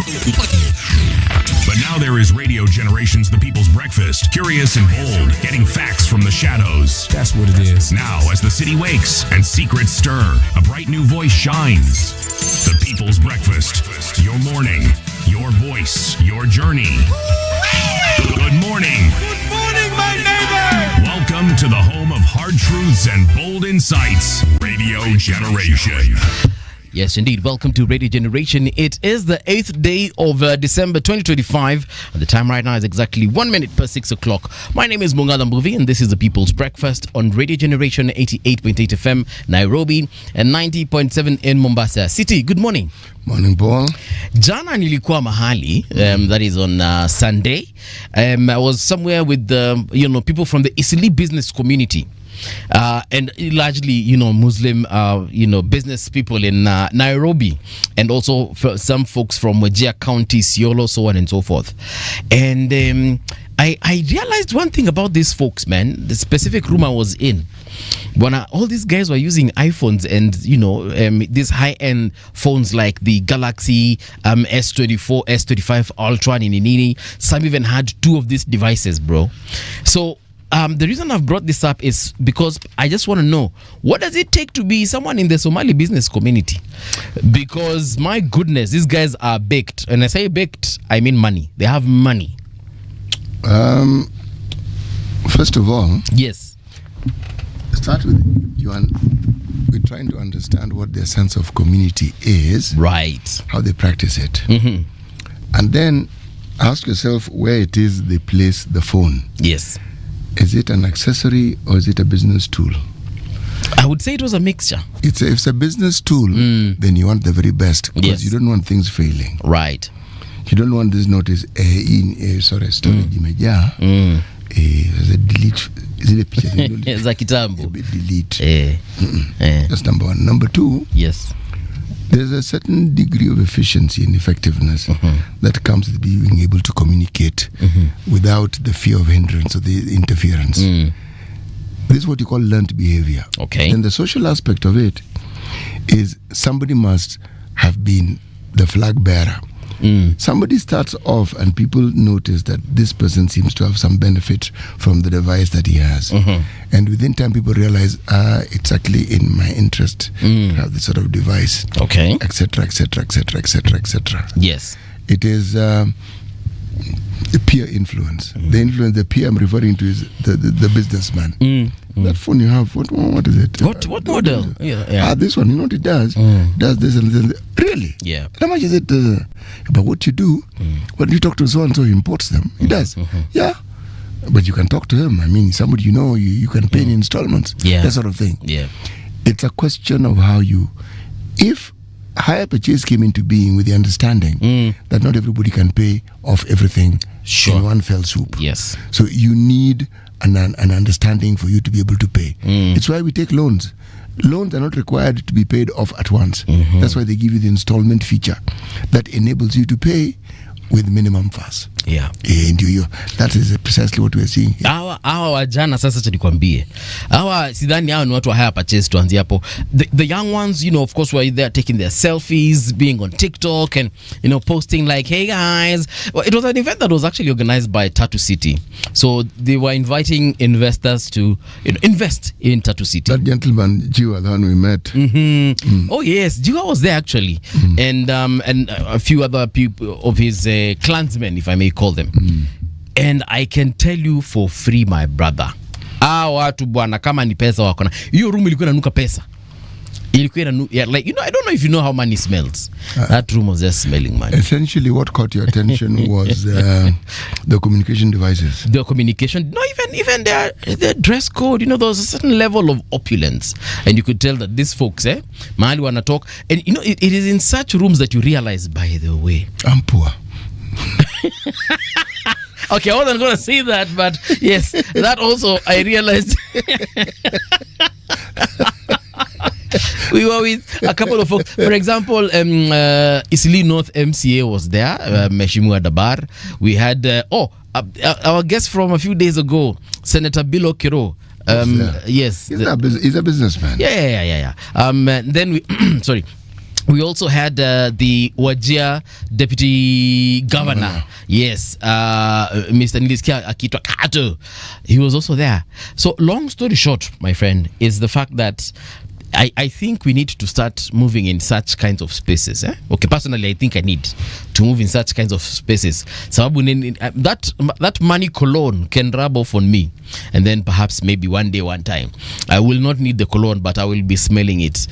But now there is Radio Generation's The People's Breakfast. Curious and bold, getting facts from the shadows. That's what it is. Now, as the city wakes and secrets stir, a bright new voice shines. The People's Breakfast. Your morning, your voice, your journey. Good morning. Good morning, my neighbor. Welcome to the home of hard truths and bold insights. Radio Generation. Yes, indeed. Welcome to Radio Generation. It is the 8th day of December 2025. And the time right now is exactly 1 minute per 6 o'clock. My name is Mungala Mbuvi, and this is the People's Breakfast on Radio Generation 88.8 FM, Nairobi, and 90.7 in Mombasa City. Good morning. Morning, Paul. Jana nilikuwa mahali, that is on Sunday. I was somewhere with people from the Isili business community. And largely, Muslim, business people in Nairobi, and also some folks from Wajir County, Siolo, so on and so forth. And I realized one thing about these folks, man. The specific room I was in, when all these guys were using iPhones and these high-end phones like the Galaxy S24, S35 Ultra, Nini. Some even had two of these devices, bro. So the reason I've brought this up is because I just want to know, what does it take to be someone in the Somali business community? Because my goodness, these guys are baked. And I say baked, I mean money. They have money. First of all, yes. Start with we're trying to understand what their sense of community is. Right. How they practice it. Mm-hmm. And then ask yourself where it is they place the phone. Yes. Is it an accessory or is it a business tool? I would say it was a mixture. If it's a business tool, then you want the very best, because you don't want things failing. Right. You don't want this notice storage imejaa. Delete zile picha za kitambo. Delete. That's number one. Number two, yes, there's a certain degree of efficiency and effectiveness that comes with being able to communicate without the fear of hindrance or the interference. This is what you call learned behavior. Okay. And the social aspect of it is somebody must have been the flag bearer. Somebody starts off and people notice that this person seems to have some benefit from the device that he has. And within time people realize, it's actually in my interest to have this sort of device. Okay. Etc., etc., etc., etc., etc. Yes. It is the peer influence. The peer I'm referring to is the businessman. That phone you have, what is it? What model? Yeah. This one, you know what it does? Does this and this. Really? Yeah. How much is it? But what you do, when you talk to so-and-so, he imports them. He does. Yeah. But you can talk to him. I mean, somebody you can pay in installments. Yeah. That sort of thing. Yeah. It's a question of how if higher purchase came into being with the understanding that not everybody can pay off everything in one fell swoop. Yes. So you need an understanding for you to be able to pay. It's why we take loans. Loans are not required to be paid off at once. That's why they give you the installment feature that enables you to pay with minimum fuss. Yeah. And that is precisely what we are seeing here. Hawa wajana sasa tulikwambie. Hawa sidhani hao ni watu wa higher purchase tuanzie hapo. The young ones, of course, were there taking their selfies, being on TikTok and posting like, "Hey guys." Well, it was an event that was actually organized by Tattoo City. So they were inviting investors to invest in Tattoo City. That gentleman Jiwa, the one we met. Oh yes, Jiwa was there actually. And a few other people of his clansmen, if I may call them. And I can tell you for free, my brother, watu bwana kama ni pesa wako na hiyo room ilikuwa inanuka pesa. Ilikuwa inanuka, I don't know if you know how money smells. That room was just smelling money. Essentially what caught your attention was the communication devices. The communication, no, even their dress code, there was a certain level of opulence, and you could tell that these folks mahali wana talk, and it is in such rooms that you realize, by the way, I'm poor. Okay, I wasn't going to say that, but yes, that also I realized. We were with a couple of folks. For example, Isli North MCA was there, Meshimu Adabar. We had, our guest from a few days ago, Senator Bilo Kiro. Yes. He's a businessman. Yeah. Then we, sorry. We also had the Wajir Deputy Governor. Yes, Mr. Niliskia Akitwa Kato. He was also there. So long story short, my friend, is the fact that I think we need to start moving in such kinds of spaces. Okay, personally, I think I need to move in such kinds of spaces. Sababu that money cologne can rub off on me, and then perhaps maybe one day, one time, I will not need the cologne, but I will be smelling it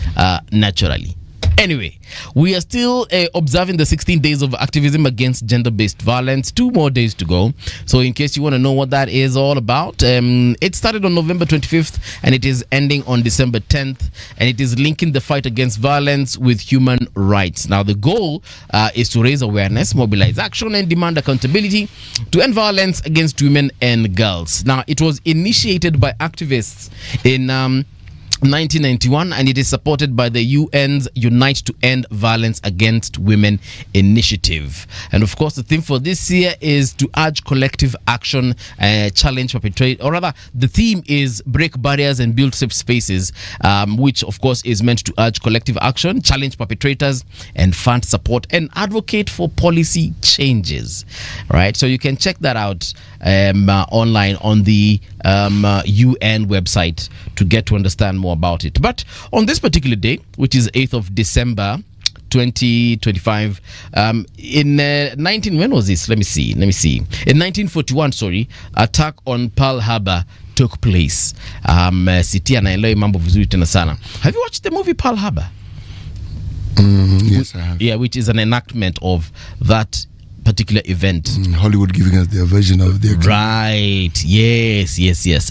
naturally. Anyway, we are still observing the 16 days of activism against gender-based violence. 2 more days to go. So in case you want to know what that is all about, it started on November 25th and it is ending on December 10th. And it is linking the fight against violence with human rights. Now, the goal is to raise awareness, mobilize action, and demand accountability to end violence against women and girls. Now, it was initiated by activists in 1991, and it is supported by the UN's Unite to End Violence Against Women initiative. And of course, the theme for this year is to urge collective action, challenge perpetrators, or rather, the theme is break barriers and build safe spaces, which of course is meant to urge collective action, challenge perpetrators, and fund support and advocate for policy changes. Right, so you can check that out online on the UN website to get to understand more about it. But on this particular day, which is 8th of December 2025, in when was this? Let me see. In 1941, attack on Pearl Harbor took place. City anaelewa mambo vizuri tena sana. Have you watched the movie Pearl Harbor? Yes, I have. Yeah, which is an enactment of that particular event. Hollywood giving us their version of their right. Yes.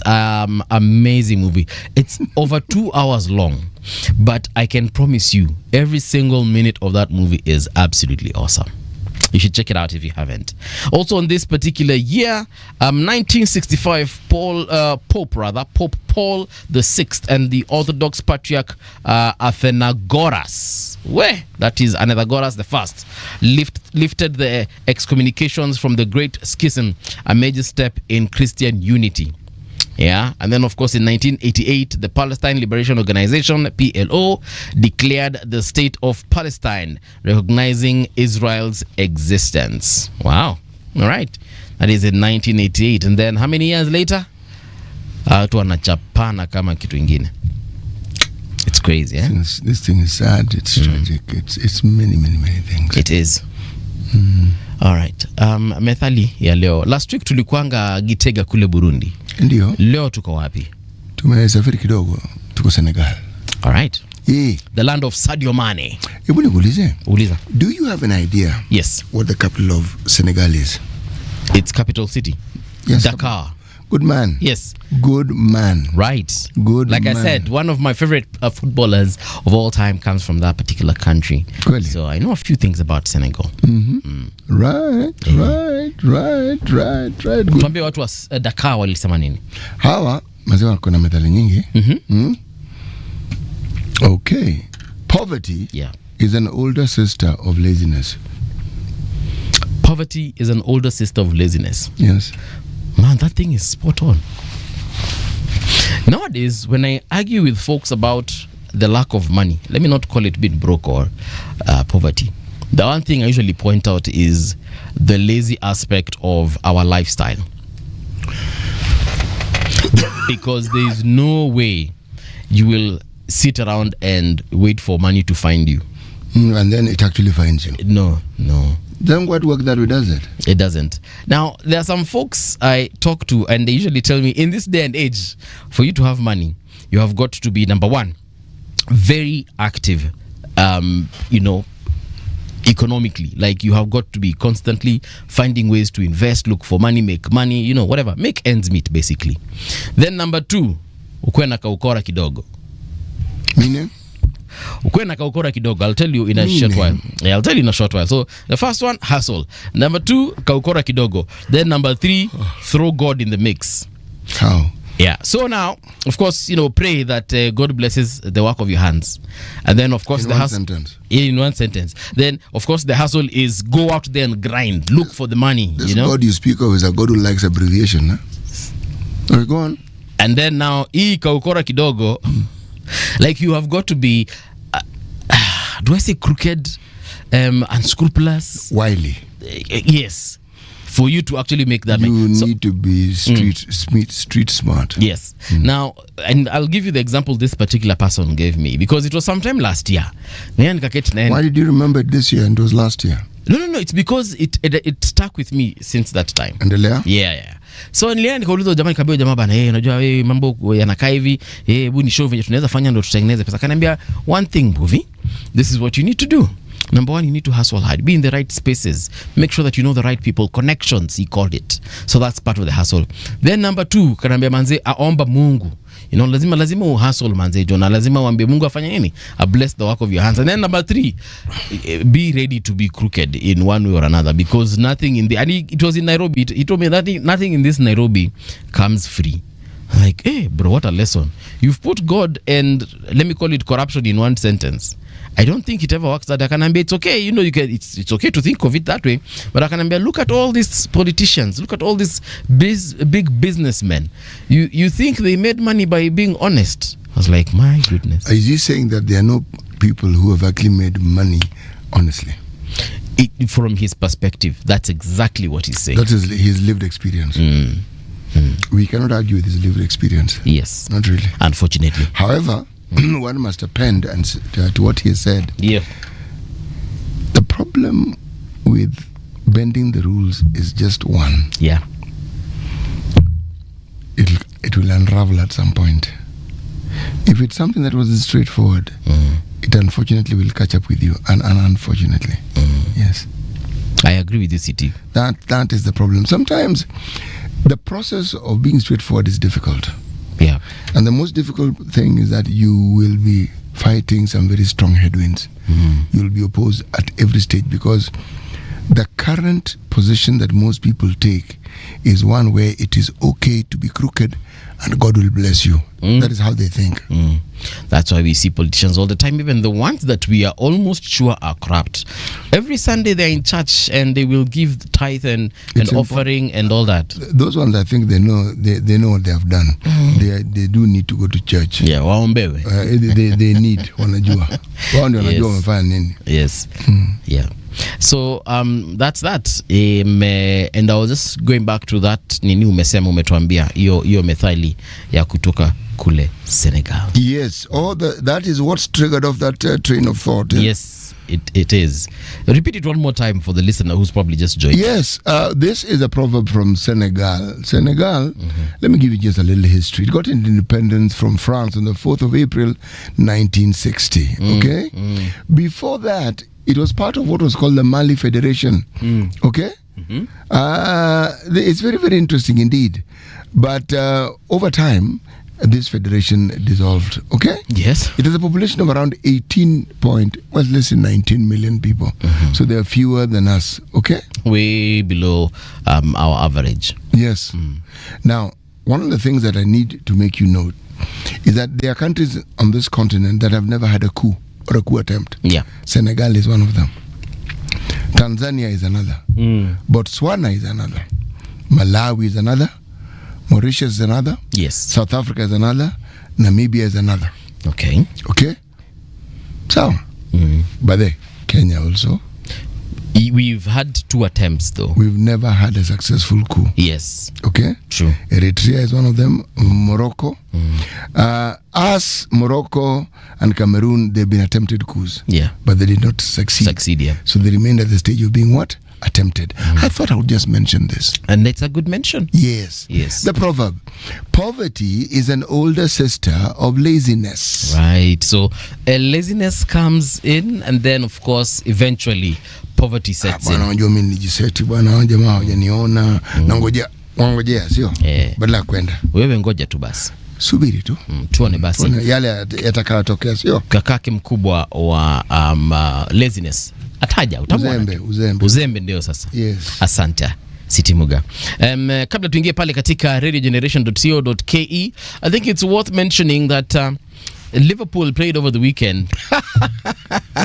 Amazing movie. It's over 2 hours long, but I can promise you every single minute of that movie is absolutely awesome. You should check it out if you haven't. Also on this particular year, 1965, Pope Paul VI and the Orthodox Patriarch Athenagoras, that is Athenagoras the First, lifted the excommunications from the Great Schism, a major step in Christian unity. Yeah, and then of course in 1988, the Palestine Liberation Organization (PLO) declared the state of Palestine, recognizing Israel's existence. Wow! All right, that is in 1988, and then how many years later? Watu wanachapana kama kitu ingine. It's crazy, eh? This thing is sad. It's tragic. It's many things. It is. All right. Methali ya leo. Last week tulikuanga Gitega kule Burundi. Ndio. Leo tuko wapi? Tumesafiri kidogo, tuko Senegal. All right. The land of Sadio Mane. Hebu nikuulize. Uliza. Do you have an idea? Yes. What the capital of Senegal is? Its capital city. Yes. Dakar. Good man. Yes. Good man. Right. Good like man. I said, one of my favorite footballers of all time comes from that particular country. Really? So I know a few things about Senegal. Right. Good. Tuambie watu wa Dakar walisema nini? Hawa mazewa kuna methali nyingi. Okay. Poverty is an older sister of laziness. Poverty is an older sister of laziness. Yes. Man, that thing is spot on. Nowadays, when I argue with folks about the lack of money, let me not call it being broke or poverty. The one thing I usually point out is the lazy aspect of our lifestyle. Because there is no way you will sit around and wait for money to find you. And then it actually finds you. No. Then what work that way does it? It doesn't. Now, there are some folks I talk to and they usually tell me, in this day and age, for you to have money, you have got to be, number one, very active, economically. Like you have got to be constantly finding ways to invest, look for money, make money, whatever. Make ends meet, basically. Then number two, ukuwe na kaukora kidogo. Meaning? Ukuwe na kaukora kidogo. I'll tell you in a short while. Yeah, I'll tell you in a short while. So the first one, hustle. Number two, kaukora kidogo. Then number three, throw God in the mix. How? Yeah. So now, of course, pray that God blesses the work of your hands. And then, of course, in one sentence. Then, of course, the hustle is go out there and grind. Look for the money. This God you speak of is a God who likes abbreviation. Huh? Okay, go on. And then now, kaukora kidogo, like you have got to be do I say crooked, unscrupulous? Wily. Yes. For you to actually make that, you need to be street smart. Yes. Now, and I'll give you the example this particular person gave me, because it was sometime last year. Why did you remember it this year and it was last year? No. It's because it stuck with me since that time. Endelea? Yeah. So nilienda nikauliza jamaa, nikamwambia jamaa bana, unajua mambo yanakaa hivi, hebu ni show venye tunaweza fanya ndo tutengeneze pesa. Akaniambia one thing, Buvi, this is what you need to do. Number one, you need to hustle hard, be in the right spaces, make sure that you know the right people, connections, he called it. So that's part of the hustle. Then number two, kanambia manze, aomba Mungu. Lazima uhustle manze, John. Lazima uambie Mungu afanye nini? Bless the work of your hands. And then number three, be ready to be crooked in one way or another, because nothing in the, and it was in Nairobi. He told me that nothing in this Nairobi comes free. Like, hey, bro, what a lesson. You've put God and, let me call it, corruption in one sentence. I don't think it ever works that. I can be, it's okay, you can, it's okay to think of it that way, but I can be, look at all these politicians, look at all these big businessmen. You think they made money by being honest? I was like, my goodness. Is he saying that there are no people who have actually made money honestly? From his perspective, that's exactly what he's saying. That is his lived experience. We cannot argue with his lived experience. Yes. Not really. Unfortunately. However, one must append to what he said. Yeah. The problem with bending the rules is just one. Yeah. It will unravel at some point. If it's something that wasn't straightforward, it unfortunately will catch up with you. And unfortunately. Yes. I agree with you, CT. That is the problem. Sometimes the process of being straightforward is difficult. Yeah. And the most difficult thing is that you will be fighting some very strong headwinds. You'll be opposed at every stage, because the current position that most people take is one where it is okay to be crooked and God will bless you. That is how they think. That's why we see politicians all the time, even the ones that we are almost sure are corrupt. Every Sunday they're in church and they will give the tithe and offering and all that. Those ones, I think they know what they have done. They do need to go to church. Yeah, waombewe. They need, wanajua. Wao ndio wanajua wamefanya nini. Yes. Yeah. So that's that. And I was just going back to that nini umetuambia hiyo methali ya kutoka kule Senegal. Yes. That is what's triggered off that train of thought. Yes, it is. Repeat it one more time for the listener who's probably just joined. Yes, this is a proverb from Senegal. Senegal, let me give you just a little history. It got independence from France on the 4th of April, 1960. Okay? Before that, it was part of what was called the Mali Federation. Okay? It's very, very interesting indeed. But over time, this federation dissolved. Okay? Yes. It has a population of around 19 million people. So they are fewer than us. Okay? Way below our average. Yes. Now, one of the things that I need to make you note is that there are countries on this continent that have never had a coup or a coup attempt. Yeah. Senegal is one of them. Tanzania is another. Botswana is another. Malawi is another. Mauritius is another. Yes. South Africa is another. Namibia is another. Okay. So, but there, Kenya also. We've had 2 attempts though. We've never had a successful coup. Yes. Okay? True. Eritrea is one of them. Morocco. Us, Morocco, and Cameroon, they've been attempted coups. Yeah. But they did not succeed. Yeah. So they remained at the stage of being what? Attempted. I thought I would just mention this. And it's a good mention. Yes. The proverb. Poverty is an older sister of laziness. Right. So laziness comes in, and then of course eventually poverty sets in. Bwana mimi nijiseti bwana, jamaa hawajaniona. Ngojea sio? Badala ya kwenda. Wewe ngoja tu basi. Subiri tu. Tuone basi. Yale yatakayotokea sio? Kakake mkubwa wa laziness. Ataja utamwona. Uzembe ndio sasa. Yes. Asante Sitimuga. Kabla tuingie pale katika radiogeneration.co.ke, I think it's worth mentioning that Liverpool played over the weekend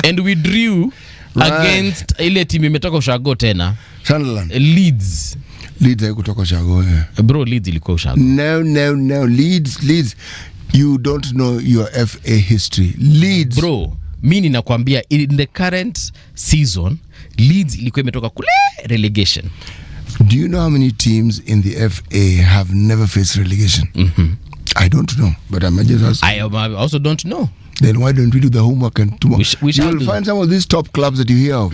and we drew against ile timu imetoka ushago tena. Sunderland. Leeds kutoka ushago. Bro, Leeds ilikuwa ushago. No. Leeds. You don't know your FA history. Leeds. Bro. mimi ninakwambia in the current season Leeds ilikuwa imetoka kule relegation. Do you know how many teams in the FA have never faced relegation? I don't know, but I'm just asking. I also don't know. Then why don't we do the homework and tomorrow? We shall You'll do. find some of these top clubs that you hear of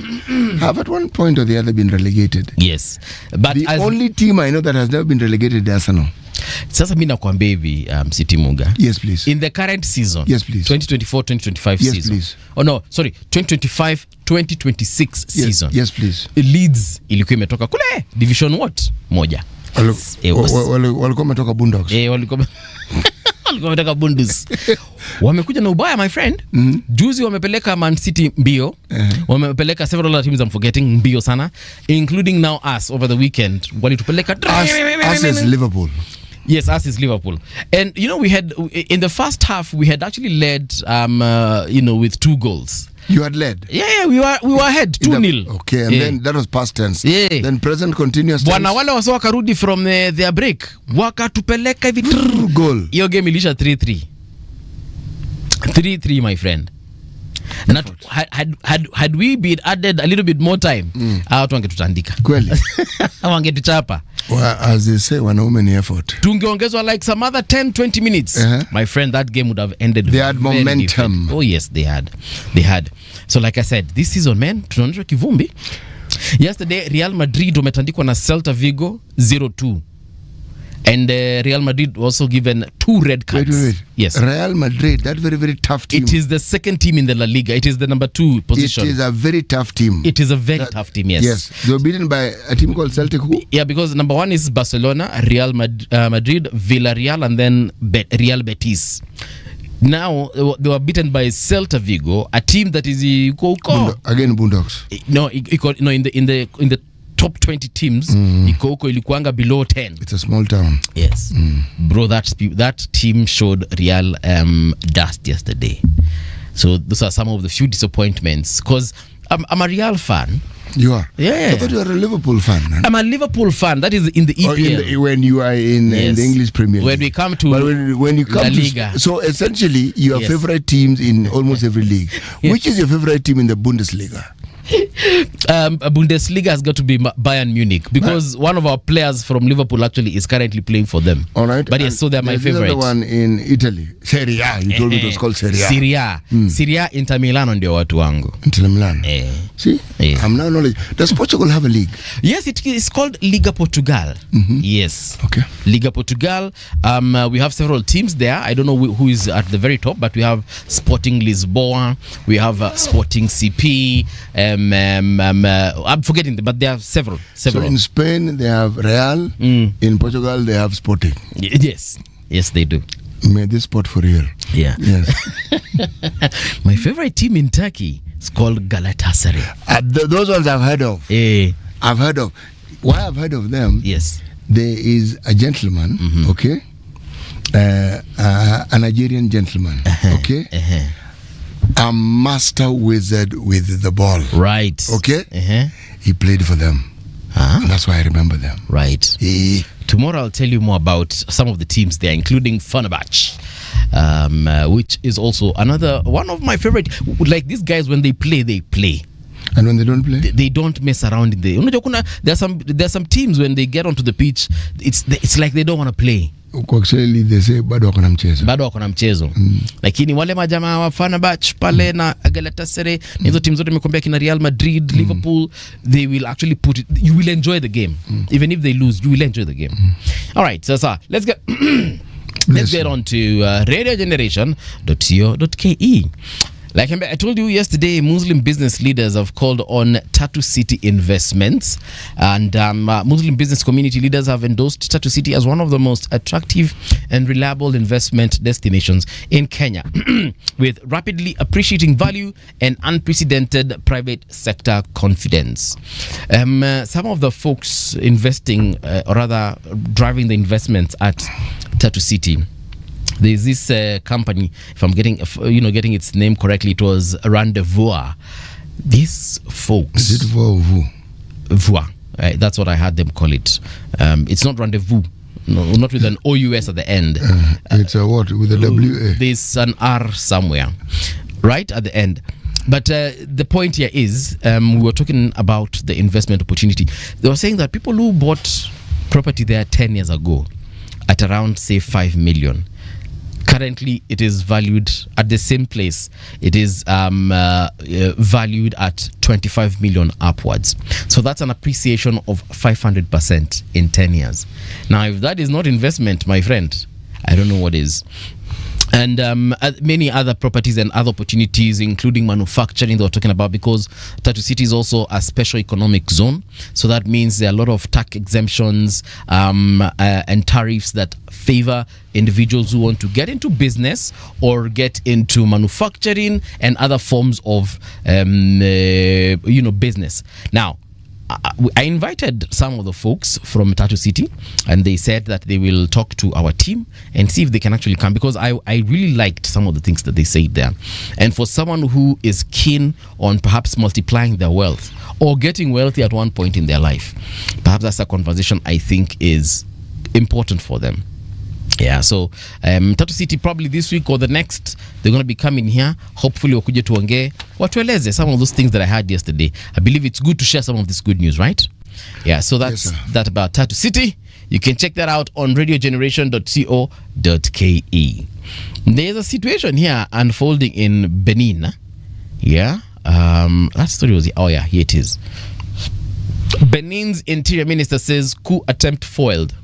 have at one point or the other been relegated. Yes. But The only team I know that has never been relegated is Arsenal. Sasa mimi nakwambia hivi City Muga. Yes, please. In the current season. Yes, please. 2024-2025 Yes, season. please. Oh no, sorry. 2025-2026 season. Yes, please. Leeds ilikuwa imetoka kule division what? Moja. Walikuwa wametoka Bulldogs. Walikuwa wametoka Bundus. Wamekuja na ubaya my friend. Juzi wamepeleka Man City mbio. Wamepeleka several other teams I'm forgetting mbio sana, including now us over the weekend. Walitupeleka Us is Liverpool. Yes, us is Liverpool. And you know, we had in the first half we had actually led with 2 goals. You had led. Yeah, we were ahead 2-0. Okay, and then that was past tense. Yeah. Then present continuous tense. Bwana wale wasio wakarudi from their break. Wakatupeleka hivi goal. Hiyo game ilisha 3-3. 3-3 my friend. And had we been added a little bit more time, watu wangetutandika. Kweli. Wangetuchapa. Well, as they say, wanaume ni effort. Tungeongezwa like some other 10-20 minutes. My friend, that game would have ended. They had momentum. Different. Oh yes, they had. So like I said, this season, man, tunaonyesha kivumbi. Yesterday, Real Madrid wametandikwa na Celta Vigo 0-2. And Real Madrid also given 2 red cards. Wait. Yes. Real Madrid, that very, very tough team. It is the second team in the La Liga. It is the number 2 position. It is a very tough team. It is a very tough team, yes. Yes. They were beaten by a team called Celtic who? Yeah, because number 1 is Barcelona, Real Madrid, Villarreal, and then Real Betis. Now they were beaten by Celta Vigo, a team that is again Bulldogs. No, in the top 20 teams, iko ilikuanga below 10. It's a small town. Yes. Bro, that team showed real dust yesterday. So those are some of the few disappointments, because I'm a Real fan. You are? Yeah. I thought you were a Liverpool fan. Man. I'm a Liverpool fan. That is in the EPL. When you are in the English Premier League. When we come to when you come La Liga. So essentially, your favorite teams in almost every league. Which is your favorite team in the Bundesliga? Bundesliga has got to be Bayern Munich, because one of our players from Liverpool actually is currently playing for them. All right. But yes, so they're my favorite. The one in Italy, Serie A. You told me it was called Serie A. Serie A, Inter Milano ndio watu wangu. Inter Milan. See, I'm now knowledge. Does Portugal have a league? Yes, it is called Liga Portugal. Yes. Okay. Liga Portugal. We have several teams there. I don't know who is at the very top, but we have Sporting Lisboa. We have Sporting CP. I'm forgetting them, but there are several. So in Spain they have Real. In Portugal they have Sporting. Yes, they do. May this sport for real. Yeah. Yes. My favorite team in Turkey is called Galatasaray. Those ones I've heard of. I've heard of. Why I've heard of them? Yes. There is a gentleman. Okay. A Nigerian gentleman. Okay. A master wizard with the ball. Right. Okay. He played for them. And that's why I remember them. Right. Tomorrow I'll tell you more about some of the teams there, including Fenerbahce, which is also another one of my favorite. Like these guys, when they play. And when they don't play, they don't mess around in the. There's some teams when they get onto the pitch, it's like they don't want to play. Actually they say bado wako na mchezo. Lakini wale majamaa wa Fenerbahce pale na Galatasaray, hizo timu zote nimekuambia, kina Real Madrid, Liverpool, they will actually put it, you will enjoy the game. Even if they lose, you will enjoy the game. All right, so let's get on to radiogeneration.co.ke. Like I told you yesterday, Muslim business leaders have called on Tatu City investments, and Muslim business community leaders have endorsed Tatu City as one of the most attractive and reliable investment destinations in Kenya, with rapidly appreciating value and unprecedented private sector confidence. Some of the folks investing, or rather driving the investments at Tatu City, there's this company, if I'm getting its name correctly, it was Rendezvous. These folks. Is it Voix? That's what I had them call it. It's not Rendezvous. No, not with an OUS at the end. It's a what? With a WA? There's an R somewhere. right at the end. But the point here is, we were talking about the investment opportunity. They were saying that people who bought property there 10 years ago at around, say, 5 million, currently it is valued at the same place. It is valued at 25 million upwards. So that's an appreciation of 500% in 10 years. Now, if that is not investment, my friend, I don't know what is. And many other properties and other opportunities, including manufacturing, they were talking about, because Tatu City is also a special economic zone. So that means there are a lot of tax exemptions and tariffs that favor individuals who want to get into business or get into manufacturing and other forms of business. Now, I invited some of the folks from Tatu City, and they said that they will talk to our team and see if they can actually come, because I really liked some of the things that they said there. And for someone who is keen on perhaps multiplying their wealth or getting wealthy at one point in their life, perhaps that's a conversation I think is important for them. Yeah, so Tatu City probably this week or the next, they're going to be coming here. Hopefully wakuje tuongee, watueleze some of those things that I heard yesterday. I believe it's good to share some of this good news, right? Yeah, so that's that about Tatu City. You can check that out on radiogeneration.co.ke. There's a situation here unfolding in Benin. Yeah, that story was, oh yeah, here it is. Benin's interior minister says coup attempt foiled.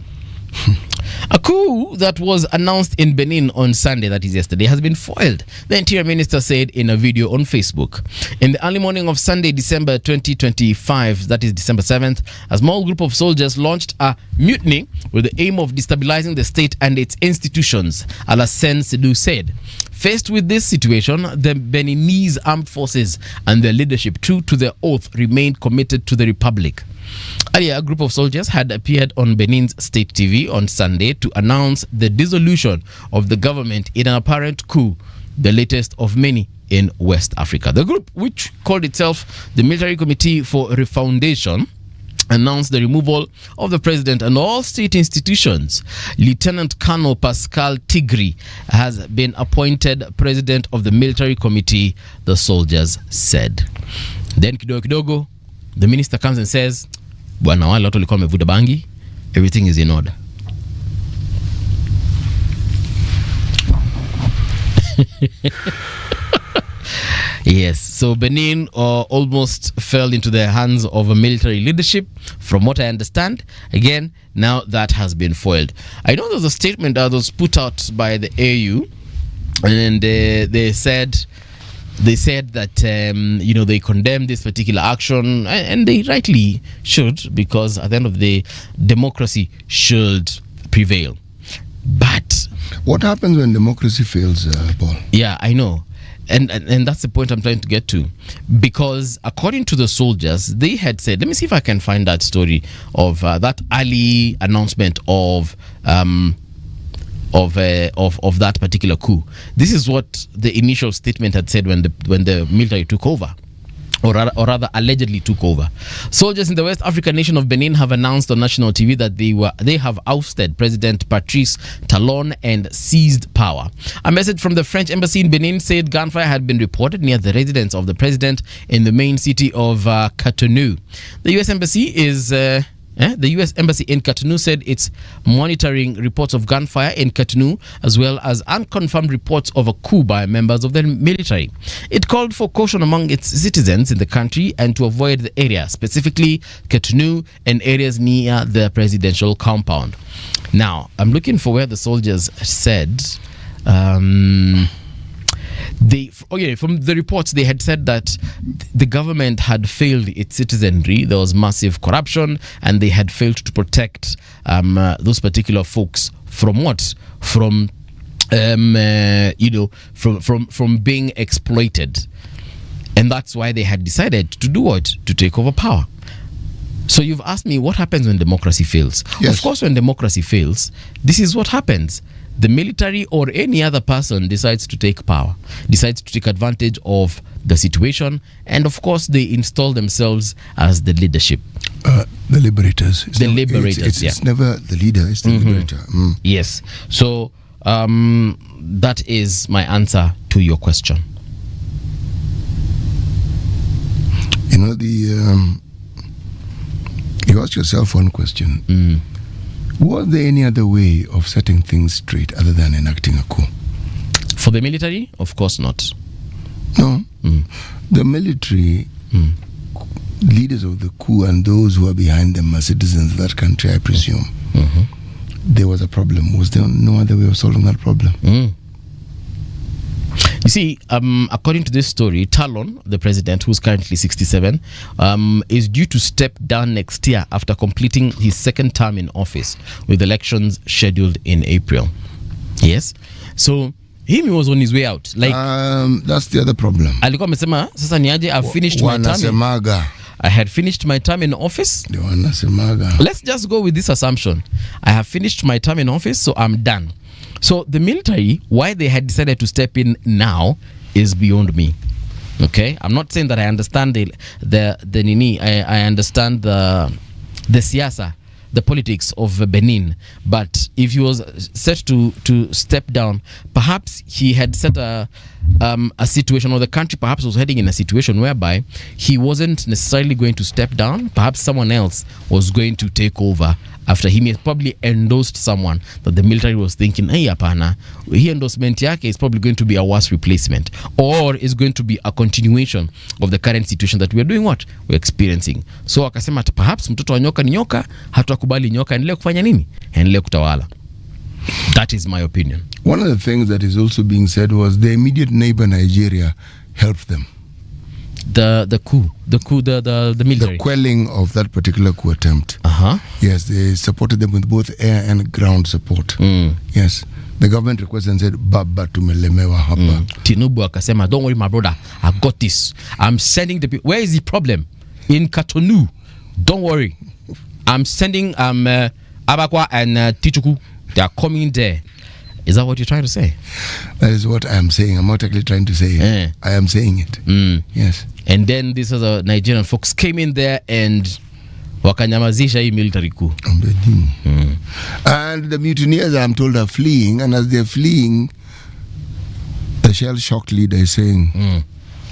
A coup that was announced in Benin on Sunday, that is yesterday, has been foiled, the interior minister said in a video on Facebook. In the early morning of Sunday, December 2025, that is December 7th, a small group of soldiers launched a mutiny with the aim of destabilizing the state and its institutions, Alassane Sédou said. Faced with this situation, the Beninese armed forces and their leadership, true to their oath, remained committed to the republic. Earlier, a group of soldiers had appeared on Benin's state TV on Sunday to announce the dissolution of the government in an apparent coup, the latest of many in West Africa. The group, which called itself the Military Committee for Refoundation, announced the removal of the president and all state institutions. Lieutenant Colonel Pascal Tigri has been appointed president of the military committee, the soldiers said. Then kidogo, the minister comes and says, bwana wale watu walikuwa wamevuta bangi, everything is in order. Yes, so Benin almost fell into the hands of a military leadership, from what I understand. Again, now that has been foiled. I know there's a statement that was put out by the AU, and they said that they condemned this particular action, and they rightly should, because at the end of the day, democracy should prevail. But what happens when democracy fails, Paul? Yeah, I know. And that's the point I'm trying to get to, because according to the soldiers, they had said, let me see if I can find that story of that early announcement of that particular coup. This is what the initial statement had said when the military took over, or rather allegedly took over. Soldiers in the West African nation of Benin have announced on national TV that they have ousted President Patrice Talon and seized power. A message from the French embassy in Benin said gunfire had been reported near the residence of the president in the main city of Cotonou. The U.S. embassy in Cotonou said it's monitoring reports of gunfire in Cotonou, as well as unconfirmed reports of a coup by members of the military. It called for caution among its citizens in the country and to avoid the area, specifically Cotonou and areas near the presidential compound. Now, I'm looking for where the soldiers said... from the reports, they had said that the government had failed its citizenry. There was massive corruption, and they had failed to protect those particular folks from what? From being exploited. And that's why they had decided to do what? To take over power. So you've asked me, what happens when democracy fails? Yes. Of course, when democracy fails, this is what happens. The military or any other person decides to take power, decides to take advantage of the situation, and of course they install themselves as the leadership. The liberators. It's never the leader, it's the liberator. Mm. Yes. So that is my answer to your question. you ask yourself one question. Was there any other way of setting things straight other than enacting a coup? For the military? Of course not. No. The military, leaders of the coup and those who are behind them are citizens of that country, I presume. There was a problem. Was there no other way of solving that problem? You see, according to this story, Talon, the president, who's currently 67, is due to step down next year after completing his second term in office, with elections scheduled in April. Yes. So he was on his way out. Like that's the other problem. Alikuwa amesema sasa niaje, I've finished my term. I had finished my term in office. Let's just go with this assumption. I have finished my term in office, so I'm done. So the military, why they had decided to step in now is beyond me. Okay, I'm not saying that I understand the nini. I understand the siasa, the politics of Benin. But if he was set to step down, perhaps he had set a situation, or the country perhaps was heading in a situation whereby he wasn't necessarily going to step down. Perhaps someone else was going to take over after him. He probably endorsed someone that the military was thinking, hey, apana, he endorsement yake is probably going to be a worse replacement, or is going to be a continuation of the current situation that we're doing what? We're experiencing. So akasema perhaps mtoto wa nyoka ni nyoka, hatukubali nyoka endelee kufanya nini? Endelee kutawala. That is my opinion. One of the things that is also being said was the immediate neighbor Nigeria helped them. The coup, the military. The quelling of that particular coup attempt. Yes, they supported them with both air and ground support. Yes. The government requested and said, Baba tumelemewa hapa. Tinubu akasema, don't worry my brother, I got this. I'm sending the people. Where is the problem? In Cotonou. Don't worry. I'm sending Abakwa and Tichuku. They are coming there. Is that what you're trying to say? That is what I am saying. I'm not actually trying to say it. I am saying it. Yes. And then these other Nigerian folks came in there and wakanyamazisha hii military coup. And the mutineers, I'm told, are fleeing. And as they're fleeing, the shell-shocked leader is saying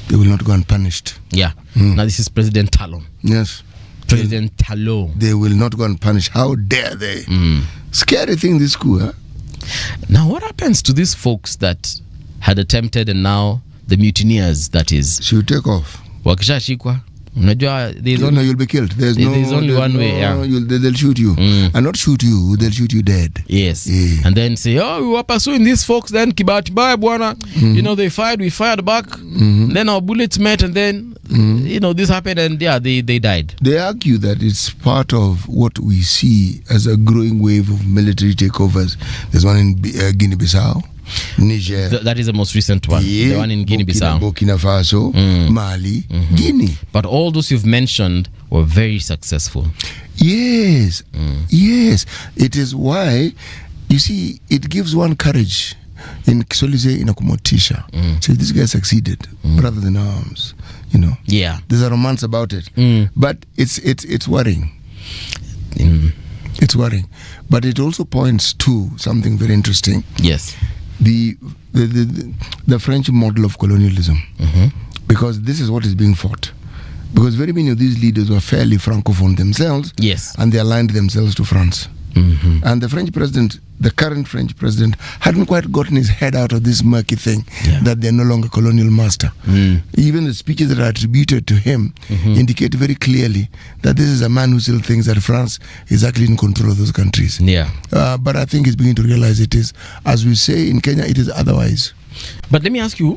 they will not go unpunished. Yeah. Now this is President Talon. Yes. President Talon. They will not go unpunished. How dare they? Scary thing, this coup, huh? Now, what happens to these folks that had attempted and now the mutineers, that is? Should take off. Wakishashikwa. Unajua, you'll be killed. There's only one way. Yeah. They'll shoot you. And not shoot you, they'll shoot you dead. Yes. Yeah. And then say, oh, we were pursuing these folks, then kibati baya bwana. They fired, we fired back. Then our bullets met, and then, this happened, and yeah, they died. They argue that it's part of what we see as a growing wave of military takeovers. There's one in Guinea-Bissau, Niger. That is the most recent one. Yeah, the one in Guinea-Bissau. Burkina Faso, Mali, Guinea. But all those you've mentioned were very successful. Yes. Yes. It is why, you see, it gives one courage. In Kisolize, in Akumotisha. So this guy succeeded, rather than arms. Yeah. There's a romance about it. But it's worrying. It's worrying. But it also points to something very interesting. Yes. The French model of colonialism. Because this is what is being fought. Because very many of these leaders were fairly francophone themselves. Yes. And they aligned themselves to France. And the French president, the current French president, hadn't quite gotten his head out of this murky thing that they're no longer colonial master. Even the speeches that are attributed to him indicate very clearly that this is a man who still thinks that France is actually in control of those countries. Yeah. But I think he's beginning to realize it is, as we say in Kenya, it is otherwise. But let me ask you,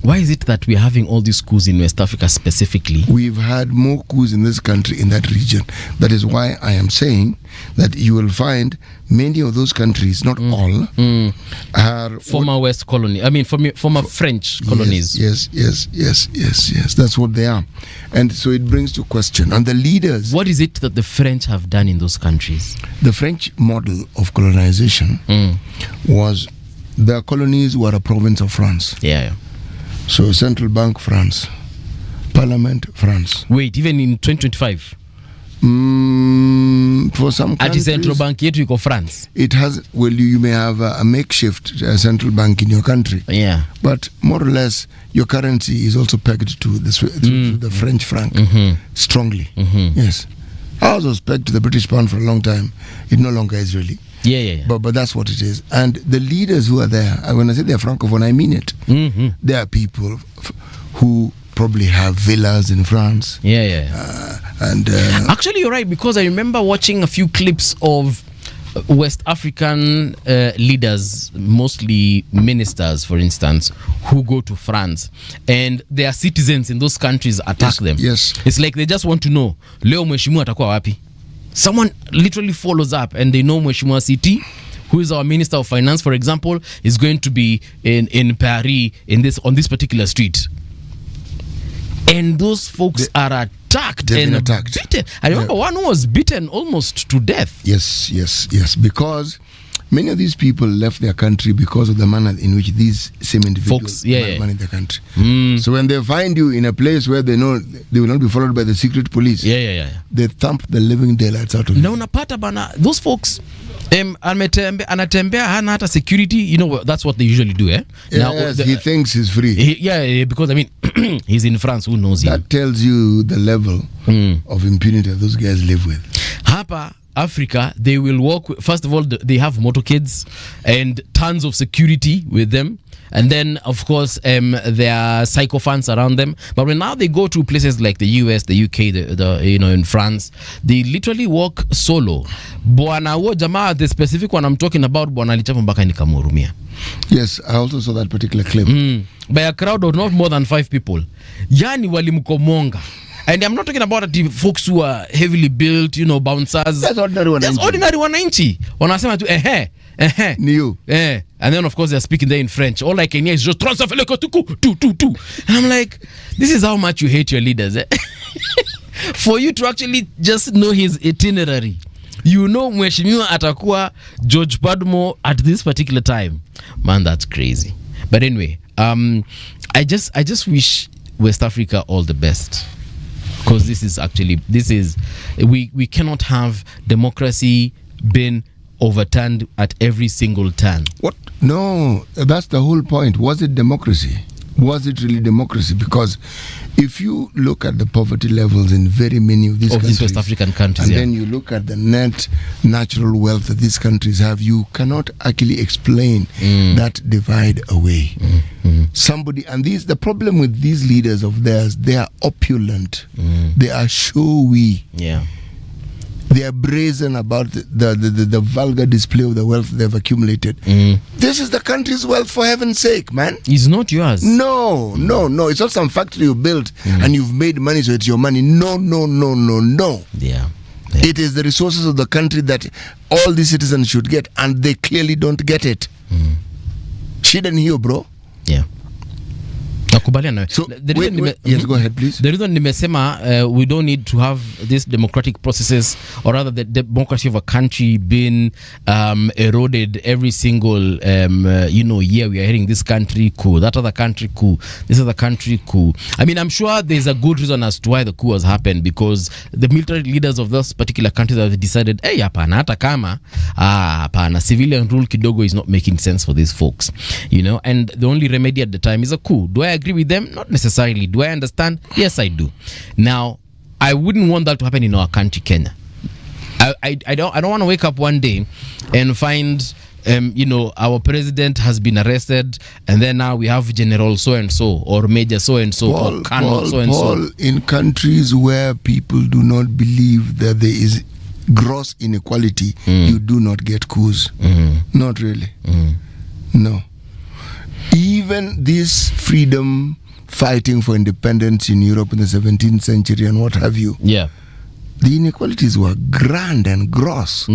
why is it that we're having all these coups in West Africa specifically? We've had more coups in this country, in that region. That is why I am saying that you will find many of those countries, not all, are former West colony. I mean, former French colonies. Yes. That's what they are. And so it brings to question. And the leaders... What is it that the French have done in those countries? The French model of colonization was the colonies were a province of France. Yeah. So Central Bank, France. Parliament, France. Wait, even in 2025? for some Ati countries, central bank yetu iko France. it has, well, you may have a makeshift central bank in your country. Yeah. But more or less, your currency is also pegged to the French franc strongly. Yes. Ours was pegged to the British pound for a long time. It no longer is really. Yeah. But that's what it is. And the leaders who are there, when I say they're francophone, I mean it. There are people who probably have villas in France. And actually, you're right, because I remember watching a few clips of West African leaders, mostly ministers, for instance, who go to France, and their citizens in those countries attack them. Yes. It's like they just want to know, leo mheshimiwa atakuwa wapi? Someone literally follows up and they know Mheshimiwa CT, who is our Minister of Finance, for example, is going to be in Paris on this particular street. And those folks are attacked and beaten. I remember one who was beaten almost to death. Yes. Because many of these people left their country because of the manner in which these same individuals manage their country. So when they find you in a place where they know they will not be followed by the secret police, they thump the living daylights out of you. Na unapata bana, those folks anatembea hana hata security, you know, that's what they usually do, Yes, now, he thinks he's free. Because I mean, he's in France, who knows him? That tells you the level of impunity that those guys live with. Hapa Africa, they will walk first of all, they have motorcades and tons of security with them, and then of course there are sycophants around them. But when now they go to places like the US, the UK, in France, they literally walk solo. Bwana wo jamaa, the specific one I'm talking about, bwana alichapa mpaka nikamhurumia. Yes, I also saw that particular clip. By a crowd of not more than 5 people. Yani walimkomonga. And I'm not talking about the folks who are heavily built, bouncers. That's ordinary wananchi. Wanasema tu New. And then of course they're speaking there in French. All I can hear is just transfer tu. And I'm like, this is how much you hate your leaders. For you to actually just know his itinerary. Mheshimiwa atakuwa George Padmo at this particular time. Man, that's crazy. But anyway, I just wish West Africa all the best. Because we cannot have democracy being overturned at every single turn. What? No, that's the whole point. Was it democracy? Was it really democracy? Because if you look at the poverty levels in very many of these countries, West African countries, and then you look at the net natural wealth that these countries have, you cannot actually explain that divide away. The problem with these leaders of theirs, they are opulent, they are showy. They are brazen about the vulgar display of the wealth they've accumulated. This is the country's wealth, for heaven's sake, man. It's not yours. No. It's not some factory you built and you've made money, so it's your money. No. Yeah. It is the resources of the country that all these citizens should get, and they clearly don't get it. Shida ni hiyo, bro. Yeah. So, yes, go ahead, please. The reason nimesema we don't need to have this democratic processes, or rather the democracy of a country being eroded every single year. We are hearing this country coup, that other country coup, this other country coup. I mean, I'm sure there's a good reason as to why the coup has happened, because the military leaders of those particular countries have decided, hey, hapana, hata kama hapana, civilian rule kidogo is not making sense for these folks, and the only remedy at the time is a coup. Do I agree with them? Not necessarily. Do I understand? Yes, I do. Now, I wouldn't want that to happen in our country, Kenya. I don't want to wake up one day and find our president has been arrested, and then now we have general so and so, or major so and so, or colonel so and so. In countries where people do not believe that there is gross inequality, you do not get coups. Not really. No. Even this freedom fighting for independence in Europe in the 17th century and what have you, the inequalities were grand and gross.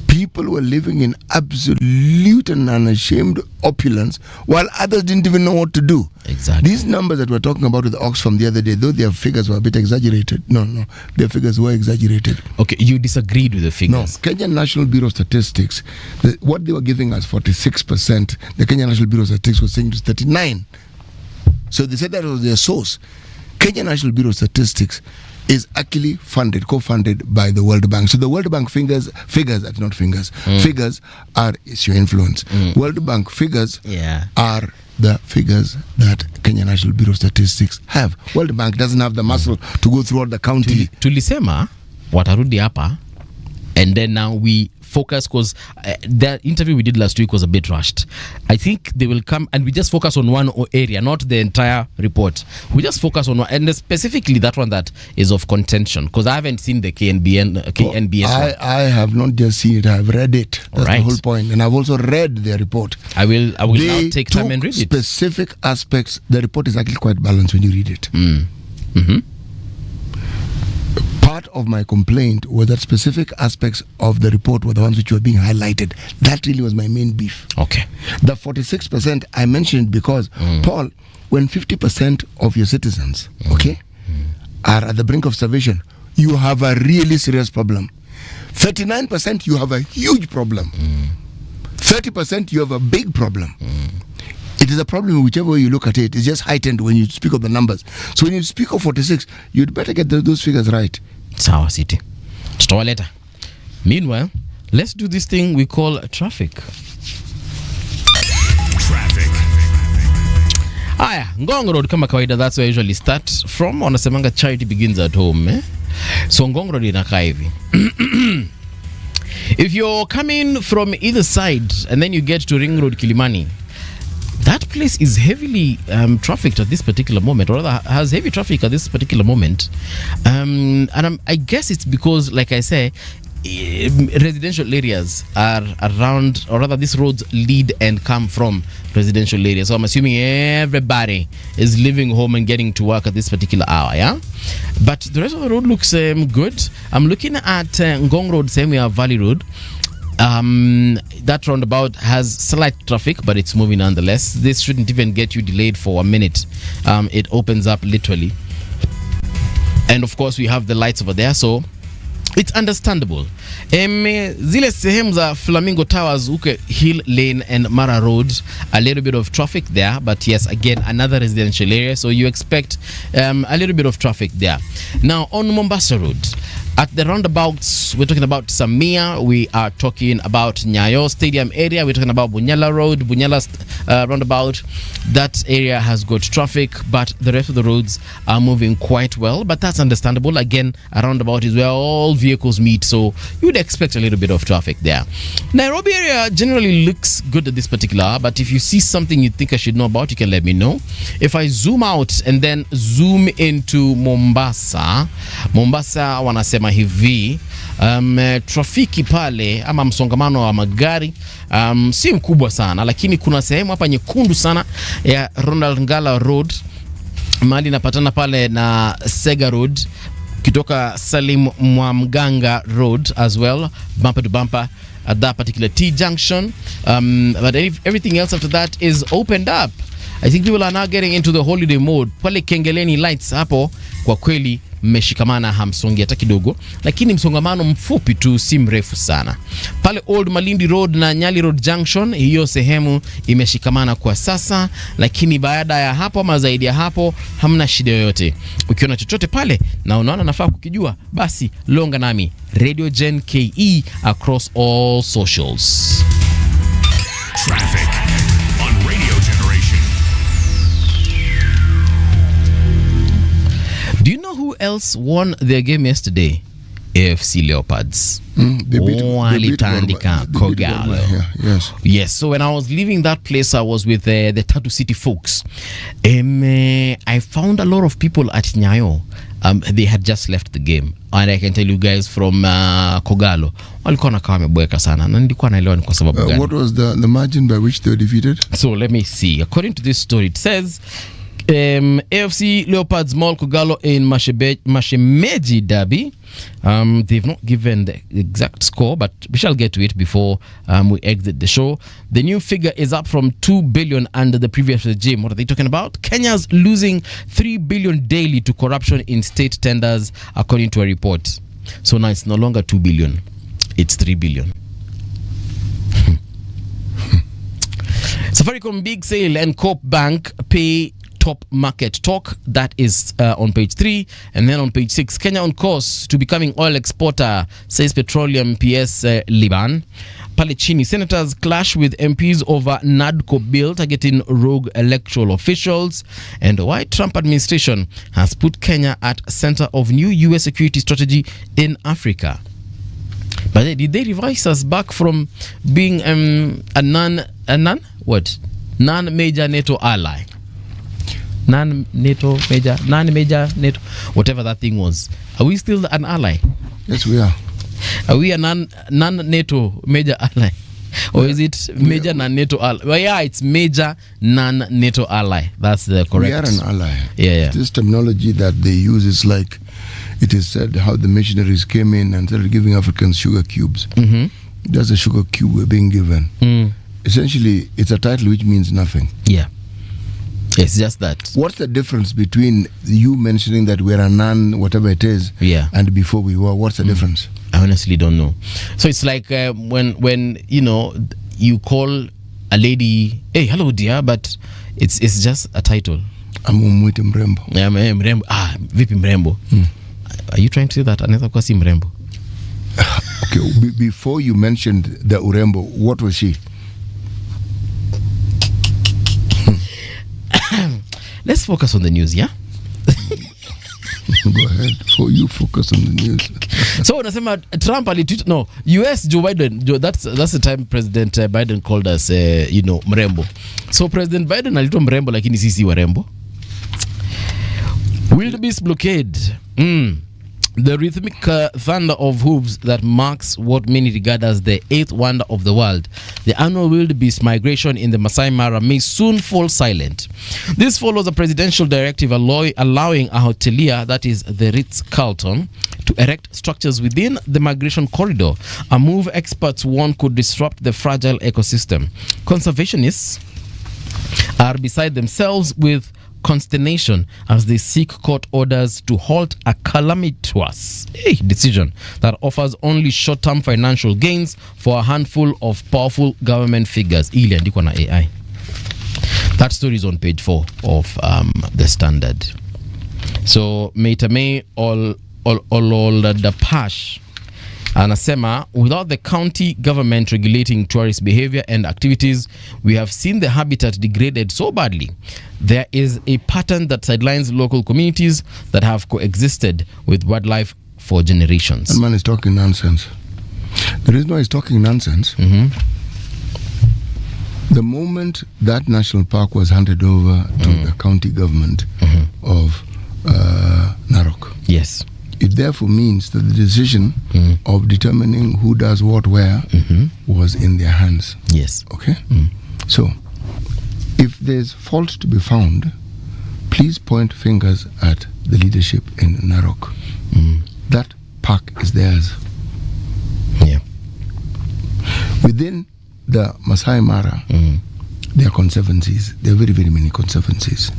People were living in absolute and unashamed opulence, while others didn't even know what to do. Exactly. These numbers that we're talking about with the Oxfam the other day, though their figures were a bit exaggerated. No, their figures were exaggerated. Okay, you disagreed with the figures. No, Kenya National Bureau of Statistics, what they were giving us 46%, the Kenya National Bureau of Statistics was saying it was 39%. So they said that was their source. Kenya National Bureau of Statistics is actually co-funded by the World Bank. So the World Bank figures are is your influence. World Bank figures are the figures that Kenya National Bureau of Statistics have. World Bank doesn't have the muscle to go throughout the county. Tulisema watarudi hapa, and then now we focus, because the interview we did last week was a bit rushed. I think they will come and we just focus on one area, not the entire report. We just focus on one, and specifically that one that is of contention, because I haven't seen the KNBS one. I have not just seen it, I have read it. That's the whole point. And I've also read their report. I will now take time and read it. Specific aspects. The report is actually quite balanced when you read it. Part of my complaint was that specific aspects of the report were the ones which were being highlighted. That really was my main beef. Okay. The 46% I mentioned because, Paul, when 50% of your citizens, are at the brink of starvation, you have a really serious problem. 39%, you have a huge problem. 30%, you have a big problem. It is a problem whichever way you look at it. It's just heightened when you speak of the numbers. So when you speak of 46, you'd better get those figures right. Sawa City. Tutawaleta. Meanwhile, let's do this thing we call traffic. Aya, Ngong Road kama kawaida, that's where I usually start from. Wanasemanga charity begins at home. So Ngong Road inakaa hivi. If you're coming from either side and then you get to Ring Road Kilimani, that place is heavily trafficked at this particular moment, or rather has heavy traffic at this particular moment. And I guess it's because, like I say, residential areas are around, or rather these roads lead and come from residential areas. So I'm assuming everybody is leaving home and getting to work at this particular hour, yeah? But the rest of the road looks good. I'm looking at Ngong Road, same way Valley Road. That roundabout has slight traffic, but it's moving nonetheless. This shouldn't even get you delayed for a minute. It opens up literally. And of course, we have the lights over there, so it's understandable. Zile sehemu za Flamingo Towers, Uke Hill Lane and Mara Road, a little bit of traffic there, but yes, again, another residential area, so you expect a little bit of traffic there. Now, on Mombasa Road, at the roundabouts, we're talking about Samia, we are talking about Nyayo Stadium area, we're talking about Bunyala Road, Bunyala roundabout. That area has got traffic, but the rest of the roads are moving quite well, but that's understandable. Again, a roundabout is where all vehicles meet, so you'd expect a little bit of traffic there. Nairobi area generally looks good at this particular hour, but if you see something you think I should know about, you can let me know. If I zoom out and then zoom into Mombasa wanasema hivi, trafiki pale ama msongamano wa magari si mkubwa sana, lakini kuna sehemu hapa nyekundu sana ya Ronald Ngala Road, mahali napatana pale na Sega Road, kitoka Salim Mwamganga Road as well, bumper to bumper at that particular T junction. But everything else after that is opened up. I think people are now getting into the holiday mode. Pale Kengeleni lights hapo kwa kweli mmeshikamana, hamsongi hata kidogo, lakini msongamano mfupi tu, si mrefu sana. Pale Old Malindi Road na Nyali Road Junction, hiyo sehemu imeshikamana kwa sasa, lakini baada ya hapo ama zaidi ya hapo hamna shida yoyote. Ukiona chochote pale na unaona nafaa kukijua, basi longa nami Radio Gen KE across all socials. Traffic on Radio Generation. Do you know who else won their game yesterday? AFC Leopards. Walitandika Kogalo. Yes, so when I was leaving that place, I was with the Tatu City folks. I found a lot of people at Nyayo. They had just left the game, and I can tell you guys from Kogalo, walikuwa na kama wameboeka sana, na nilikuwa naelewa ni kwa sababu gani. What was the margin by which they were defeated? So let me see. According to this story, it says AFC Leopards Mall Kogalo in Mashemeji Derby. They've not given the exact score, but we shall get to it before we exit the show. The new figure is up from 2 billion under the previous regime. What are they talking about? Kenya's losing 3 billion daily to corruption in state tenders, according to a report. So now it's no longer 2 billion, it's 3 billion. Safaricom big sale and Coop Bank pay top market talk. That is on page 3. And then on page 6, Kenya on course to becoming oil exporter, says Petroleum PS Liban. Pale chini, senators clash with MPs over NADCO bill targeting rogue electoral officials. And why Trump administration has put Kenya at center of new US security strategy in Africa. But did they revise us back from being a non-major NATO ally? Non-major NATO, whatever that thing was. Are we still an ally? Yes, we are. Are we a non-NATO major ally? Or is it major non-NATO ally? Well, yeah, it's major non-NATO ally. That's the correct. We are an ally. Yeah. This terminology that they use is like, it is said how the missionaries came in and started giving Africans sugar cubes. Mm-hmm. That's a sugar cube we're being given. Essentially, it's a title which means nothing. Yeah. It's just that. What's the difference between you mentioning that we're a non, whatever it is, and before we were? What's the difference? I honestly don't know. So it's like when you call a lady, hey, hello dear, but it's just a title. Amumwite mrembo. Yeah, mrembo. Vipi mrembo. Are you trying to say that anaweza kuwa si mrembo? Okay, before you mentioned the urembo, what was she? Let's focus on the news, yeah? Go ahead. For you, focus on the news. So unasema Trump alitweet, no, US Joe Biden, that's the time President Biden called us mrembo. So President Biden alitoa mrembo lakini sisi warembo. Wildebeest blockade. The rhythmic thunder of hooves that marks what many regard as the 8th wonder of the world. The annual wildebeest migration in the Masai Mara may soon fall silent. This follows a presidential directive allowing a hotelier, that is the Ritz-Carlton, to erect structures within the migration corridor, a move experts warn could disrupt the fragile ecosystem. Conservationists are beside themselves with consternation as they seek court orders to halt a calamitous decision that offers only short-term financial gains for a handful of powerful government figures. Iliandikwa na AI. That story is on page 4 of the Standard. So Meitame Ololadapash anasema, without the county government regulating tourist behavior and activities, we have seen the habitat degraded so badly. There is a pattern that sidelines local communities that have coexisted with wildlife for generations. That man is talking nonsense. The reason why he's talking nonsense, the moment that national park was handed over to the county government of Narok, yes, it therefore means that the decision of determining who does what where was in their hands. Yes. Okay? So, if there's fault to be found, please point fingers at the leadership in Narok. That park is theirs. Yeah. Within the Masai Mara, there are conservancies. There are very, very many conservancies.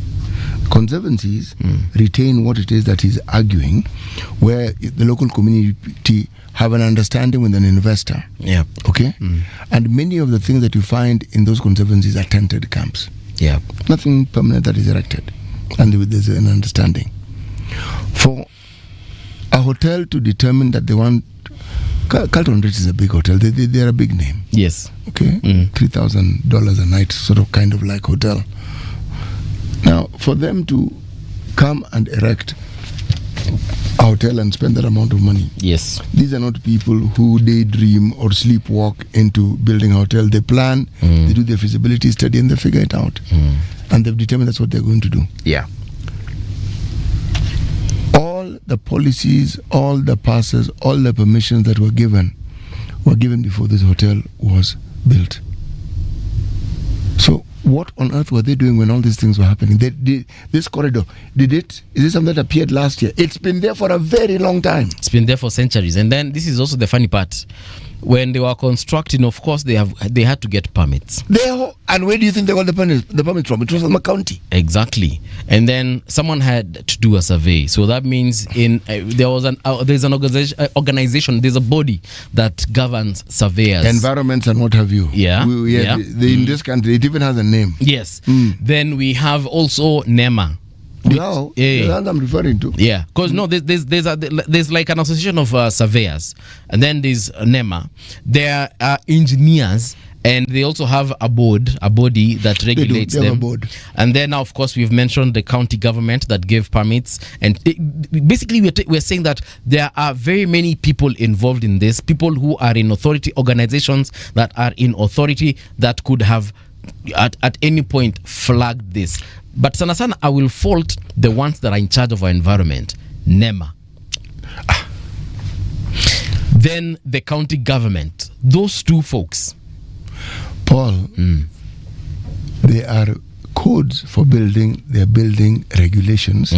Conservancies retain what it is that he's arguing, where the local community have an understanding with an investor. Yeah. Okay? And many of the things that you find in those conservancies are tented camps. Yeah. Nothing permanent that is erected. And there's an understanding. For a hotel to determine that they want... Carlton Ritz is a big hotel. They're a big name. Yes. Okay? $3,000 a night, sort of kind of like hotel. Now, for them to come and erect a hotel and spend that amount of money, yes, these are not people who daydream or sleepwalk into building a hotel. They plan, they do their feasibility study, and they figure it out. And they've determined that's what they're going to do. Yeah. All the policies, all the passes, all the permissions that were given before this hotel was built. So, what on earth were they doing when all these things were happening? This corridor, is it something that appeared last year? It's been there for a very long time. It's been there for centuries. And then this is also the funny part. when they were constructing, of course, they had to get permits. And where do you think they got the permits from? It was from a county. Exactly. And then someone had to do a survey. So that means there's an organization, there's a body that governs surveyors. Environments and what have you. Yeah. In this country, it even has a name. Yes. Then we have also NEMA. That's what I'm referring to. Yeah, because there's like an association of surveyors, and then there's NEMA. There are engineers, and they also have a body that regulates them. Have a board. And then now, of course, we've mentioned the county government that gave permits, and basically we're saying that there are very many people involved in this, people who are in authority, organizations that are in authority that could have at any point flagged this. But sana I will fault the ones that are in charge of our environment, NEMA. Then the county government, those two folks. Paul, there are codes for building, there are building regulations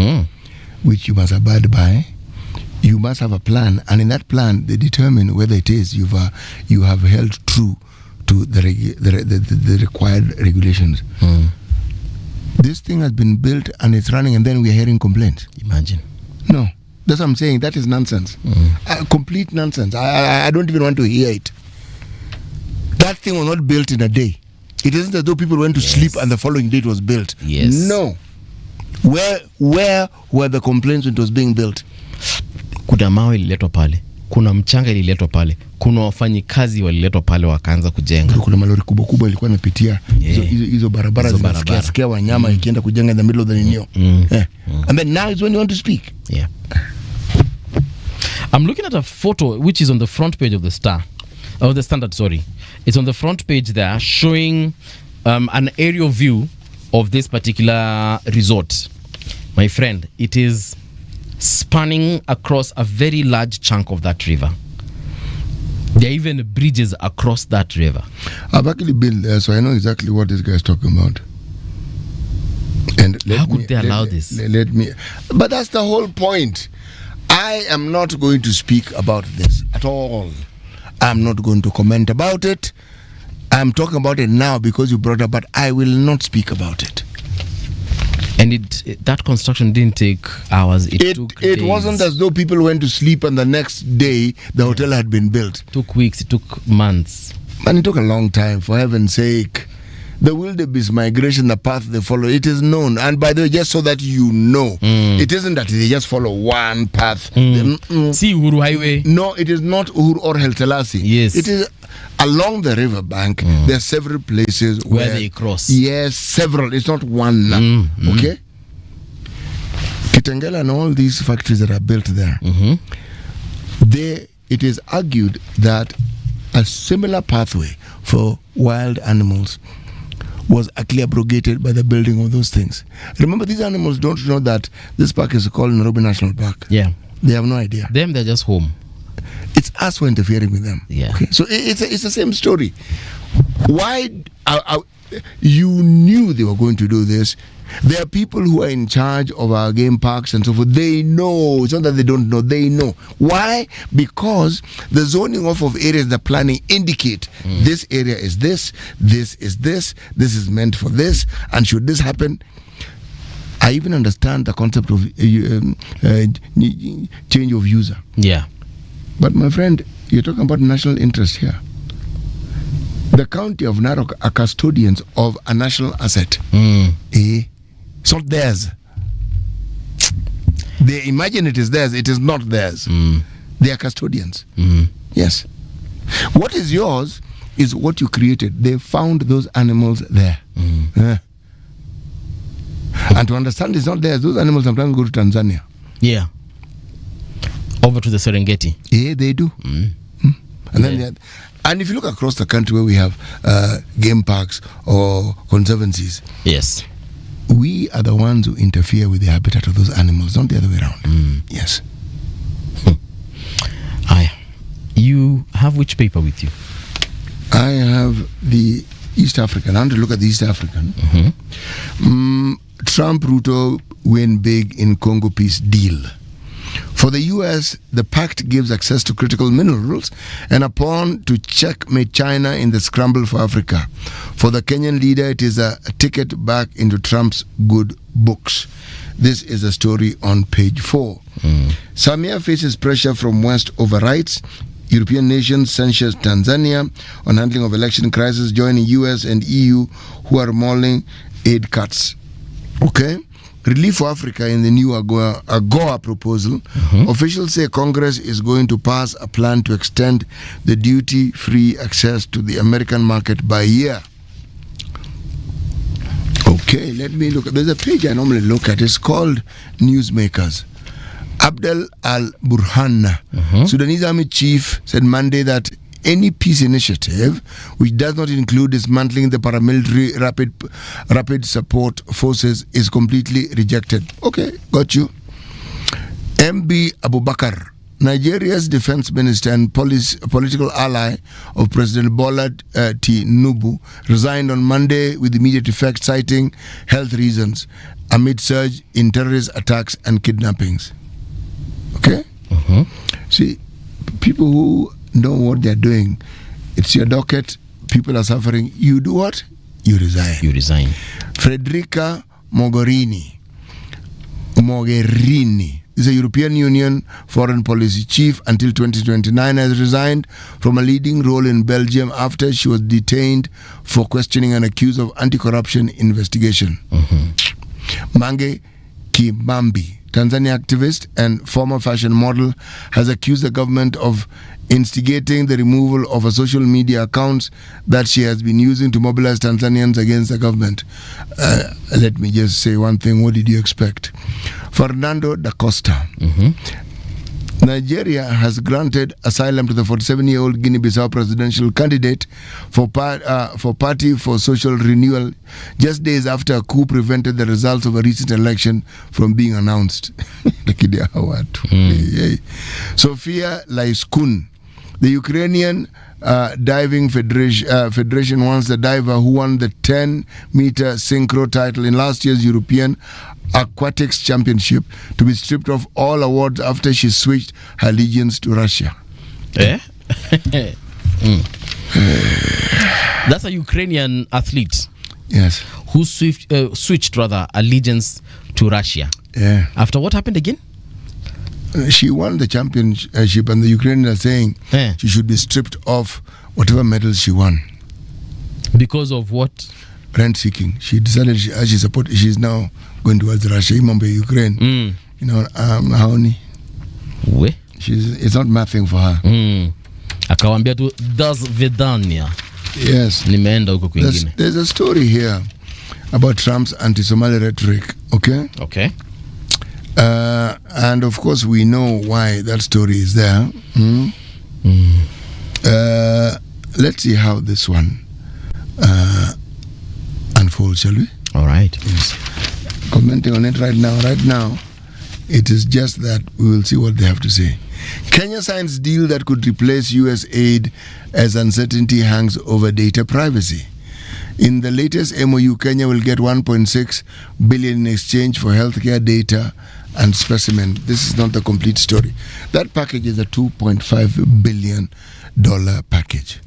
which you must abide by. You must have a plan, and in that plan they determine whether it is you have held true to the required regulations. This thing has been built and it's running, and then we are hearing complaints. Imagine. No, that's what I'm saying. That is nonsense. Complete nonsense. I don't even want to hear it. That thing was not built in a day. It isn't as though people went to sleep and the following day it was built. Yes. No. Where were the complaints when it was being built? Kuna mawe ililetwa pale, kuna mchanga ililetwa pale, kuna wafanyikazi waliletwa pale wakaanza kujenga. Kuna malori kubwa ilikuwa inapitia hizo barabara zinasikia wanyama ikienda kujenga in the middle of the Nino. And then now is when you want to speak. Yeah. I'm looking at a photo which is on the front page of the Standard, sorry. It's on the front page there, showing an aerial view of this particular resort. My friend, it is spanning across a very large chunk of that river. There are even bridges across that river. I've actually been there, so I know exactly what this guy is talking about. And how could they allow this? But that's the whole point. I am not going to speak about this at all. I'm not going to comment about it. I'm talking about it now because you brought it up, but I will not speak about it. And that construction didn't take hours. It took days. It wasn't as though people went to sleep and the next day the hotel had been built. It took weeks. It took months. And it took a long time, for heaven's sake. The wildebeest migration, the path they follow, it is known. And by the way, just so that you know, it isn't that they just follow one path. See Uhuru Highway? No, it is not Uhuru or Haile Selassie. Yes. It is along the river bank. There are several places where they cross. Yes, several. It's not one. Okay? Kitengela and all these factories that are built there, it is argued that a similar pathway for wild animals was actually abrogated by the building of those things. Remember, these animals don't know that this park is called Nairobi National Park. Yeah. They have no idea. They're just home. It's us who are interfering with them. Yeah. Okay? So it's the same story. Why you knew they were going to do this? There are people who are in charge of our game parks and so forth. They know. It's not that they don't know. They know. Why? Because the zoning off of areas, the planning indicate this area is this is this is meant for this, and should this happen. I even understand the concept of change of user. Yeah. But my friend, you're talking about national interest here. The county of Narok are custodians of a national asset. It's not theirs. They imagine it is theirs. It is not theirs. They are custodians. Yes. What is yours is what you created. They found those animals there. And to understand it's not theirs, those animals sometimes go to Tanzania. Yeah. Over to the Serengeti. Yeah, they do. And then and if you look across the country where we have game parks or conservancies, yes, we are the ones who interfere with the habitat of those animals, not the other way around. Yes. You have which paper with you? I have the East African. I want to look at the East African. Trump Ruto win big in Congo peace deal. For the US, the pact gives access to critical minerals and a pawn to checkmate China in the scramble for Africa. For the Kenyan leader, it is a ticket back into Trump's good books. This is a story on page 4. Samia faces pressure from West over rights. European nations censures Tanzania on handling of election crisis, joining US and EU who are mulling aid cuts. Okay? Relief for Africa in the new AGOA proposal. Officials say Congress is going to pass a plan to extend the duty-free access to the American market by a year. Okay, let me look. There's a page I normally look at. It's called Newsmakers. Abdel al-Burhan, Sudanese army chief, said Monday that any peace initiative which does not include dismantling the paramilitary rapid support forces is completely rejected. Okay, got you. MB Abubakar, Nigeria's defense minister and political ally of President Bola Tinubu, resigned on Monday with immediate effect, citing health reasons amid surge in terrorist attacks and kidnappings. Okay? See, people who know what they're doing, it's your docket, people are suffering, you do what? You resign. Federica Mogherini is a European Union foreign policy chief until 2029, has resigned from a leading role in Belgium after she was detained for questioning and accused of anti-corruption investigation. Mange Kimambi, Tanzania activist and former fashion model, has accused the government of instigating the removal of a social media accounts that she has been using to mobilize Tanzanians against the government. Let me just say one thing. What did you expect? Fernando da Costa. Nigeria has granted asylum to the 47-year-old Guinea-Bissau presidential candidate for Party for Social Renewal just days after a coup prevented the results of a recent election from being announced. Sofia Laiskun, the Ukrainian diving federation wants the diver who won the 10-meter synchro title in last year's European Aquatics Championship to be stripped of all awards after she switched her allegiance to Russia. That's a Ukrainian athlete. Yes. Who switched allegiance to Russia. Yeah. After what happened again? She won the championship, and the Ukrainians are saying she should be stripped of whatever medals she won. Because of what? Rent seeking. She decided she's now going towards Russia. Ukraine. You know, Haoni. It's not mathing for her. Akawambia tu das vedania. Yes. Nimeenda huko kwingine. There's a story here about Trump's anti-Somali rhetoric. Okay. And of course we know why that story is there. Let's see how this one unfolds, shall we? All right. Yes. Commenting on it right now, it is just that we will see what they have to say. Kenya signs deal that could replace US aid as uncertainty hangs over data privacy. In the latest MOU, Kenya will get 1.6 billion in exchange for healthcare data and specimen. This is not the complete story. That package is a $2.5 billion package.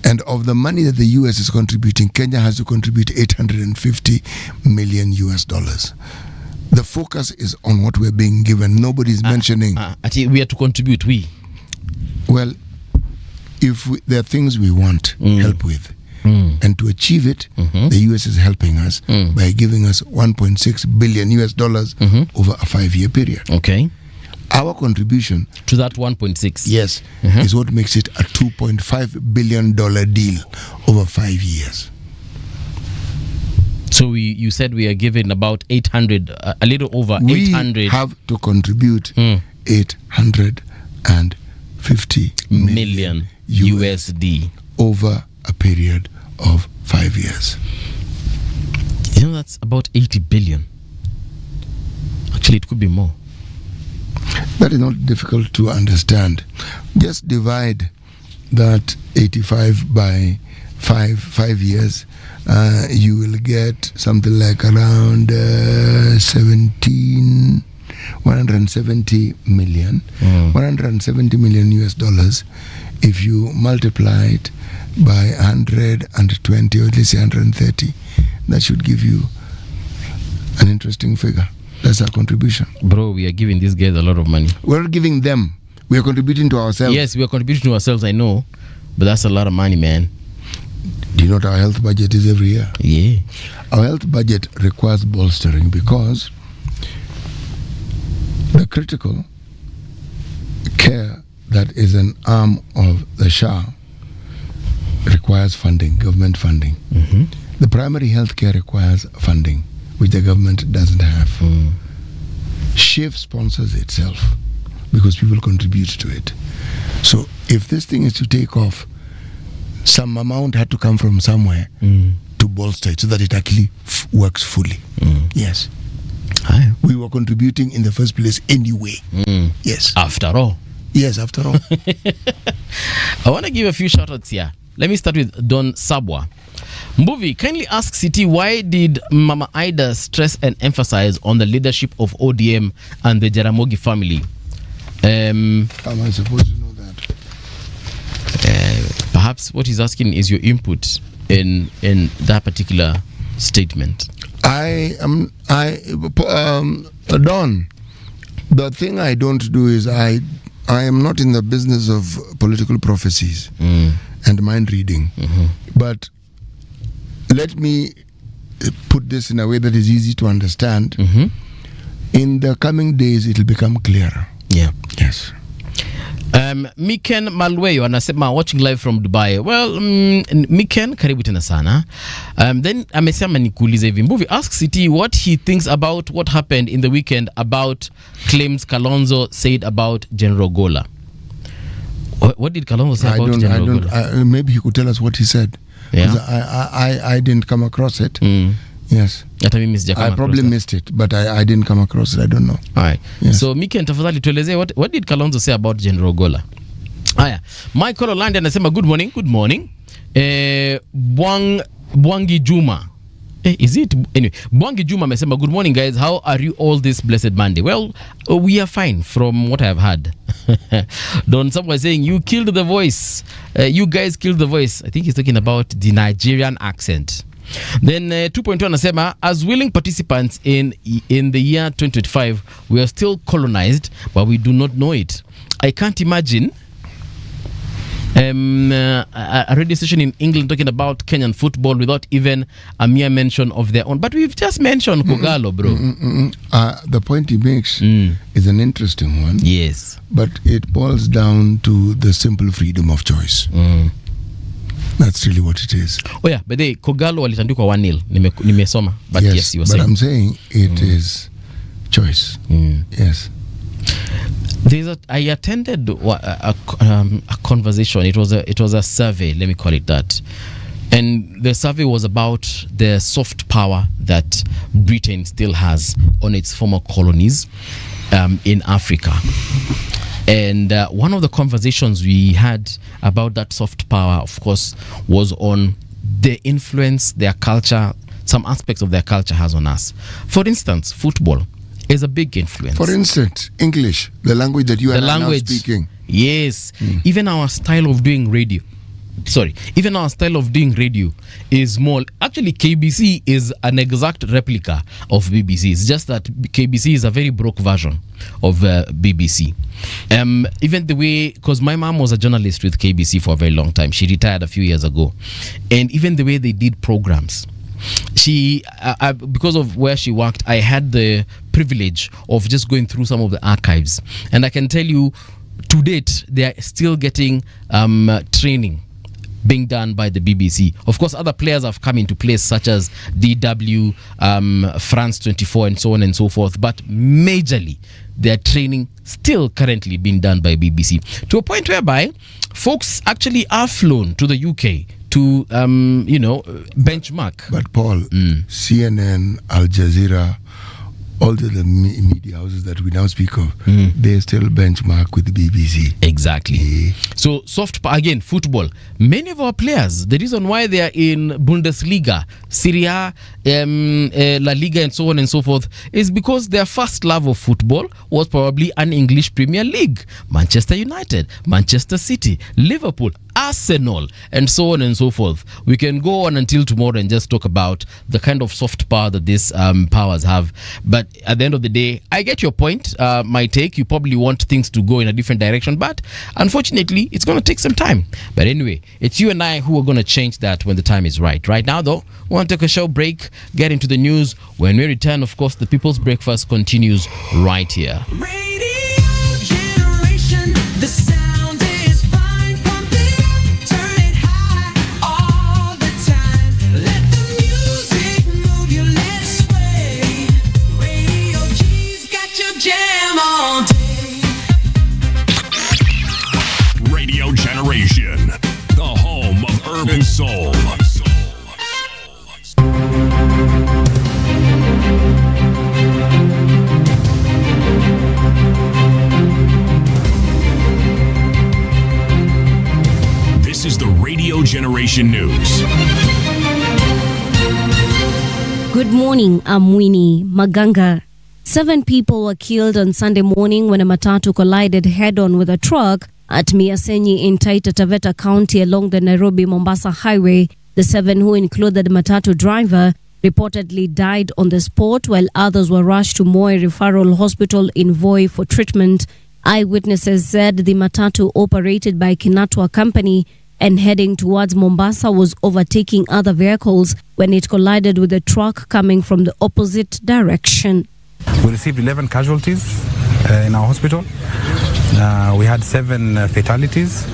And of the money that the US is contributing, Kenya has to contribute $850 million. The focus is on what we're being given. Nobody's mentioning. We have to contribute, Well, if there are things we want help with, and to achieve it, the US is helping us by giving us $1.6 billion over a 5-year period. Okay. Our contribution to that 1.6, yes, is what makes it a $2.5 billion deal over 5 years. So you said we are given about 800, a little over 800. We have to contribute $850 million USD over a period of 5 years. You know, that's about 80 billion. Actually, it could be more. That is not difficult to understand. Just divide that 85 by 5 years. You will get something like around 17 170 million. $170 million US dollars. If you multiply it by 120 or at least 130, that should give you an interesting figure. That's our contribution. Bro, we are giving these guys a lot of money. We're not giving them. We are contributing to ourselves. Yes, we are contributing to ourselves, I know. But that's a lot of money, man. Do you know what our health budget is every year? Yeah. Our health budget requires bolstering because the critical care that is an arm of the SHA requires funding, government funding. The primary health care requires funding, which the government doesn't have. SHIF sponsors itself because people contribute to it. So if this thing is to take off, some amount had to come from somewhere to bolster it so that it actually works fully. Yes. Hi. We were contributing in the first place anyway. Yes. After all. Yes, after all. I want to give a few shout-outs here. Let me start with Don Sabwa. Mbuvi, kindly ask CT, why did Mama Ida stress and emphasize on the leadership of ODM and the Jaramogi family? How am I supposed to know that? Perhaps what he's asking is your input in that particular statement. Don, the thing I don't do is I am not in the business of political prophecies and mind reading. But let me put this in a way that is easy to understand. In the coming days, it will become clearer. Yeah. Yes. Miken Malweyo anasema watching live from Dubai. Well, Miken, karibu tena sana. Then amesema nikuulize hivi. Mbuvi, ask CT what he thinks about what happened in the weekend about claims Kalonzo said about General Gola. What did Kalonzo say about General Gola? Maybe he could tell us what he said. Yeah. I didn't come across it. Yes. I probably missed it, but I didn't come across it. I don't know. All right. Yes. So Miken, tafadhali tuelezee what did Kalonzo say about General Gola? Haya. Michael Olandi anasema good morning. Bwangi Juma. Is it? Anyway, Bwangi Juma amesema good morning guys. How are you all this blessed Monday? Well, we are fine from what I have heard. Don someone saying you killed the voice. You guys killed the voice. I think he's talking about the Nigerian accent. Then 2.1 anasema as willing participants in the year 2025 we are still colonized but we do not know it. I can't imagine a radio station in England talking about Kenyan football without even a mere mention of their own, but we've just mentioned Kogalo, bro. The point he makes is an interesting one. Yes, but it boils down to the simple freedom of choice. That's really what it is. Oh yeah, but Kogalo walitandikwa 1-0. Nimesoma. But yes, you were saying. But I'm saying it is choice. Yes. I attended a conversation. It was a survey, let me call it that. And the survey was about the soft power that Britain still has on its former colonies in Africa. And one of the conversations we had about that soft power, of course, was on the influence their culture, some aspects of their culture has on us. For instance, football is a big influence. For instance, English, the language that you are now speaking. Yes. Even our style of doing radio. Even our style of doing radio is more. Actually, KBC is an exact replica of BBC. It's just that KBC is a very broke version of BBC. Even the way, because my mom was a journalist with KBC for a very long time. She retired a few years ago. And even the way they did programs. She, because of where she worked, I had the privilege of just going through some of the archives. And I can tell you, to date, they are still getting training being done by the BBC. Of course, other players have come into place, such as DW, France 24, and so on and so forth. But majorly, their training still currently being done by BBC. To a point whereby folks actually are flown to the UK to, benchmark. But Paul, CNN, Al Jazeera, all the media houses that we now speak of, they still benchmark with the BBC. Exactly. So again, football. Many of our players, the reason why they are in Bundesliga, Serie A, La Liga, and so on and so forth, is because their first love of football was probably an English Premier League. Manchester United, Manchester City, Liverpool, Arsenal, and so on and so forth. We can go on until tomorrow and just talk about the kind of soft power that these powers have. But at the end of the day, I get your point. My take, you probably want things to go in a different direction, but unfortunately, it's going to take some time. But anyway, it's you and I who are going to change that when the time is right. Right now, though, we want to take a short break, get into the news. When we return, of course, the People's Breakfast continues right here. Radio generation, the sound is fine. Pump it up, turn it high all the time. Let the music move you, let's sway. Radio G's got your jam all day. Radio Generation, the home of urban soul. This is the Radio Generation News. Good morning, I'm Winnie Maganga. 7 people were killed on Sunday morning when a matatu collided head-on with a truck at Miasenyi in Taita Taveta County along the Nairobi-Mombasa highway. The 7, who included the matatu driver, reportedly died on the spot, while others were rushed to Moi Referral Hospital in Voi for treatment. Eyewitnesses said the matatu, operated by Kinatwa Company and heading towards Mombasa, was overtaking other vehicles when it collided with a truck coming from the opposite direction. We received 11 casualties in our hospital. We had 7 fatalities.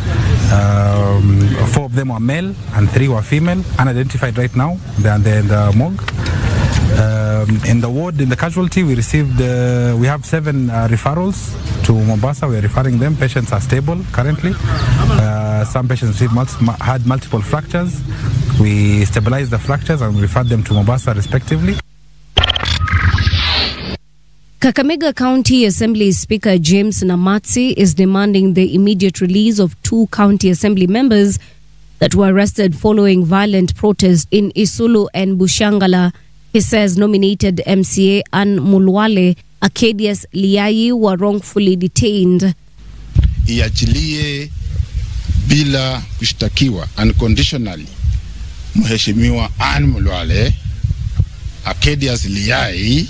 4 of them were male and 3 were female, unidentified right now. They are in the morgue. In the ward, in the casualty, we have 7 referrals to Mombasa. We are referring them. Patients are stable currently. Some patients had multiple fractures. We stabilized the fractures and referred them to Mombasa respectively. Kakamega County Assembly Speaker James Namatsi is demanding the immediate release of 2 county assembly members that were arrested following violent protests in Isulu and Bushangala. He says nominated MCA Ann Mulwale, Arcadius Liai were wrongfully detained. Iachilie bila kushtakiwa unconditionally Mheshimiwa Ann Mulwale, Arcadius Liai,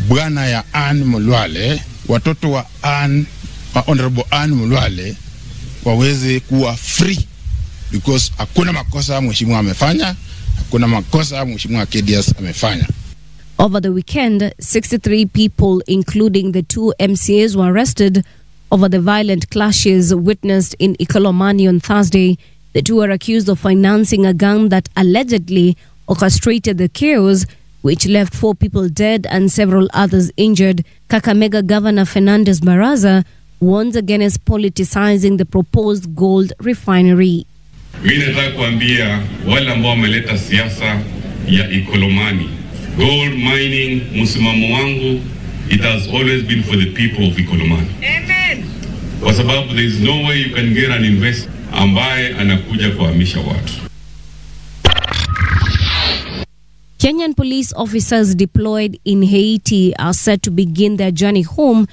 bwana ya Ann Mulwale, watoto wa Honorable Ann Mulwale waweze kuwa free, because hakuna makosa mheshimiwa amefanya, hakuna makosa mheshimiwa Arcadius amefanya. Over the weekend, 63 people, including the 2 MCAs, were arrested over the violent clashes witnessed in Ikolomani on Thursday. The 2 are accused of financing a gang that allegedly orchestrated the chaos, which left 4 people dead and several others injured. Kakamega Governor Fernandez Baraza warns against politicizing the proposed gold refinery. Mimi nataka kuambia wale ambao wameleta siasa ya Ikolomani, gold mining, msimamo wangu, it has always been for the people of Ikolomani. Amen. Kwa sababu there is no way you can get an investor ambaye anakuja kuhamisha watu. Kenyan police officers deployed in Haiti are set to begin their journey home,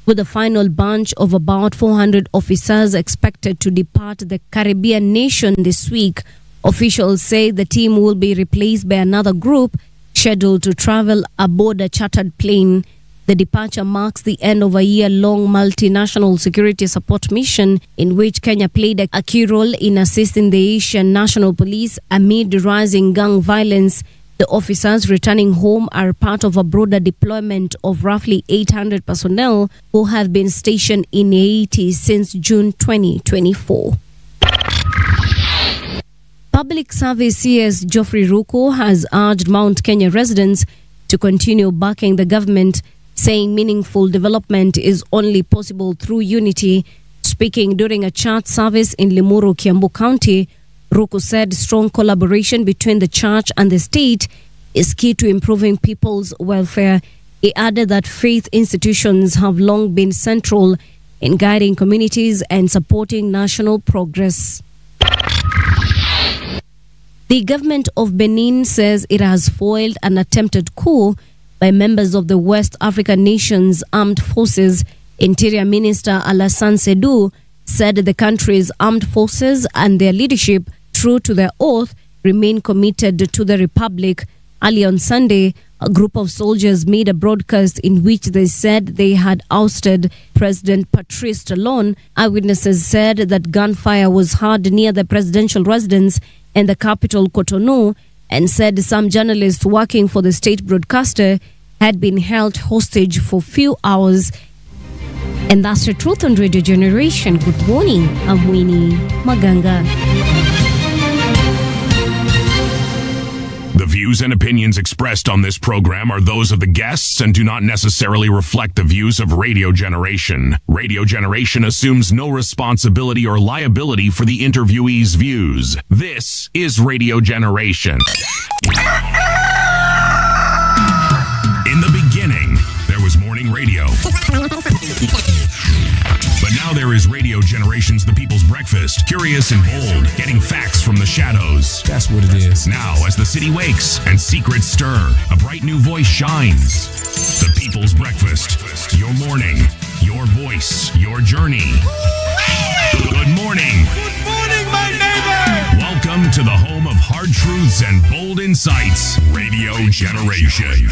with a final bunch of about 400 officers expected to depart the Caribbean nation this week. Officials say the team will be replaced by another group scheduled to travel aboard a chartered plane. The departure marks the end of a year-long multinational security support mission in which Kenya played a key role in assisting the Haitian National Police amid rising gang violence. The officers returning home are part of a broader deployment of roughly 800 personnel who have been stationed in Haiti since June 2024. Public Service CS Geoffrey Ruku has urged Mount Kenya residents to continue backing the government, saying meaningful development is only possible through unity. Speaking during a church service in Limuru, Kiambu County, Ruku said strong collaboration between the church and the state is key to improving people's welfare. He added that faith institutions have long been central in guiding communities and supporting national progress. The government of Benin says it has foiled an attempted coup by members of the West African nation's armed forces. Interior Minister Alassane Sedou said the country's armed forces and their leadership, true to their oath, remain committed to the republic. Early on Sunday, a group of soldiers made a broadcast in which they said they had ousted President Patrice Talon. Eyewitnesses said that gunfire was heard near the presidential residence in the capital Cotonou, and said some journalists working for the state broadcaster had been held hostage for few hours. And that's the truth on Radio Generation. Good morning, I'm Winnie Maganga. The views and opinions expressed on this program are those of the guests and do not necessarily reflect the views of Radio Generation. Radio Generation assumes no responsibility or liability for the interviewee's views. This is Radio Generation. In the beginning, there was morning radio. But now there is Radio Generation's The People's Breakfast, curious and bold, getting facts from the shadows. That's what it is. Now, as the city wakes and secrets stir, a bright new voice shines. The People's Breakfast, your morning, your voice, your journey. Good morning. Good morning, my neighbor. Welcome to the home of hard truths and bold insights, Radio Generation.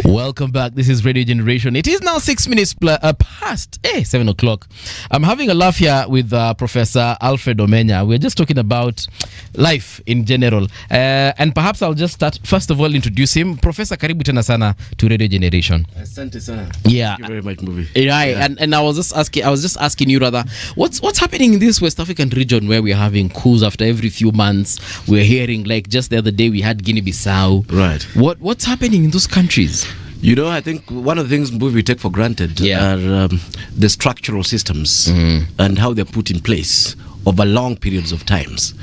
Welcome back. This is Radio Generation. It is now 6 minutes past 7 o'clock. I'm having a laugh here with Professor Alfred Omenya. We're just talking about life in general. And perhaps I'll just start, first of all, introduce him. Professor, karibu tena sana to Radio Generation. Asante sana. Yeah. Thank you very much, movie. Right. Yeah. And I was just asking you rather, what's happening in this West African region where we're having coups after every few months? We're hearing, like just the other day we had Guinea-Bissau. Right. What's happening in those countries? You know, I think one of the things we take for granted are the structural systems and how they're put in place over long periods of times.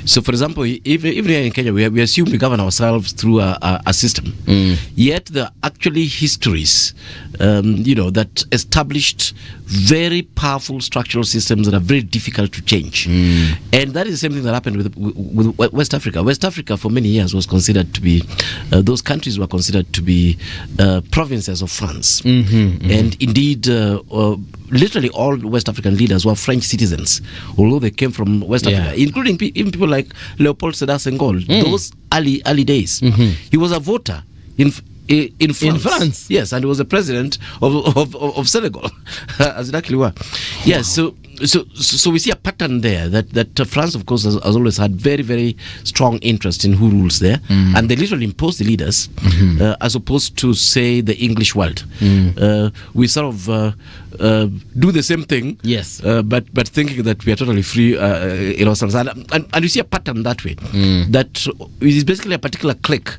So, for example, even here in Kenya, we assume we govern ourselves through a system. Yet there are actually histories, that established very powerful structural systems that are very difficult to change. And that is the same thing that happened with West Africa. West Africa for many years was considered to be, those countries were considered to be provinces of France. And indeed, literally all West African leaders were French citizens, although they came from West Africa, including even people like Leopold Sedar Senghor. Those early days, he was a voter in France. Yes, and he was the president of Senegal, as it actually were. Yes, so we see a pattern there that France, of course, has always had very, very strong interest in who rules there, and they literally impose the leaders, as opposed to, say, the English world. We sort of do the same thing, yes, but thinking that we are totally free in ourselves, and you see a pattern that way. That is basically a particular clique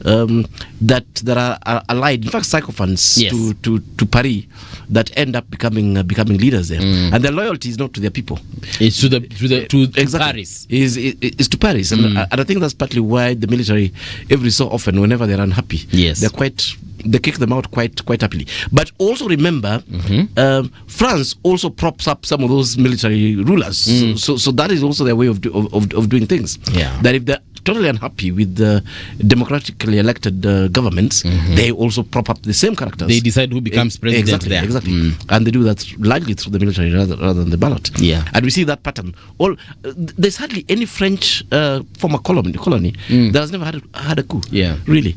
that are allied, in fact, sycophants to Paris, that end up becoming leaders there, and their loyalty is not to their people; it's to Paris. Is to Paris, and I think that's partly why the military, every so often, whenever they're unhappy, they kick them out quite happily. But also remember, France also props up some of those military rulers. So that is also their way of doing things. Yeah. That if they're totally unhappy with the democratically elected governments, they also prop up the same characters. They decide who becomes president there. Exactly. And they do that largely through the military rather than the ballot. Yeah. And we see that pattern. There's hardly any French former colony that has never had a coup. Yeah. Really.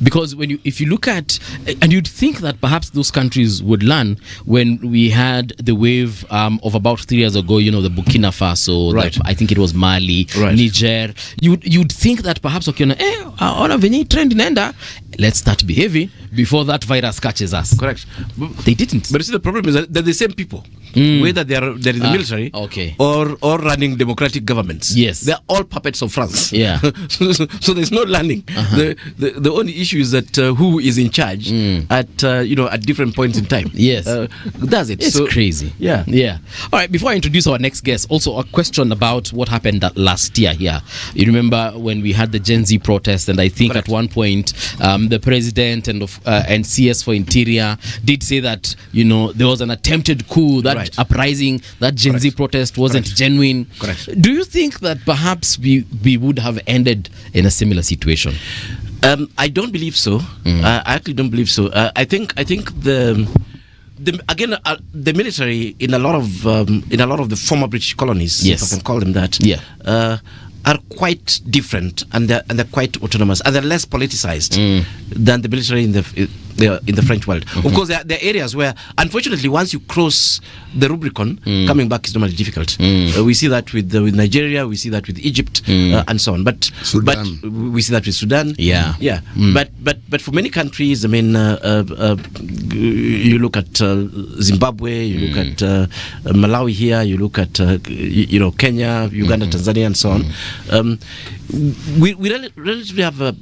Because if you look at, and you'd think that perhaps those countries would learn when we had the wave of about 3 years ago, the Burkina Faso, I think it was Mali, Niger. You'd think that perhaps ona venye trend inaenda, let's start behaving before that virus catches us. Correct. They didn't. But you see, the problem is that they're the same people whether they're in the military okay. or running democratic governments. Yes. They're all puppets of France. Yeah. so there's no learning. The only issue is that who is in charge at different points in time. Yes. Does it. It's crazy. Yeah. Yeah. All right, before I introduce our next guest, also a question about what happened that last year here. You remember when we had the Gen Z protest, and I think Correct. at one point the president and CS for Interior did say that, there was an attempted coup, that Right. uprising, that Gen Z protest wasn't genuine. Correct. Do you think that perhaps we would have ended in a similar situation? I don't believe so. I actually don't believe so. I think the military in a lot of the former British colonies, Yes. if I can call them that, are quite different, and they're quite autonomous, and they're less politicized than the military in the French world. Of course, there are areas where, unfortunately, once you cross the Rubicon, coming back is normally difficult. We see that with Nigeria, we see that with Egypt, and so on. But Sudan. we see that with Sudan. Yeah. But for many countries, I mean, you look at Zimbabwe, you look at Malawi here, you look at Kenya, Uganda, Tanzania, and so on. We relatively have a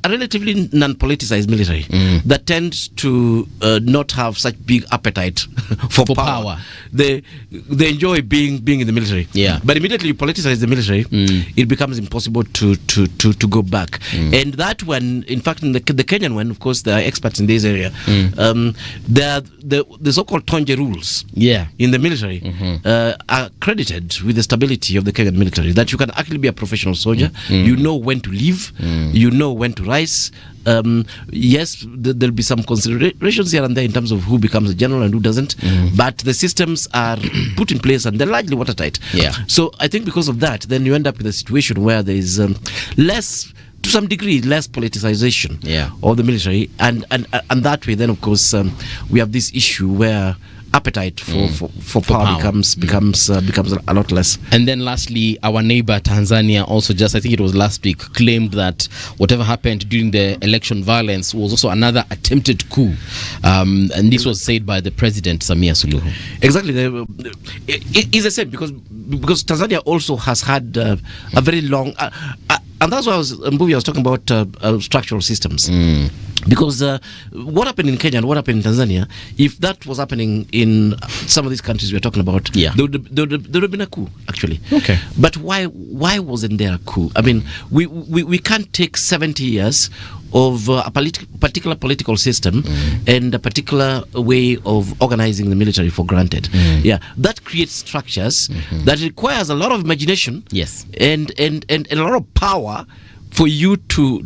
relatively non-politicized military that tends to not have such big appetite for power. They enjoy being in the military. Yeah. But immediately you politicize the military, it becomes impossible to go back. And that one, in fact, in the Kenyan one, of course, there are experts in this area. The so-called Tonje rules in the military are credited with the stability of the Kenyan military. That you can actually be a professional soldier. You know when to leave. You know when to rise. Yes, there'll be some considerations here and there in terms of who becomes a general and who doesn't, but the systems are put in place and they're largely watertight. Yeah. So I think because of that, then you end up with a situation where there is less, to some degree, less politicization of the military, and that way, then of course, we have this issue where appetite for power becomes a lot less. And then lastly, our neighbor Tanzania also just, I think it was last week, claimed that whatever happened during the election violence was also another attempted coup. And this was said by the president, Samia Suluhu. Exactly. It's the same because Tanzania also has had a very long... and that's why I was talking about structural systems. Because what happened in Kenya and what happened in Tanzania, if that was happening in some of these countries we're talking about, there would have been a coup, actually. Okay. But why wasn't there a coup? I mean, we can't take 70 years of a particular political system and a particular way of organizing the military for granted. That creates structures that requires a lot of imagination, and a lot of power for you to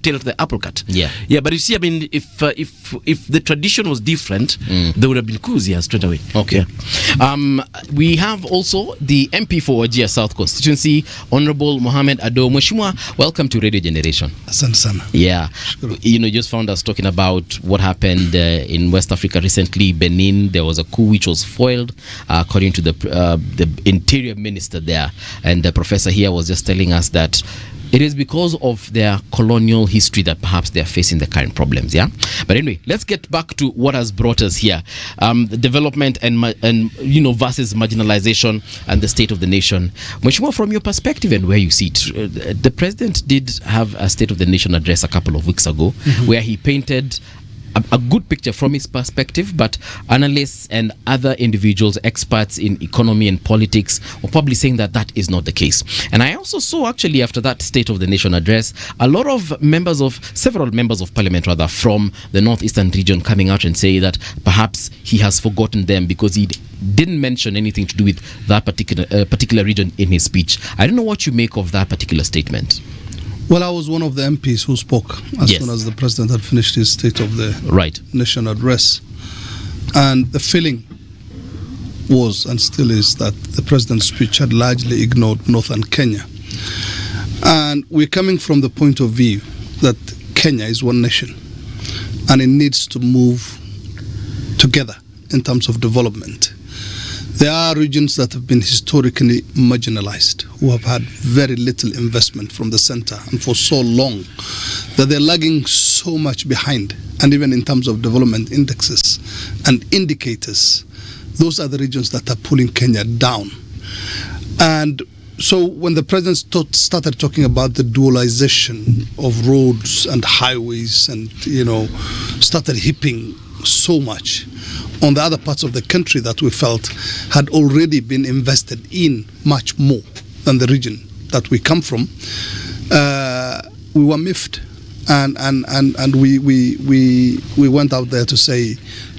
tilt the apple cart. But you see, I mean, if the tradition was different, there would have been coups here straight away. Okay. We have also the MP for Wajir South constituency, Honorable Mohammed Ado. Mheshimiwa, welcome to Radio Generation. Asante sana. Yeah. You just found us talking about what happened in West Africa recently, Benin. There was a coup which was foiled, according to the interior minister there. And the professor here was just telling us that it is because of their colonial history that perhaps they are facing the current problems. But anyway, let's get back to what has brought us here. The development and versus marginalization and the state of the nation. Mheshimiwa, from your perspective and where you see it, the president did have a State of the Nation address a couple of weeks ago, where he painted a good picture from his perspective, but analysts and other individuals, experts in economy and politics, were probably saying that that is not the case. And I also saw, actually, after that State of the Nation address, a lot of several members of parliament rather, from the northeastern region coming out and say that perhaps he has forgotten them because he didn't mention anything to do with that particular region in his speech. I don't know what you make of that particular statement. Well, I was one of the MPs who spoke as soon as the president had finished his State of the Nation address. And the feeling was and still is that the president's speech had largely ignored northern Kenya. And we're coming from the point of view that Kenya is one nation and it needs to move together in terms of development. There are regions that have been historically marginalized, who have had very little investment from the center and for so long that they're lagging so much behind. And even in terms of development indexes and indicators, those are the regions that are pulling Kenya down. And so when the president started talking about the dualization of roads and highways and, started heaping so much on the other parts of the country that we felt had already been invested in much more than the region that we come from, we were miffed. And we went out there to say,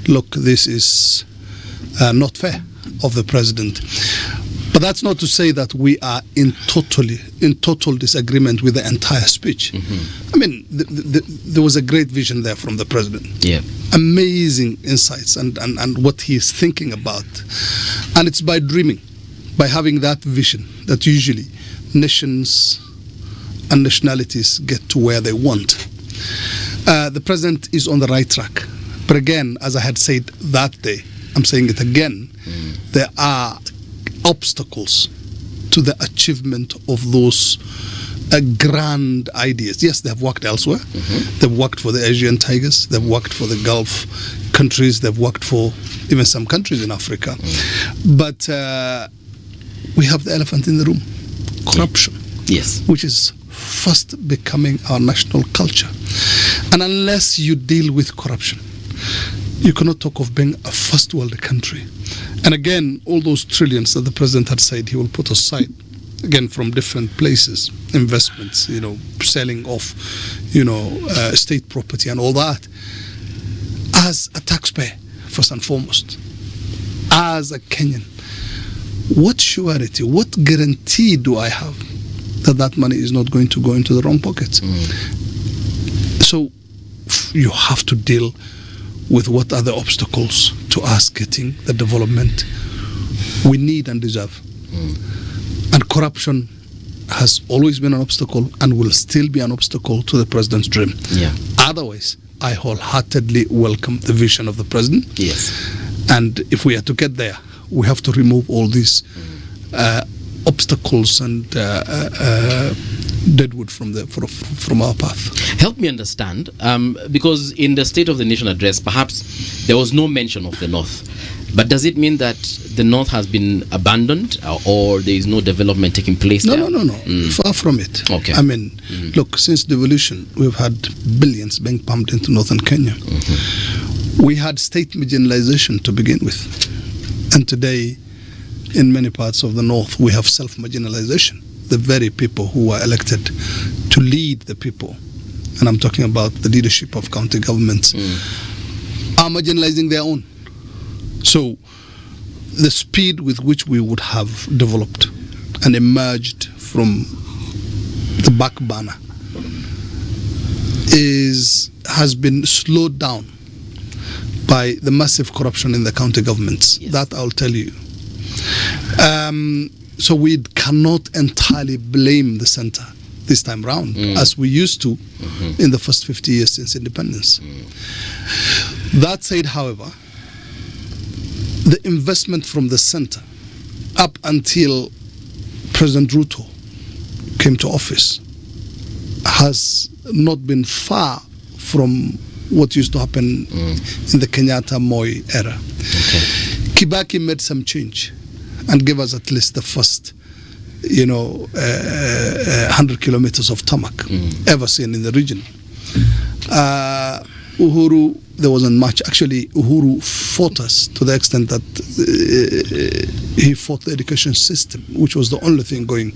look, this is not fair of the president. But that's not to say that we are in total disagreement with the entire speech. I mean, there was a great vision there from the president. Yeah. Amazing insights and what he is thinking about. And it's by dreaming, by having that vision, that usually nations and nationalities get to where they want. The president is on the right track. But again, as I had said that day, I'm saying it again, there are obstacles to the achievement of those grand ideas. Yes, they have worked elsewhere. They've worked for the Asian tigers. They've worked for the Gulf countries. They've worked for even some countries in Africa. But we have the elephant in the room, corruption. Yes. Which is fast becoming our national culture. And unless you deal with corruption, you cannot talk of being a first world country. And again, all those trillions that the president had said he will put aside, again, from different places, investments, selling off, state property and all that, as a taxpayer, first and foremost, as a Kenyan, what surety, what guarantee do I have that money is not going to go into the wrong pockets? So you have to deal with what are the obstacles to us getting the development we need and deserve. And corruption has always been an obstacle and will still be an obstacle to the president's dream. Otherwise, I wholeheartedly welcome the vision of the president. Yes. And if we are to get there, we have to remove all these obstacles and deadwood from our path. Help me understand, because in the State of the Nation address, perhaps there was no mention of the North. But does it mean that the North has been abandoned, or there is no development taking place there? No. Far from it. Okay. I mean, look, since devolution, we've had billions being pumped into northern Kenya. We had state marginalization to begin with. And today, in many parts of the North, we have self-marginalization. The very people who are elected to lead the people, and I'm talking about the leadership of county governments, are marginalizing their own. So the speed with which we would have developed and emerged from the back burner has been slowed down by the massive corruption in the county governments. Yes. That I'll tell you. So we cannot entirely blame the center this time round, as we used to in the first 50 years since independence. That said, however, the investment from the center up until President Ruto came to office has not been far from what used to happen in the Kenyatta Moi era. Kibaki made some change and gave us at least the first 100 kilometers of tarmac ever seen in the region. Uhuru, there wasn't much. Actually, Uhuru fought us to the extent that he fought the education system, which was the only thing going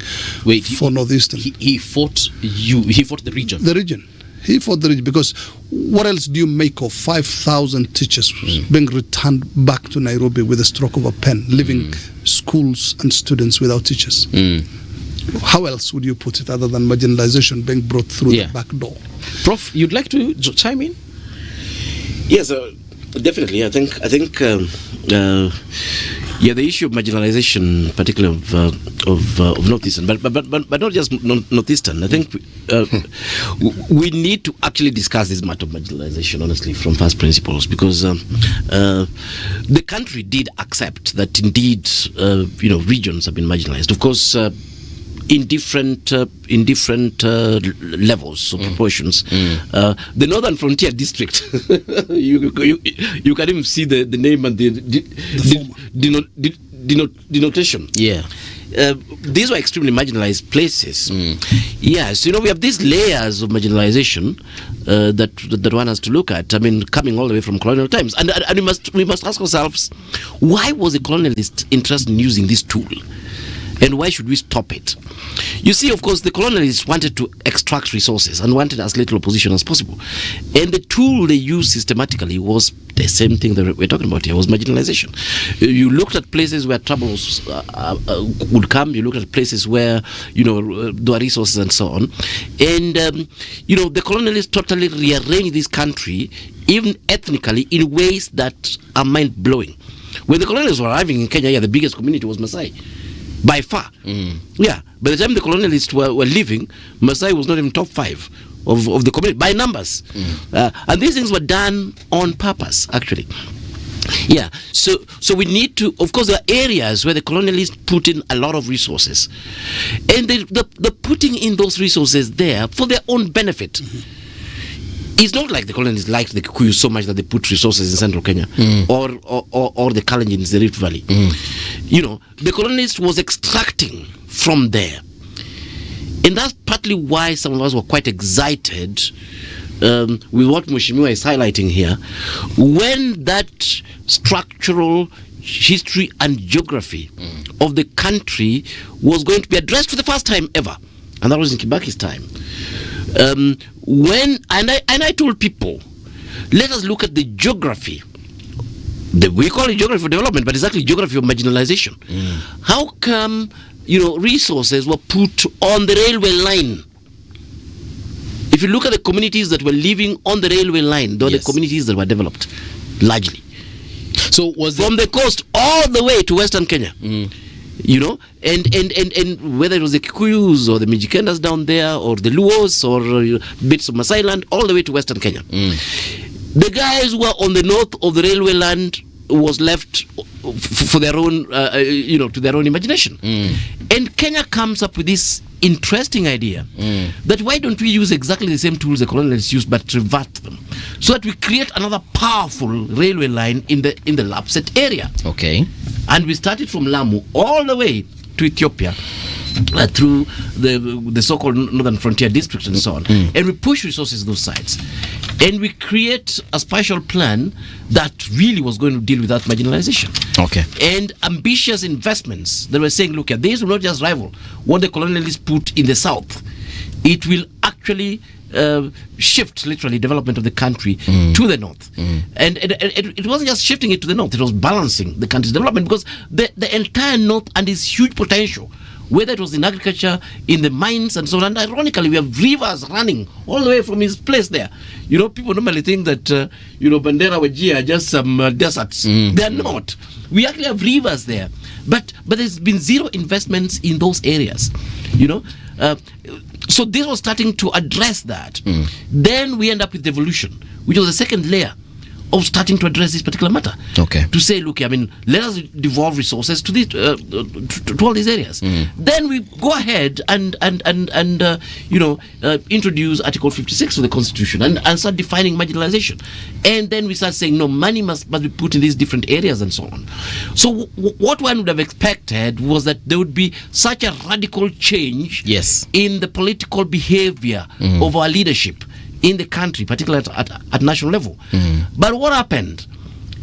for Northeastern. He fought you. He fought the region. The region. He fought the region because what else do you make of 5,000 teachers being returned back to Nairobi with a stroke of a pen, leaving schools and students without teachers? How else would you put it other than marginalization being brought through the back door? Prof, you'd like to chime in? Yes, definitely. I think Yeah, the issue of marginalization, particularly of Northeastern, but not just Northeastern. I think we need to actually discuss this matter of marginalization, honestly, from first principles, because the country did accept that indeed, regions have been marginalized. Of course, in different levels or proportions. The Northern Frontier District, you can even see the name and the denotation. Yeah. These were extremely marginalized places. Yes, we have these layers of marginalization that one has to look at. I mean, coming all the way from colonial times, and we must ask ourselves, why was the colonialist interested in using this tool? And why should we stop it? You see, of course, the colonialists wanted to extract resources and wanted as little opposition as possible. And the tool they used systematically was the same thing that we're talking about here, was marginalization. You looked at places where troubles would come. You looked at places where, there were resources and so on. And, the colonialists totally rearranged this country, even ethnically, in ways that are mind-blowing. When the colonialists were arriving in Kenya, the biggest community was Maasai. By far. Yeah. By the time the colonialists were leaving, Maasai was not even top 5 of the community by numbers. And these things were done on purpose, actually. Yeah. So we need to, of course, there are areas where the colonialists put in a lot of resources. And the putting in those resources there for their own benefit. It's not like the colonists liked the Kikuyu so much that they put resources in central Kenya or the Kalenjins, the Rift Valley. The colonist was extracting from there. And that's partly why some of us were quite excited with what Mheshimiwa is highlighting here, when that structural history and geography of the country was going to be addressed for the first time ever. And that was in Kibaki's time. I told people, let us look at the geography. We call it geography of development, but it's actually geography of marginalization. How come, resources were put on the railway line? If you look at the communities that were living on the railway line, they were the communities that were developed, largely. So was from the coast all the way to Western Kenya. And whether it was the Kikuyus or the Mijikendas down there or the Luos or bits of Maasai land all the way to Western Kenya. The guys who were on the north of the railway land was left for their own, to their own imagination. And Kenya comes up with this interesting idea that why don't we use exactly the same tools the colonialists used but revert them, so that we create another powerful railway line in the Lapset area. Okay. And we started from Lamu all the way to Ethiopia through the so-called Northern Frontier District and so on. And we push resources those sides. And we create a spatial plan that really was going to deal with that marginalization. Okay. And ambitious investments that were saying, look, these will not just rival what the colonialists put in the south. It will actually shift literally development of the country to the north. And it wasn't just shifting it to the north, it was balancing the country's development, because the entire north and its huge potential, whether it was in agriculture, in the mines and so on. And ironically, we have rivers running all the way from his place there. People normally think that Bandera Wajir are just some deserts. They're not. We actually have rivers there, but there's been zero investments in those areas. So this was starting to address that. Then we end up with devolution, which was the second layer of starting to address this particular matter. Okay. To say, look, let us devolve resources to all these areas. Then we go ahead and introduce Article 56 of the Constitution and start defining marginalization. And then we start saying, no, money must be put in these different areas and so on. So what one would have expected was that there would be such a radical change in the political behavior of our leadership in the country, particularly at national level. But what happened?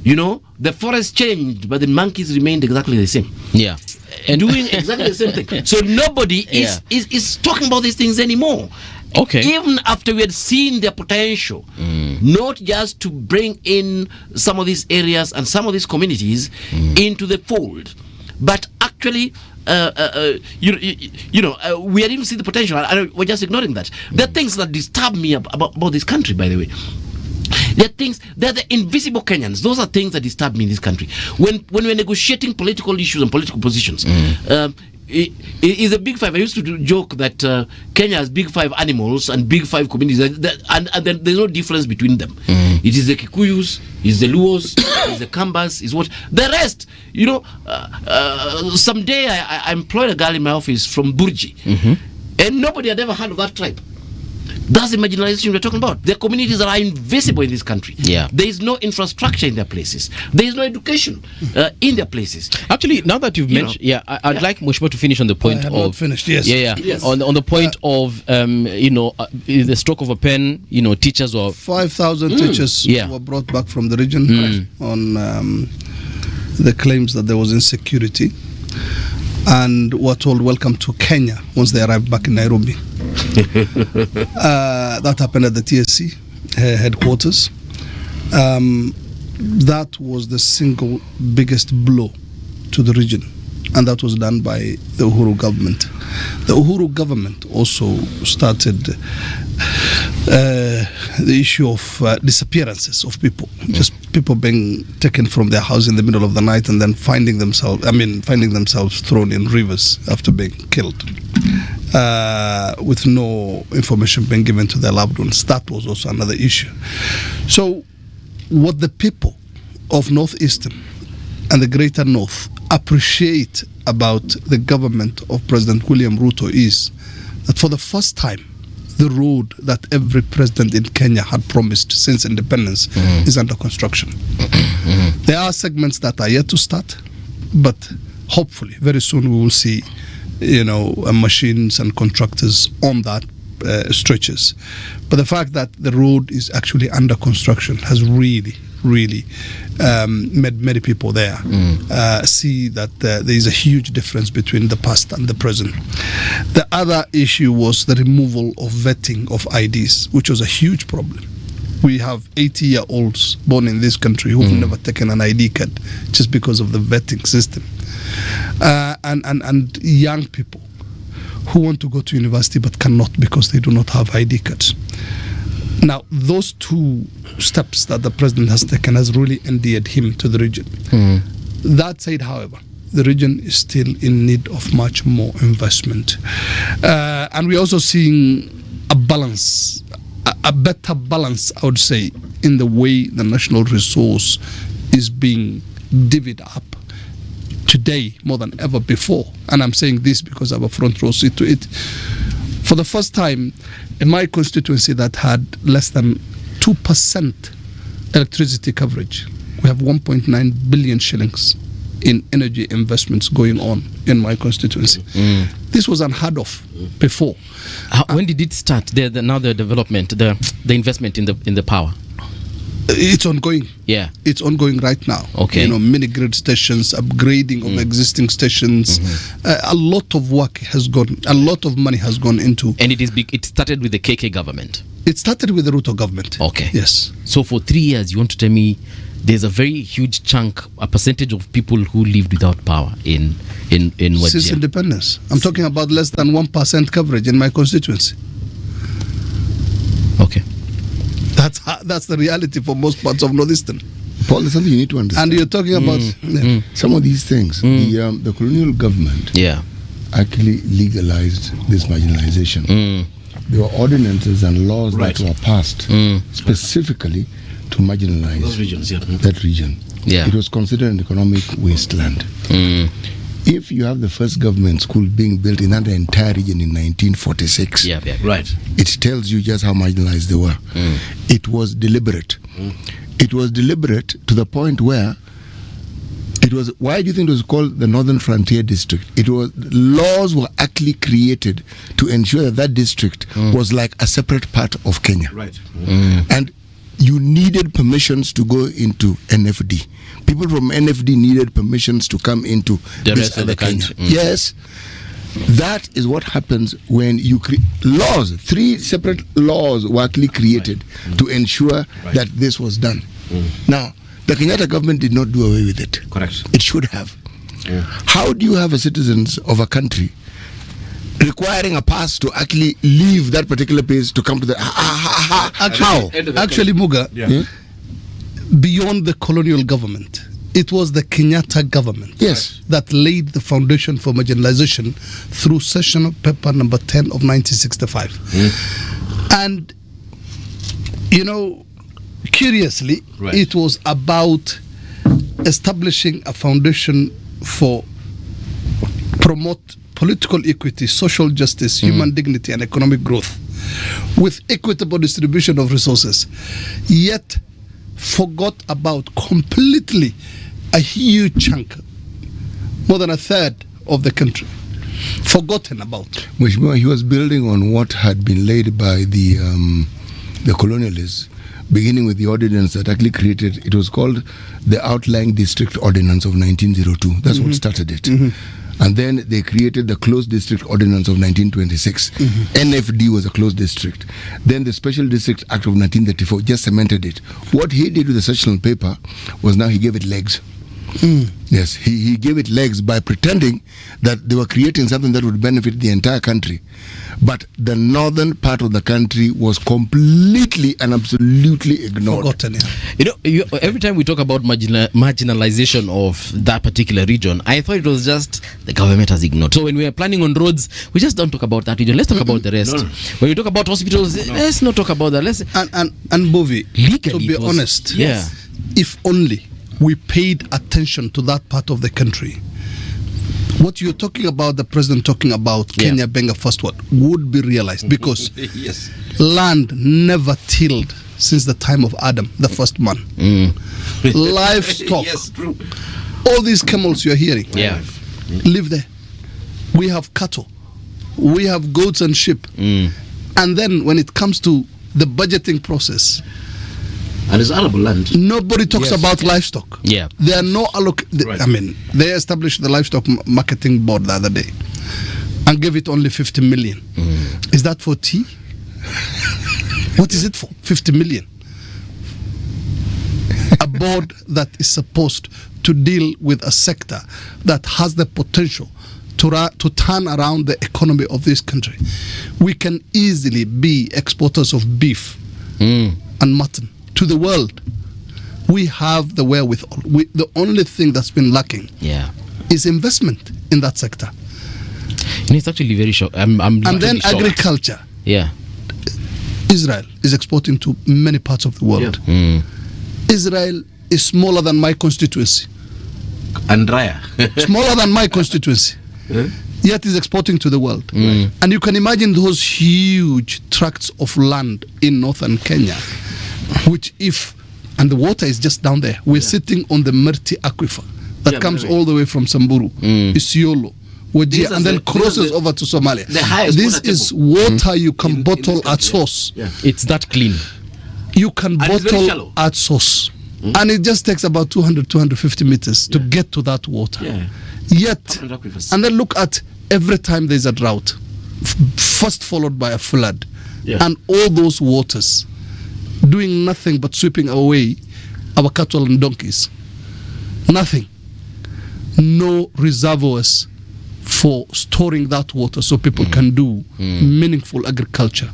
The forest changed, but the monkeys remained exactly the same. Yeah. And doing exactly the same thing. So nobody is talking about these things anymore. Okay. Even after we had seen their potential, not just to bring in some of these areas and some of these communities into the fold, but actually we had even seen the potential, and we're just ignoring that. There are things that disturb me about this country, by the way. They're things, they're the invisible Kenyans. Those are things that disturb me in this country. When we're negotiating political issues and political positions, it is a big five. I used to joke that Kenya has big five animals and big five communities, and then there's no difference between them. It is the Kikuyus, it's the Luos, it's the Kambas, is what the rest. You know, someday I employed a girl in my office from Burji, and nobody had ever heard of that tribe. That's the marginalization we're talking about. There are communities that are invisible in this country. Yeah. There is no infrastructure in their places. There is no education in their places. Actually, now that you've mentioned, I'd like Mheshimiwa to finish on the point I have of not finished. Yes. Yes. On the point of the stroke of a pen, teachers or 5,000 teachers were brought back from the region on the claims that there was insecurity, and were told welcome to Kenya once they arrived back in Nairobi. That happened at the TSC headquarters. That was the single biggest blow to the region, and that was done by the Uhuru government. The Uhuru government also started the issue of disappearances of people, just people being taken from their house in the middle of the night and then finding themselves thrown in rivers after being killed, with no information being given to their loved ones. That was also another issue. So what the people of Northeastern and the Greater North appreciate about the government of President William Ruto is that for the first time, the road that every president in Kenya had promised since independence is under construction. There are segments that are yet to start, but hopefully very soon we will see, machines and contractors on that stretches. But the fact that the road is actually under construction has really made many people there see that there is a huge difference between the past and the present. The other issue was the removal of vetting of IDs, which was a huge problem. We have 80-year-olds born in this country who've never taken an ID card just because of the vetting system. And young people who want to go to university but cannot because they do not have ID cards. Now, those two steps that the president has taken has really endeared him to the region. That said, however, the region is still in need of much more investment. And we're also seeing a balance, a better balance, I would say, in the way the national resource is being divvied up today more than ever before. And I'm saying this because I have a front row seat to it. For the first time in my constituency that had less than 2% electricity coverage, we have 1.9 billion shillings in energy investments going on in my constituency. This was unheard of before. When did it start? The development, the investment in the power. It's ongoing. Yeah, it's ongoing right now. Okay, mini grid stations, upgrading of existing stations. A lot of work has gone. A lot of money has gone into. And it is big. It started with the KK government. It started with the Ruto government. Okay. Yes. So for 3 years, you want to tell me there's a very huge chunk, a percentage of people who lived without power in Wajir. Since independence, I'm talking about less than 1% coverage in my constituency. Okay. That's the reality for most parts of Northeastern. Paul, there's something you need to understand. And you're talking about some of these things. The colonial government actually legalized this marginalization. There were ordinances and laws that were passed specifically to marginalize those regions, that region. It was considered an economic wasteland. If you have the first government school being built in that entire region in 1946, it tells you just how marginalized they were. It was deliberate. It was deliberate to the point where it was. Why do you think it was called the Northern Frontier District? It was, laws were actually created to ensure that that district was like a separate part of Kenya. And you needed permissions to go into NFD. People from NFD needed permissions to come into the this rest of the country. Yes, that is what happens when you create laws. 3 separate laws were actually created to ensure that this was done. Now, the Kenyatta government did not do away with it. Correct. It should have. How do you have a citizens of a country requiring a pass to actually leave that particular place to come to the... How? Actually, Muga, beyond the colonial government. It was the Kenyatta government that laid the foundation for marginalization through Session Paper number 10 of 1965. And, curiously, it was about establishing a foundation for promote political equity, social justice, human dignity, and economic growth with equitable distribution of resources, yet forgot about completely a huge chunk, more than a third of the country, forgotten about. Mheshimiwa, he was building on what had been laid by the colonialists, beginning with the ordinance that actually created, it was called the Outlying District Ordinance of 1902. That's what started it. And then they created the Closed District Ordinance of 1926. NFD was a closed district. Then the Special District Act of 1934 just cemented it. What he did with the sectional paper was now he gave it legs. Yes, he gave it legs by pretending that they were creating something that would benefit the entire country. But the northern part of the country was completely and absolutely ignored. Forgotten, every time we talk about marginalization of that particular region, I thought it was just the government has ignored. So when we are planning on roads, we just don't talk about that region. Let's talk about the rest. When we talk about hospitals, let's not talk about that. And Bovi, to be honest, if only we paid attention to that part of the country, what you're talking about, the president talking about Kenya being a first world, would be realized, because land never tilled since the time of Adam, the first man. Livestock, all these camels you're hearing, live there. We have cattle, we have goats and sheep. And then when it comes to the budgeting process, and it's arable land, nobody talks about livestock. There are no they established the livestock marketing board the other day and gave it only 50 million. Is that for tea? What is it for? 50 million. A board that is supposed to deal with a sector that has the potential to turn around the economy of this country. We can easily be exporters of beef and mutton to the world. We have the wherewithal. The only thing that's been lacking is investment in that sector. And it's actually very shocking. And then agriculture. Israel is exporting to many parts of the world. Israel is smaller than my constituency. And drier. Smaller than my constituency. Yet is exporting to the world. And you can imagine those huge tracts of land in northern Kenya, which and the water is just down there. We're sitting on the Merti aquifer that comes all the way from Samburu, Isiolo, Wajir, and then crosses over to Somalia. This is water you can bottle at source. It's that clean. You can bottle at source. And it just takes about 250 meters to get to that water. Yet, and then look at every time there's a drought, first followed by a flood, and all those waters doing nothing but sweeping away our cattle and donkeys. Nothing. No reservoirs for storing that water so people can do meaningful agriculture.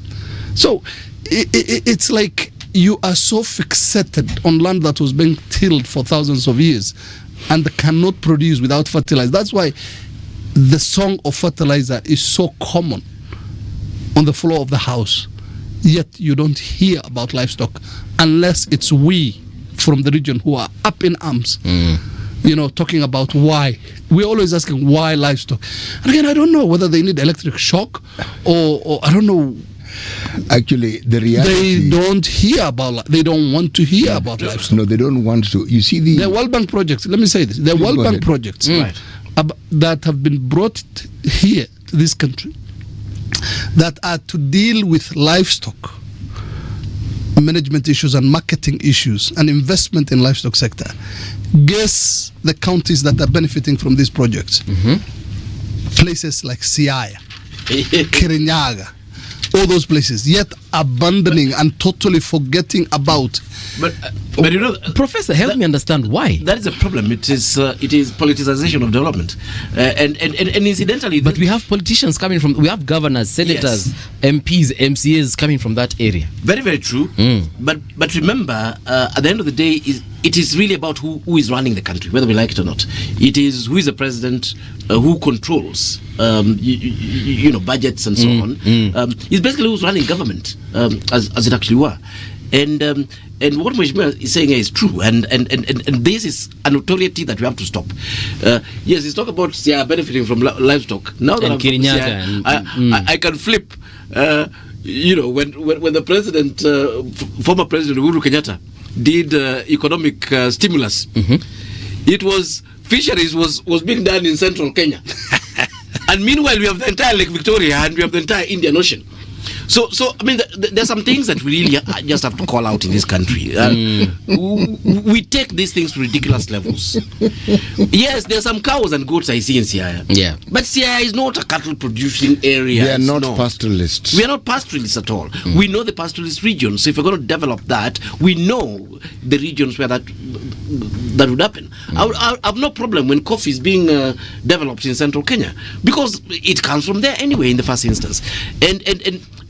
So it's like you are so fixated on land that was being tilled for thousands of years and cannot produce without fertilizer. That's why the song of fertilizer is so common on the floor of the house. Yet you don't hear about livestock unless it's we from the region who are up in arms, talking about why. We're always asking why livestock. And again, I don't know whether they need electric shock or I don't know. Actually, the reality... They don't hear about... They don't want to hear about livestock. No, they don't want to. You see the World Bank projects, let me say this. The World Bank projects that have been brought here to this country that are to deal with livestock management issues and marketing issues and investment in livestock sector. Guess the counties that are benefiting from these projects. Places like Siaya, Kirinyaga, all those places, yet abandoning and totally forgetting about. But Professor, help me understand why. That is a problem. It is politicization of development, and incidentally. But we have politicians coming from. We have governors, senators, MPs, MCAs coming from that area. Very, very true. But remember, at the end of the day, it is really about who is running the country, whether we like it or not. It is who is the president, who controls, budgets and so on. It's basically who's running government, as it actually were. And what Mheshimiwa is saying here is true, and this is an authority that we have to stop. Yes, he's talking about benefiting from livestock. Now that I can flip. When the president, former President Uhuru Kenyatta, did economic stimulus, it was fisheries was being done in central Kenya, and meanwhile we have the entire Lake Victoria and we have the entire Indian Ocean. So I mean, there's some things that we really just have to call out in this country. We take these things to ridiculous levels. Yes, there's some cows and goats I see in Siaya. Yeah. But Siaya is not a cattle producing area. We are not pastoralists. We are not pastoralists at all. We know the pastoralist regions. So if we're going to develop that, we know the regions where that would happen. I have no problem when coffee is being developed in central Kenya, because it comes from there anyway in the first instance.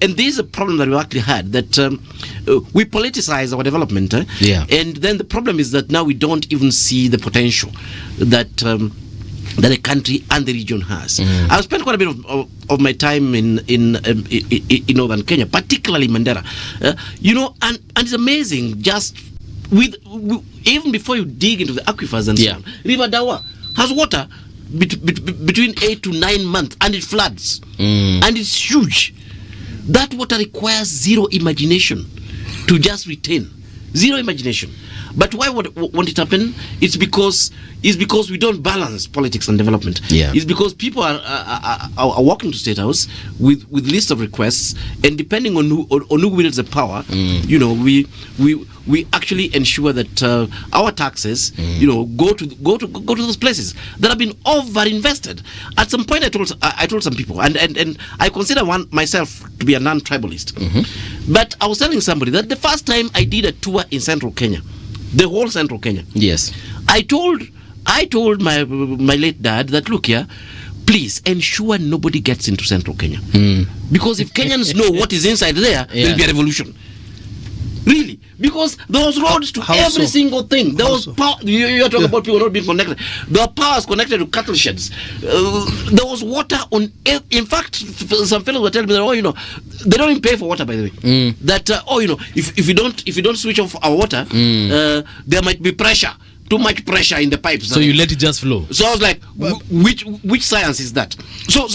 And this is a problem that we actually had, that we politicize our development. And then the problem is that now we don't even see the potential that the country and the region has. I've spent quite a bit of my time in northern Kenya, particularly Mandera. And it's amazing, just with even before you dig into the aquifers and so on. River Dawa has water between 8 to 9 months, and it floods, and it's huge. That water requires zero imagination to just retain. Zero imagination. But why won't it happen? It's because we don't balance politics and development. It's because people are walking to State House with list of requests, and depending on who wields the power, we actually ensure that our taxes, go to those places that have been overinvested. At some point, I told some people, and I consider myself to be a non-tribalist. But I was telling somebody that the first time I did a tour in central Kenya, the whole central Kenya. Yes. I told my late dad that, look here, please ensure nobody gets into central Kenya. Because if Kenyans know what is inside there, there'll be a revolution. Really. Because there was roads to every single thing. There was power. You're talking about people not being connected. There were powers connected to cattle sheds. There was water on. In fact, some fellows were telling me that, they don't even pay for water, by the way. That if you don't switch off our water, there might be pressure. Too much pressure in the pipes. So you let it just flow. So I was like, which science is that? So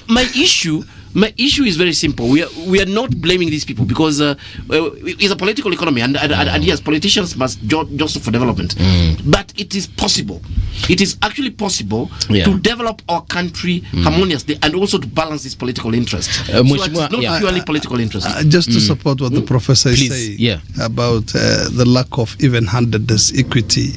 my issue is very simple. We are not blaming these people, because it's a political economy, and yes, politicians must jostle for development. But it is possible. It is actually possible to develop our country harmoniously, and also to balance this political interest. So it's not purely political interest. Just to support what the professor is saying about the lack of even-handedness, equity,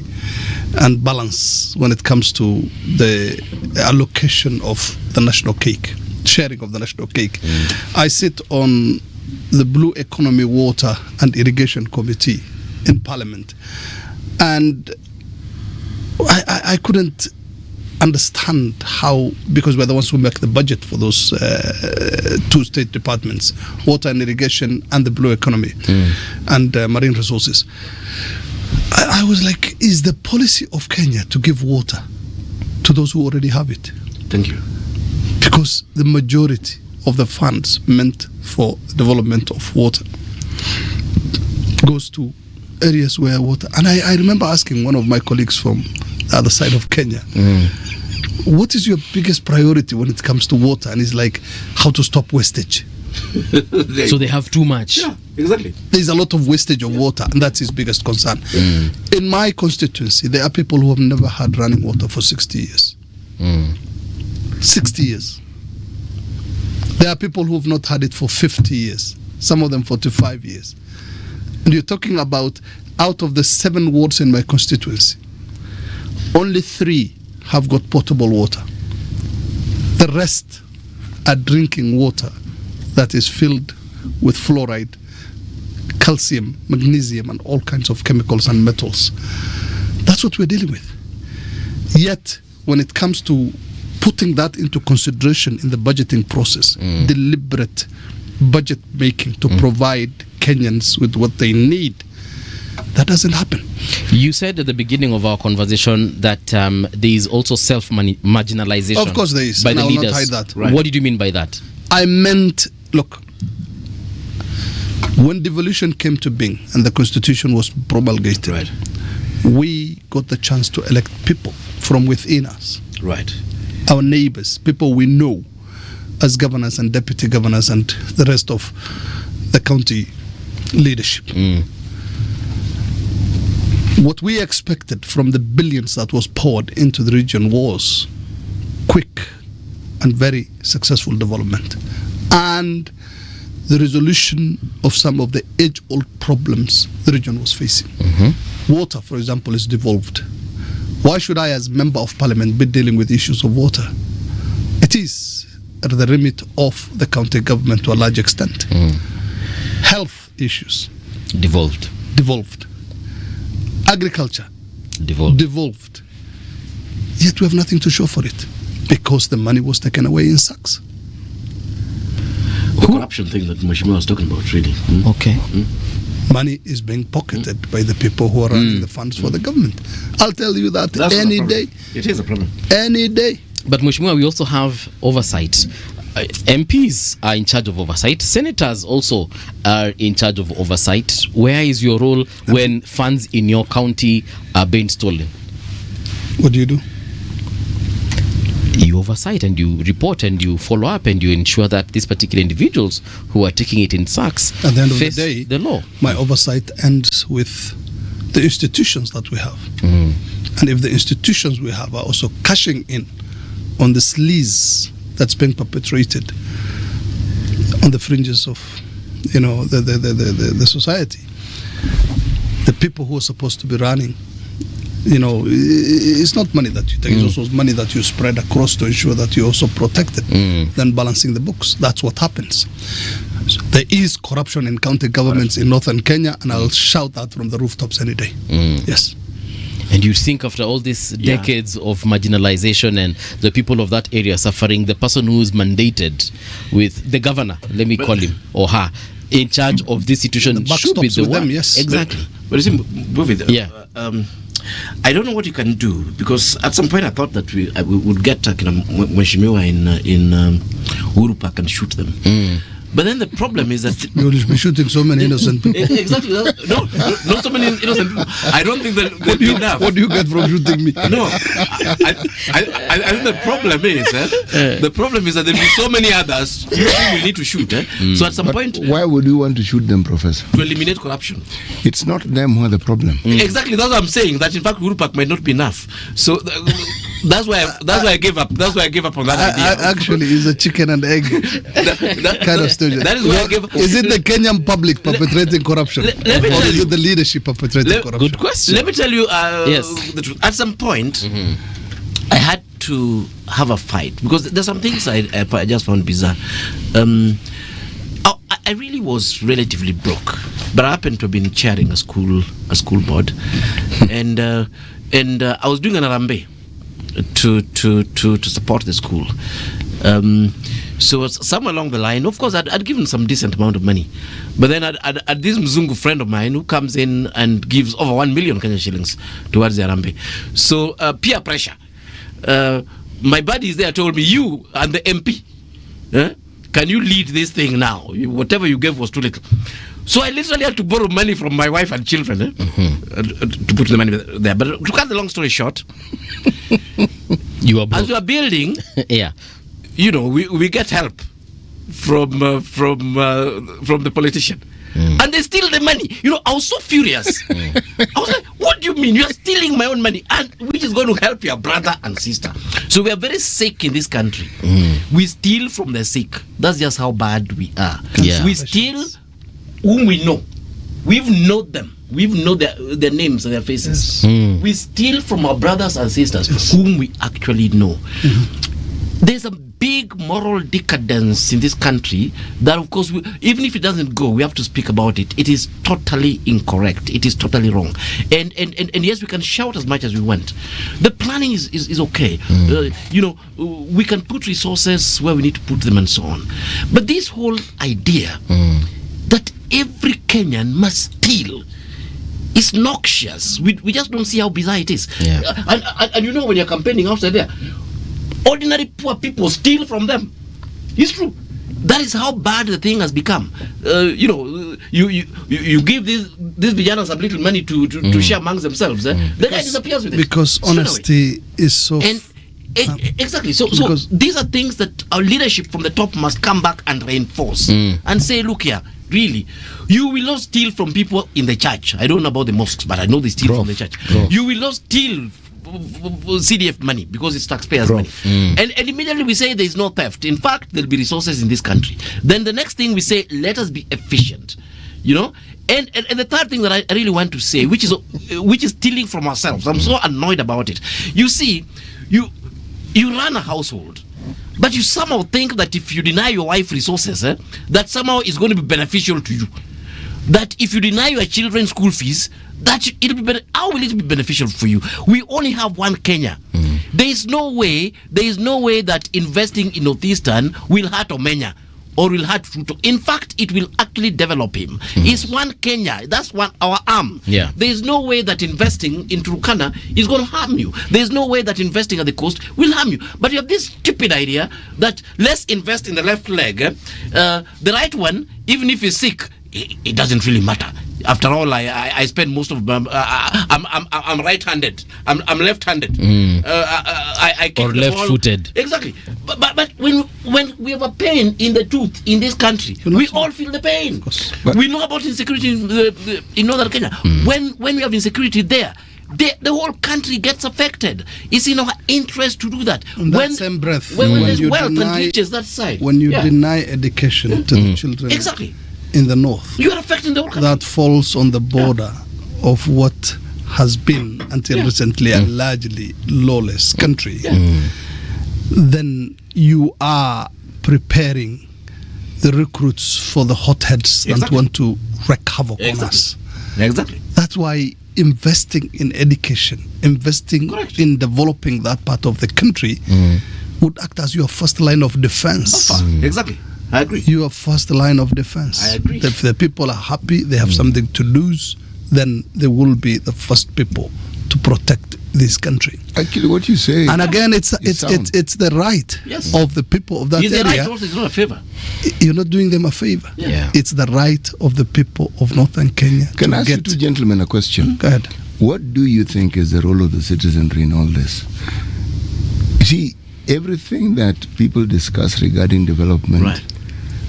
and balance when it comes to the allocation of the national cake, sharing of the national cake. I sit on the Blue Economy, Water and Irrigation Committee in Parliament, and I couldn't understand how, because we're the ones who make the budget for those two state departments, water and irrigation and the Blue Economy and marine resources. I was like, is the policy of Kenya to give water to those who already have it? Thank you. Because the majority of the funds meant for development of water goes to areas where water. And I remember asking one of my colleagues from the other side of Kenya, what is your biggest priority when it comes to water? And he's like, how to stop wastage. So they have too much. Yeah, exactly. There's a lot of wastage of water, and that's his biggest concern. In my constituency, there are people who have never had running water for 60 years. 60 years. There are people who have not had it for 50 years, some of them 45 years. And you're talking about, out of the 7 wards in my constituency, only 3 have got potable water. The rest are drinking water that is filled with fluoride, calcium, magnesium, and all kinds of chemicals and metals. That's what we're dealing with. Yet, when it comes to putting that into consideration in the budgeting process, deliberate budget making to provide Kenyans with what they need, That doesn't happen. You said at the beginning of our conversation that there is also self-marginalization. Of course there is, by and the I will leaders. not hide that. Right. What did you mean by that? I meant, look, when devolution came to being and the constitution was promulgated, we got the chance to elect people from within us. Right. Our neighbors, people we know as governors and deputy governors and the rest of the county leadership. What we expected from the billions that was poured into the region was quick and very successful development and the resolution of some of the age-old problems the region was facing. Water, for example, is devolved. Why should I, as member of parliament, be dealing with issues of water? It is at the remit of the county government to a large extent. Health issues. Devolved. Agriculture. Devolved. Yet we have nothing to show for it because the money was taken away in sacks. The corruption thing that Mheshimiwa was talking about, really. Okay. Money is being pocketed by the people who are running the funds for the government. I'll tell you that any day. It is a problem. Any day. But Mheshimiwa, we also have oversight. MPs are in charge of oversight. Senators also are in charge of oversight. Where is your role when funds in your county are being stolen? What do you do? You oversight and you report and you follow up and you ensure that these particular individuals who are taking it in sacks at the end of the face day, the law. My oversight ends with the institutions that we have. And if the institutions we have are also cashing in on the sleaze that's being perpetrated on the fringes of, the society, the people who are supposed to be running, it's not money that you take, it's also money that you spread across to ensure that you also protect it, then balancing the books. That's what happens. So there is corruption in county governments in northern Kenya, and I'll shout that from the rooftops any day. Yes. And you think after all these decades of marginalization and the people of that area suffering, the person who is mandated with the governor, let me call him or her, in charge of this situation should be the one. Them, yes. Exactly. But you see, I don't know what you can do, because at some point I thought that we would get Mheshimiwa in Uhuru Park and shoot them. But then the problem is that you will be shooting so many innocent people. Exactly. No, not so many innocent people. I don't think that enough. What do you get from shooting me? No, I think the problem is that there will be so many others who we need to shoot. So at some point, why would you want to shoot them, Professor? To eliminate corruption. It's not them who are the problem. Exactly. That's what I'm saying. That in fact, Uhuru Park might not be enough. So that's why I gave up. That's why I gave up on that idea. Actually, it's a chicken and egg kind of story. That is why I gave up. Is it the Kenyan public perpetrating corruption, or is it the leadership perpetrating corruption? Good question. Let me tell you the truth. At some point, I had to have a fight, because there's some things I just found bizarre. I really was relatively broke, but I happened to have been chairing a school board, and I was doing an arambe to support the school. So somewhere along the line, of course, I'd given some decent amount of money, but then I'd this Mzungu friend of mine who comes in and gives over 1 million Kenya shillings towards the arambe. So peer pressure. My buddies there told me, you and the MP, can you lead this thing now? Whatever you gave was too little. So I literally had to borrow money from my wife and children to put the money there. But to cut the long story short, as we are building, we get help from the politician. And they steal the money. I was so furious. I was like, what do you mean? You are stealing my own money, and which is going to help your brother and sister. So we are very sick in this country. We steal from the sick. That's just how bad we are. We steal whom we know. We've known them. We've known their names and their faces. We steal from our brothers and sisters whom we actually know. There's a big moral decadence in this country that, of course, even if it doesn't go, we have to speak about it. It is totally incorrect. It is totally wrong. And yes, we can shout as much as we want. The planning is okay. We can put resources where we need to put them and so on. But this whole idea that every Kenyan must steal It's noxious. We just don't see how bizarre it is. Yeah. And you know, when you're campaigning outside there, ordinary poor people steal from them. It's true. That is how bad the thing has become. You know, you give these villains some little money to share amongst themselves. The guy disappears with it. Because honesty is so... Exactly. So these are things that our leadership from the top must come back and reinforce and say, look here, really, you will not steal from people in the church. I don't know about the mosques, but I know they steal from the church. You will not steal CDF money because it's taxpayers' money. And immediately we say there is no theft. In fact, there'll be resources in this country. Then the next thing we say, let us be efficient. You know? And the third thing that I really want to say, which is stealing from ourselves. I'm so annoyed about it. You see, you run a household, but you somehow think that if you deny your wife resources, that somehow is going to be beneficial to you. That if you deny your children school fees, that it'll be how will it be beneficial for you? We only have one Kenya. There is no way that investing in Northeastern will hurt Omenya or will hurt Ruto. In fact, it will actually develop him. It's one Kenya. That's our arm. Yeah. There is no way that investing in Turkana is going to harm you. There is no way that investing at the coast will harm you. But you have this stupid idea that let's invest in the left leg. The right one, even if he's sick, it doesn't really matter. After all, I spend most of I'm right-handed. I'm left-handed. I kick or the left-footed. ball. Exactly. But when we have a pain in the tooth in this country, we all feel the pain. We know about insecurity in northern Kenya. When we have insecurity there, the whole country gets affected. It's in our interest to do that. In that same breath, when there's wealth and riches that side. When you deny education to the children exactly. in the north, you are affecting the whole country. That falls on the border of what has been until recently a largely lawless country. Then you are preparing the recruits for the hotheads that want to wreak havoc on us. Exactly. That's why investing in education, investing in developing that part of the country would act as your first line of defense. Exactly. I agree. Your first line of defense. I agree. If the people are happy, they have something to lose, then they will be the first people to protect this country. Actually, what you say, and again, it's the right of the people of that it's area. The right also, it's not a favor. You're not doing them a favor. It's the right of the people of northern Kenya. Can I ask you two gentlemen a question? Go ahead. What do you think is the role of the citizenry in all this? You see, everything that people discuss regarding development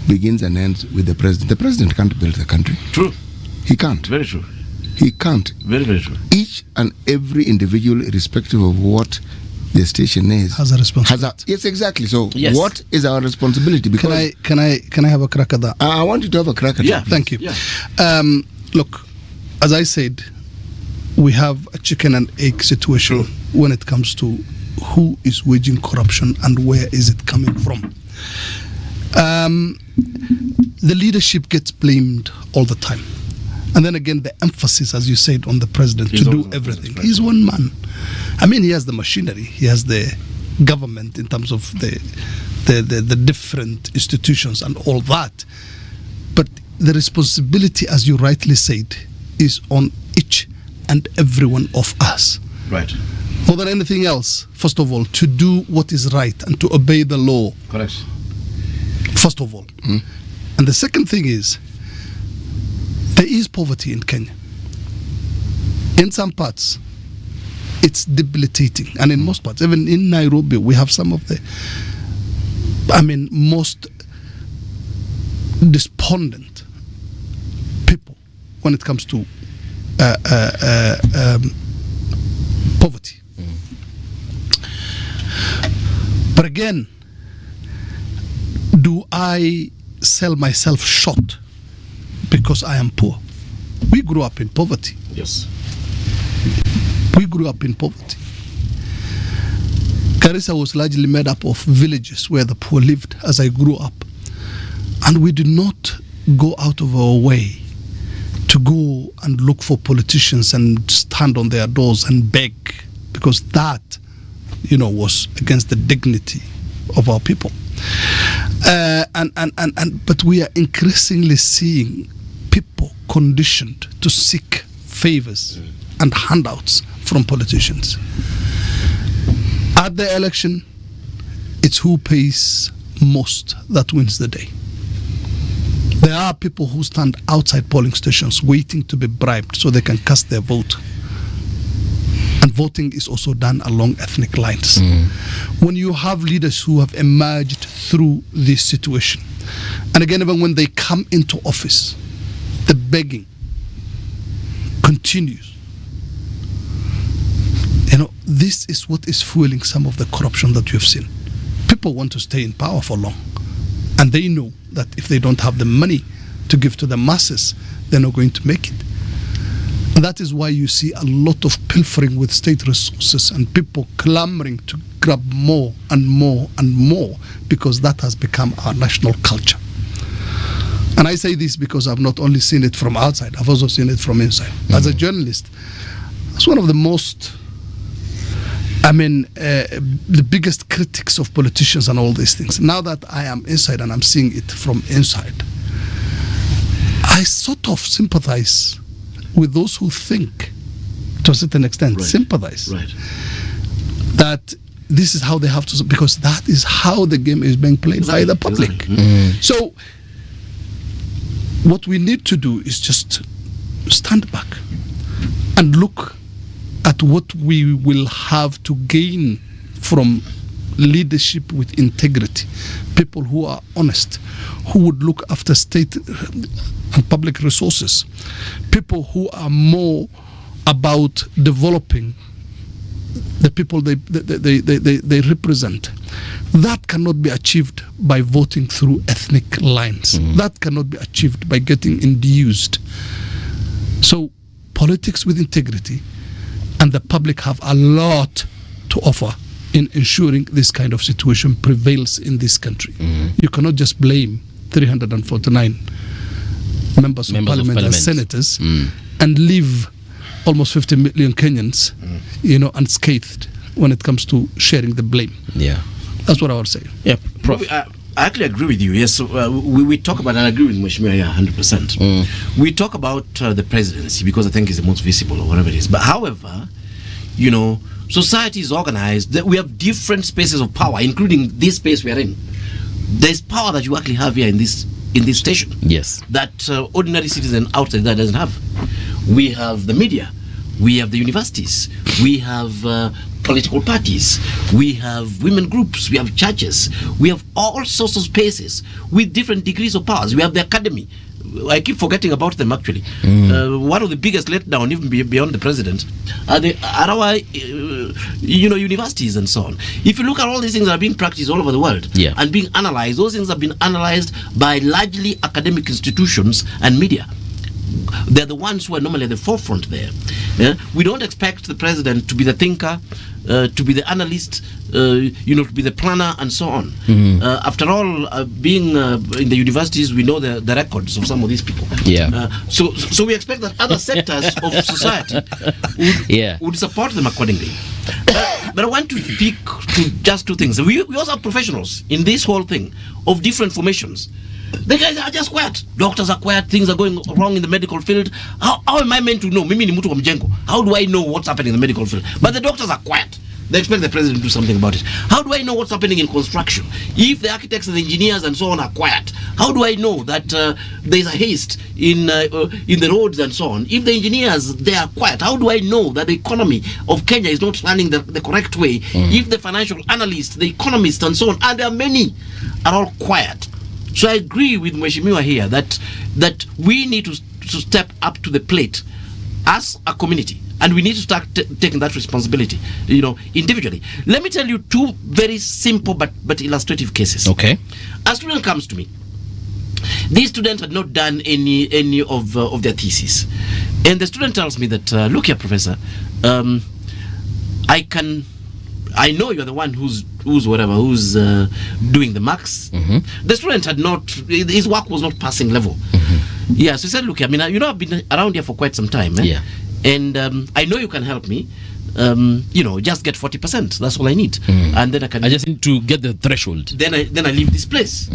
begins and ends with the president. The president can't build the country. True. He can't. Very true. He can't. Very, very true. Each and every individual, irrespective of what the station is, has a responsibility. Yes, exactly. So, what is our responsibility? Because can I have a crack at that? I want you to have a crack at that. Thank you. Yeah. Look, as I said, we have a chicken and egg situation when it comes to who is waging corruption and where is it coming from. The leadership gets blamed all the time. And then again, the emphasis, as you said, on the president to do everything. He's one man. I mean, he has the machinery. He has the government in terms of the different institutions and all that. But the responsibility, as you rightly said, is on each and every one of us. Right. More than anything else, first of all, to do what is right and to obey the law. Correct. First of all. And the second thing is, there is poverty in Kenya. In some parts, it's debilitating. And in most parts, even in Nairobi, we have some of the, most despondent people when it comes to poverty. But again, do I sell myself short because I am poor? We grew up in poverty. Yes. We grew up in poverty. Garissa was largely made up of villages where the poor lived as I grew up. And we did not go out of our way to go and look for politicians and stand on their doors and beg, because that, was against the dignity of our people. But we are increasingly seeing people conditioned to seek favors and handouts from politicians. At the election, it's who pays most that wins the day. There are people who stand outside polling stations waiting to be bribed so they can cast their vote. And voting is also done along ethnic lines. When you have leaders who have emerged through this situation, and again, even when they come into office, the begging continues. You know, this is what is fueling some of the corruption that you've seen. People want to stay in power for long, and they know that if they don't have the money to give to the masses, they're not going to make it. And that is why you see a lot of pilfering with state resources and people clamoring to grab more and more and more, because that has become our national culture. And I say this because I've not only seen it from outside, I've also seen it from inside. As a journalist, it's one of the most, the biggest critics of politicians and all these things. Now that I am inside and I'm seeing it from inside, I sort of sympathize with those who think, to a certain extent, sympathize, that this is how they have to, because that is how the game is being played by the public. So what we need to do is just stand back and look at what we will have to gain from leadership with integrity, people who are honest, who would look after state and public resources, people who are more about developing the people they represent. That cannot be achieved by voting through ethnic lines. That cannot be achieved by getting induced. So politics with integrity and the public have a lot to offer in ensuring this kind of situation prevails in this country. You cannot just blame 349 members of parliament and senators and leave almost 50 million Kenyans, unscathed when it comes to sharing the blame. That's what I would say. Prof. I actually agree with you. Yes, we talk about, and I agree with Mheshimiwa 100%. We talk about the presidency because I think it's the most visible or whatever it is. But however, society is organized. That we have different spaces of power, including this space we are in. There's power that you actually have here in this station. Yes. That ordinary citizen outside that doesn't have. We have the media. We have the universities. We have political parties. We have women groups. We have churches. We have all sorts of spaces with different degrees of powers. We have the academy. I keep forgetting about them actually. One of the biggest letdown, even beyond the president, are our universities and so on. If you look at all these things that are being practiced all over the world and being analyzed, those things have been analyzed by largely academic institutions and media. They're the ones who are normally at the forefront there. We don't expect the president to be the thinker, to be the analyst, to be the planner and so on. After all, being in the universities, we know the records of some of these people. So we expect that other sectors of society would support them accordingly. But I want to speak to just two things. We also have professionals in this whole thing of different formations. The guys are just quiet. Doctors are quiet. Things are going wrong in the medical field. How am I meant to know? Mimi ni mtu wa mjengo. How do I know what's happening in the medical field? But the doctors are quiet. They expect the president to do something about it. How do I know what's happening in construction? If the architects and the engineers and so on are quiet, how do I know that there's a haste in the roads and so on? If the engineers, they are quiet, how do I know that the economy of Kenya is not running the correct way? If the financial analysts, the economists and so on, and there are many, are all quiet. So I agree with Mheshimiwa here that we need to step up to the plate as a community, and we need to start taking that responsibility, individually. Let me tell you two very simple but illustrative cases. Okay. A student comes to me. This student had not done any of their thesis, and the student tells me that, look here, Professor, I know you're the one who's doing the marks. The student had not, his work was not passing level. So he said, look, I've been around here for quite some time. And I know you can help me. Just get 40%. That's all I need. And then I just need to get the threshold. Then I leave this place.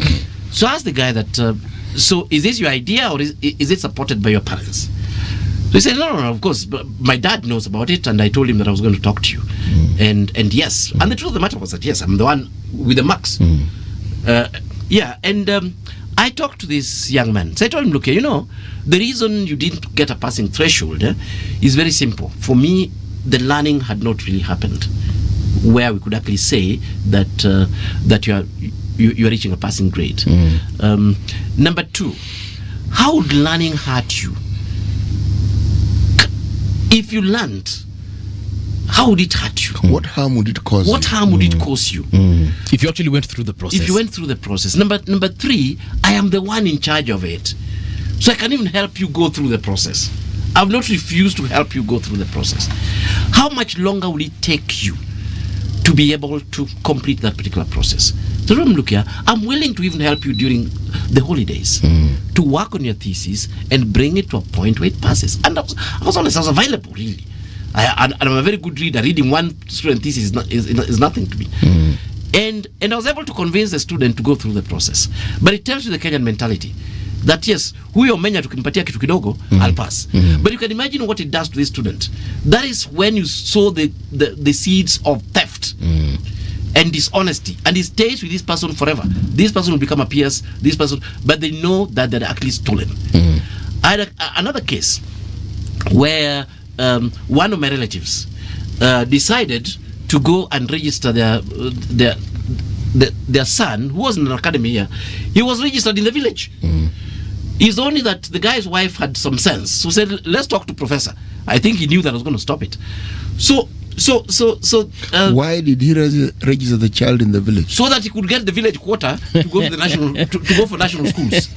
So I asked the guy that, so is this your idea or is it supported by your parents? So he said, no, of course, but my dad knows about it, and I told him that I was going to talk to you. And yes, and the truth of the matter was that, yes, I'm the one with the marks. I talked to this young man. So I told him, look, the reason you didn't get a passing threshold is very simple. For me, the learning had not really happened where we could actually say that you are reaching a passing grade. Number two, how would learning hurt you? If you learned, how would it hurt you? What harm would it cause What harm would it cause you? If you actually went through the process. If you went through the process. Number three, I am the one in charge of it. So I can even help you go through the process. I've not refused to help you go through the process. How much longer will it take you to be able to complete that particular process? So look here, I'm willing to even help you during the holidays to work on your thesis and bring it to a point where it passes. And I was honest, I was available, really. And I'm a very good reader. Reading one student thesis is nothing to me. And I was able to convince the student to go through the process. But it tells you the Kenyan mentality that yes, huyo menya tukimpatia kitu kidogo, I'll pass. But you can imagine what it does to this student. That is when you sow the seeds of theft and dishonesty, and it stays with this person forever. This person will become a peers, this person, but they know that they're actually stolen. I had another case where one of my relatives decided to go and register their son, who was in an academy here. He was registered in the village. It's only that the guy's wife had some sense, so said, let's talk to professor. I think he knew that I was going to stop it. So why did he register the child in the village? So that he could get the village quota to go to the national to go for national schools.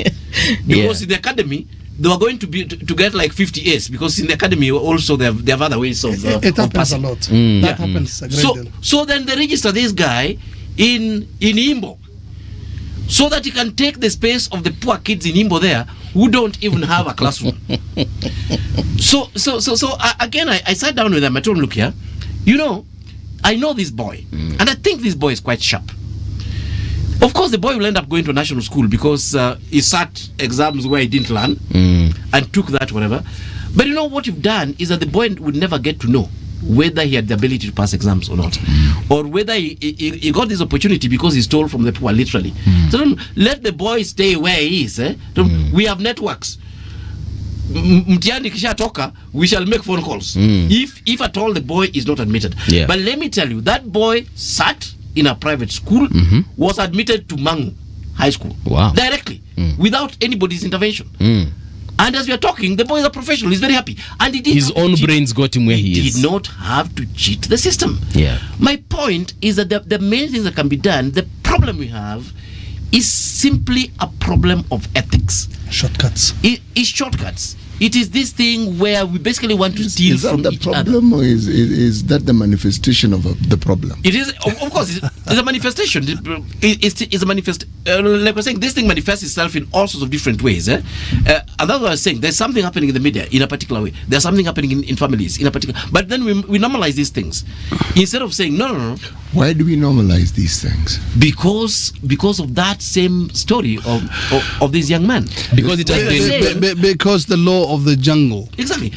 Because in the academy they were going to get like 50 A's, because in the academy also they have other ways of it happens passing. a lot. That happens a great deal. So then they register this guy in Imbo, so that he can take the space of the poor kids in Imbo there who don't even have a classroom. So again, I sat down with him. I told him, look here, I know this boy, and I think this boy is quite sharp. Of course, the boy will end up going to national school because he sat exams where he didn't learn and took that, whatever. But what you've done is that the boy would never get to know whether he had the ability to pass exams or not, or whether he got this opportunity because he stole from the poor, literally. So don't let the boy stay where he is. We have networks. Mtiani kisha toka, we shall make phone calls if at all the boy is not admitted. But let me tell you, that boy sat in a private school, was admitted to Mangu High School directly without anybody's intervention. And as we are talking, the boy is a professional. He's very happy, and his own brains got him where he is. He did not have to cheat the system. My point is that the main things that can be done, the problem we have is simply a problem of ethics. Shortcuts. It's shortcuts. It is this thing where we basically want to steal from each other. Is that the problem, or is that the manifestation of the problem? It is, of course, it's a manifestation. It's a manifest. Like we're saying, this thing manifests itself in all sorts of different ways. And that's what I was saying. There's something happening in the media in a particular way. There's something happening in families in a particular. But then we normalize these things instead of saying no. Why do we normalize these things? Because of that same story of this young man. Because it has been because the law of the jungle exactly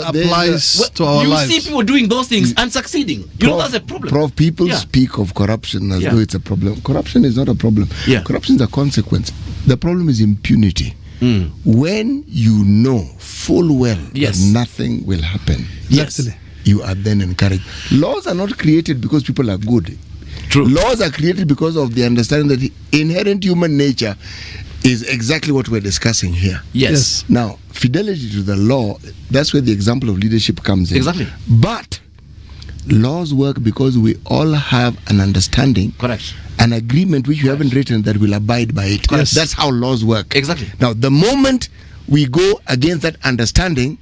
applies to our lives. You see people doing those things and succeeding. That's a problem. People speak of corruption as though it's a problem. Corruption is not a problem. Corruption is a consequence. The problem is impunity. When you know full well that nothing will happen, you are then encouraged. Laws are not created because people are good. True. Laws are created because of the understanding that inherent human nature is exactly what we're discussing here. Yes. Now, fidelity to the law, that's where the example of leadership comes in. Exactly. But laws work because we all have an understanding. Correct. An agreement which we haven't written that will abide by it. Correct. That's how laws work. Exactly. Now, the moment we go against that understanding,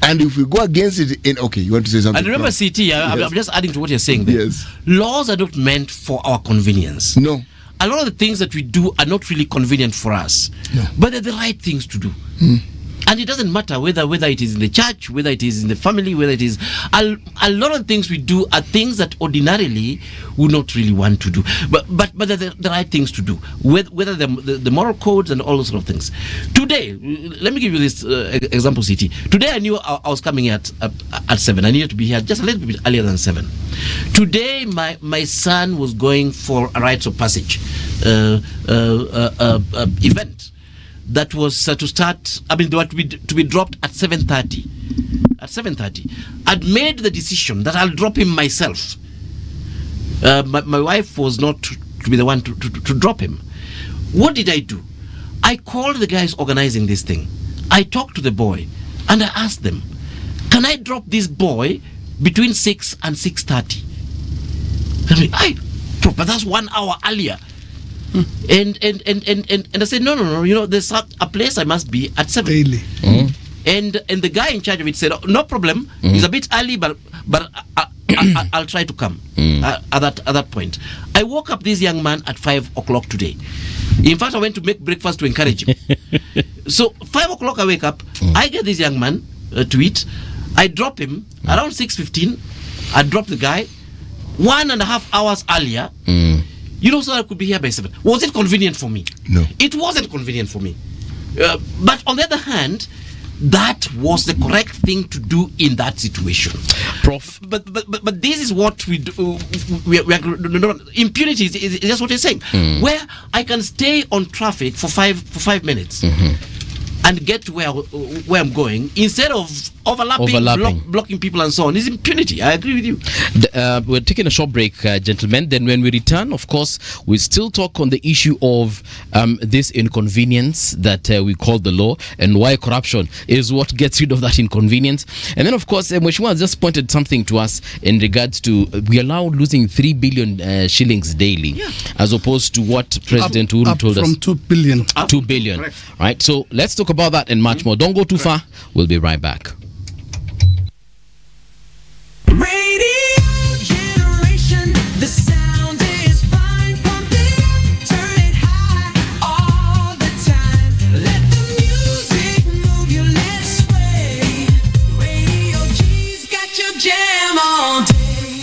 and if we go against it you want to say something? And remember, CT, I'm just adding to what you're saying there. Yes. Laws are not meant for our convenience. No. A lot of the things that we do are not really convenient for us. No. But they're the right things to do. And it doesn't matter whether it is in the church, whether it is in the family, whether it is a lot of things we do are things that ordinarily we not really want to do, but they're the right things to do, whether the moral codes and all those sort of things. Today, let me give you this example, City. Today I knew I was coming at 7. I needed to be here just a little bit earlier than 7. Today my son was going for a rites of passage event that was to start. I mean, to be dropped at 7:30. At 7:30, I'd made the decision that I'll drop him myself. My wife was not to be the one to drop him. What did I do? I called the guys organizing this thing. I talked to the boy and I asked them, "Can I drop this boy between 6 and 6:30?" I mean, but that's 1 hour earlier. And I said, no, you know, there's a place I must be at 7 daily. And the guy in charge of it said, "Oh, no problem, it's a bit early, but I'll try to come." At that point, I woke up this young man at 5 o'clock today. In fact, I went to make breakfast to encourage him. So 5 o'clock I wake up, I get this young man to eat, I drop him around 6:15. I drop the guy 1.5 hours earlier. You know, so I could be here by 7. Was it convenient for me? No. It wasn't convenient for me. But on the other hand, that was the correct thing to do in that situation, Prof. But this is what we do. We are, impunity is just what you're saying. Where I can stay on traffic for 5 minutes and get to where I'm going instead of overlapping. Blocking people and so on is impunity. I agree with you. We're taking a short break, gentlemen. Then when we return, of course, we still talk on the issue of this inconvenience that we call the law and why corruption is what gets rid of that inconvenience. And then, of course, Mheshimiwa just pointed something to us in regards to we allow losing 3 billion shillings daily, as opposed to what President Uhuru told us. From 2 billion. 2 billion. Correct. Right. So let's talk about that and much more. Don't go too far. We'll be right back. Radio generation, the sound is fine. Pump it up, turn it high all the time. Let the music move you, let's sway. Radio G's got your jam all day.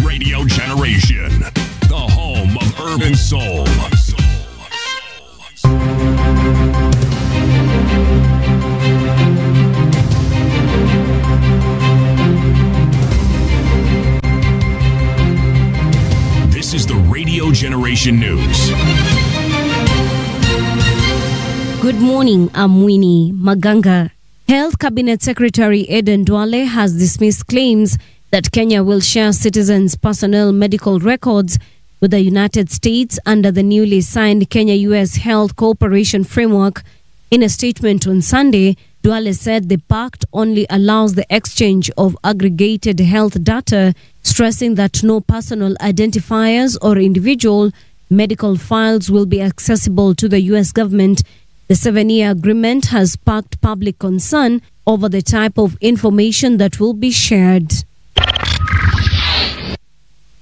Radio Generation, the home of urban soul. This is the Radio Generation News. Good morning, I'm Winnie Maganga. Health Cabinet Secretary Eden Duale has dismissed claims that Kenya will share citizens' personal medical records with the United States under the newly signed Kenya-US Health Cooperation Framework. In a statement on Sunday, Duale said the pact only allows the exchange of aggregated health data, stressing that no personal identifiers or individual medical files will be accessible to the U.S. government. The 7-year agreement has sparked public concern over the type of information that will be shared.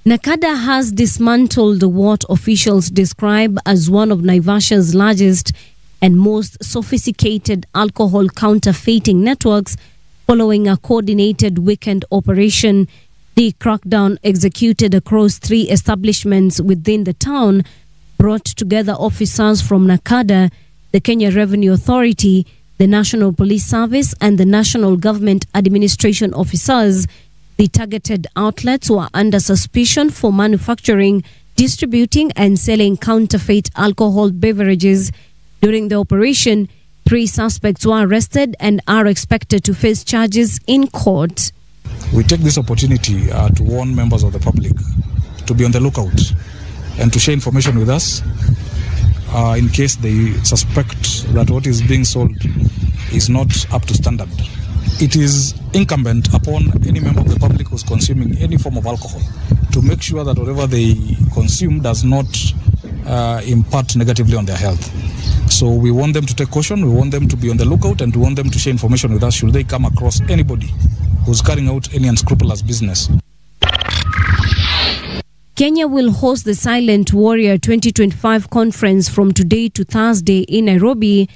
Nakada has dismantled what officials describe as one of Naivasha's largest and most sophisticated alcohol counterfeiting networks following a coordinated weekend operation. The crackdown, executed across 3 establishments within the town, brought together officers from Nakada, the Kenya Revenue Authority, the National Police Service, and the National Government Administration officers. The targeted outlets were under suspicion for manufacturing, distributing, and selling counterfeit alcohol beverages. During the operation, 3 suspects were arrested and are expected to face charges in court. We take this opportunity to warn members of the public to be on the lookout and to share information with us in case they suspect that what is being sold is not up to standard. It is incumbent upon any member of the public who is consuming any form of alcohol to make sure that whatever they consume does not impact negatively on their health. So we want them to take caution, we want them to be on the lookout, and we want them to share information with us should they come across anybody who's carrying out any unscrupulous business. Kenya will host the Silent Warrior 2025 conference from today to Thursday in Nairobi.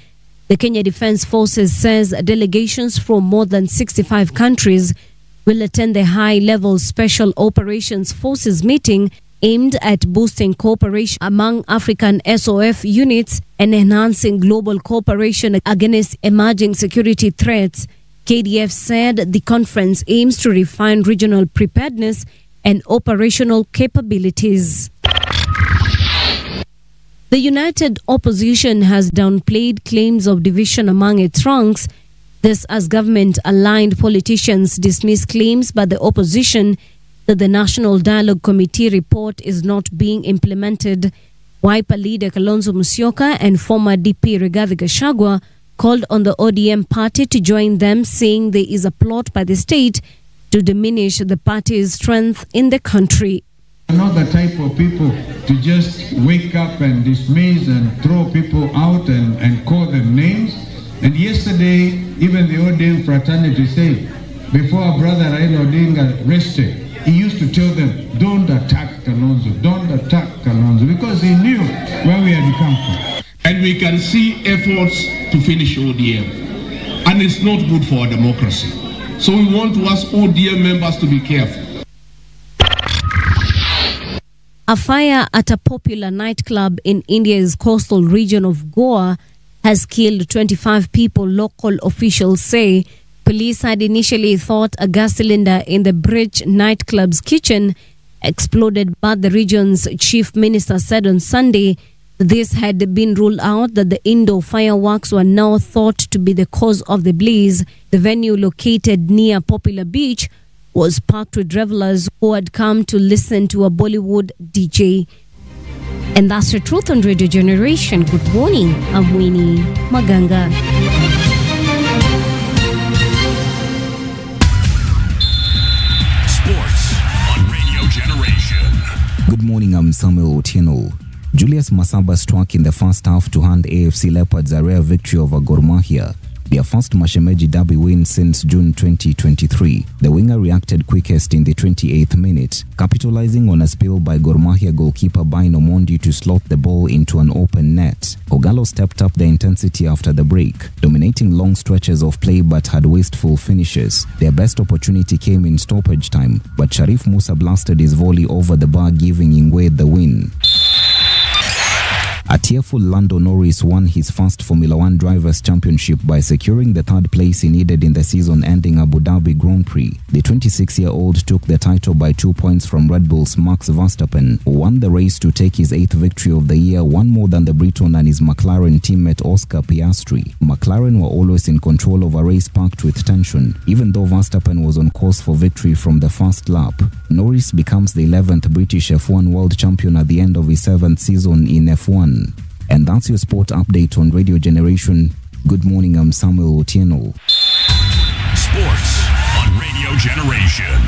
The Kenya Defence Forces says delegations from more than 65 countries will attend the high-level Special Operations Forces meeting aimed at boosting cooperation among African SOF units and enhancing global cooperation against emerging security threats. KDF said the conference aims to refine regional preparedness and operational capabilities. The United Opposition has downplayed claims of division among its ranks. This as government-aligned politicians dismiss claims by the opposition that the National Dialogue Committee report is not being implemented. Wiper leader Kalonzo Musyoka and former DP Rigathi Gachagua called on the ODM party to join them, saying there is a plot by the state to diminish the party's strength in the country. We're not the type of people to just wake up and dismiss and throw people out and call them names. And yesterday, even the ODM fraternity said, before our brother Raila Odinga rested, he used to tell them, don't attack Kalonzo, don't attack Kalonzo, because he knew where we had come from. And we can see efforts to finish ODM. And it's not good for our democracy. So we want to ask ODM members to be careful. A fire at a popular nightclub in India's coastal region of Goa has killed 25 people, local officials say. Police had initially thought a gas cylinder in the Bridge nightclub's kitchen exploded, but the region's chief minister said on Sunday this had been ruled out, that the indoor fireworks were now thought to be the cause of the blaze. The venue, located near Popular Beach, was packed with revelers who had come to listen to a Bollywood DJ. And that's the truth on Radio Generation. Good morning, I'm Winnie Maganga. Sports on Radio Generation. Good morning, I'm Samuel Otieno. Julius Masaba struck in the first half to hand AFC Leopards a rare victory over Gor Mahia, their first Mashemeji derby win since June 2023. The winger reacted quickest in the 28th minute, capitalizing on a spill by Gor Mahia goalkeeper Bino Mondi to slot the ball into an open net. Ogalo stepped up the intensity after the break, dominating long stretches of play but had wasteful finishes. Their best opportunity came in stoppage time, but Sharif Musa blasted his volley over the bar, giving Ingwe the win. A tearful Lando Norris won his first Formula One Drivers' Championship by securing the third place he needed in the season-ending Abu Dhabi Grand Prix. The 26-year-old took the title by 2 points from Red Bull's Max Verstappen, who won the race to take his 8th victory of the year, one more than the Briton and his McLaren teammate Oscar Piastri. McLaren were always in control of a race packed with tension, even though Verstappen was on course for victory from the first lap. Norris becomes the 11th British F1 world champion at the end of his 7th season in F1. And that's your sport update on Radio Generation. Good morning, I'm Samuel Otieno. Sports on Radio Generation.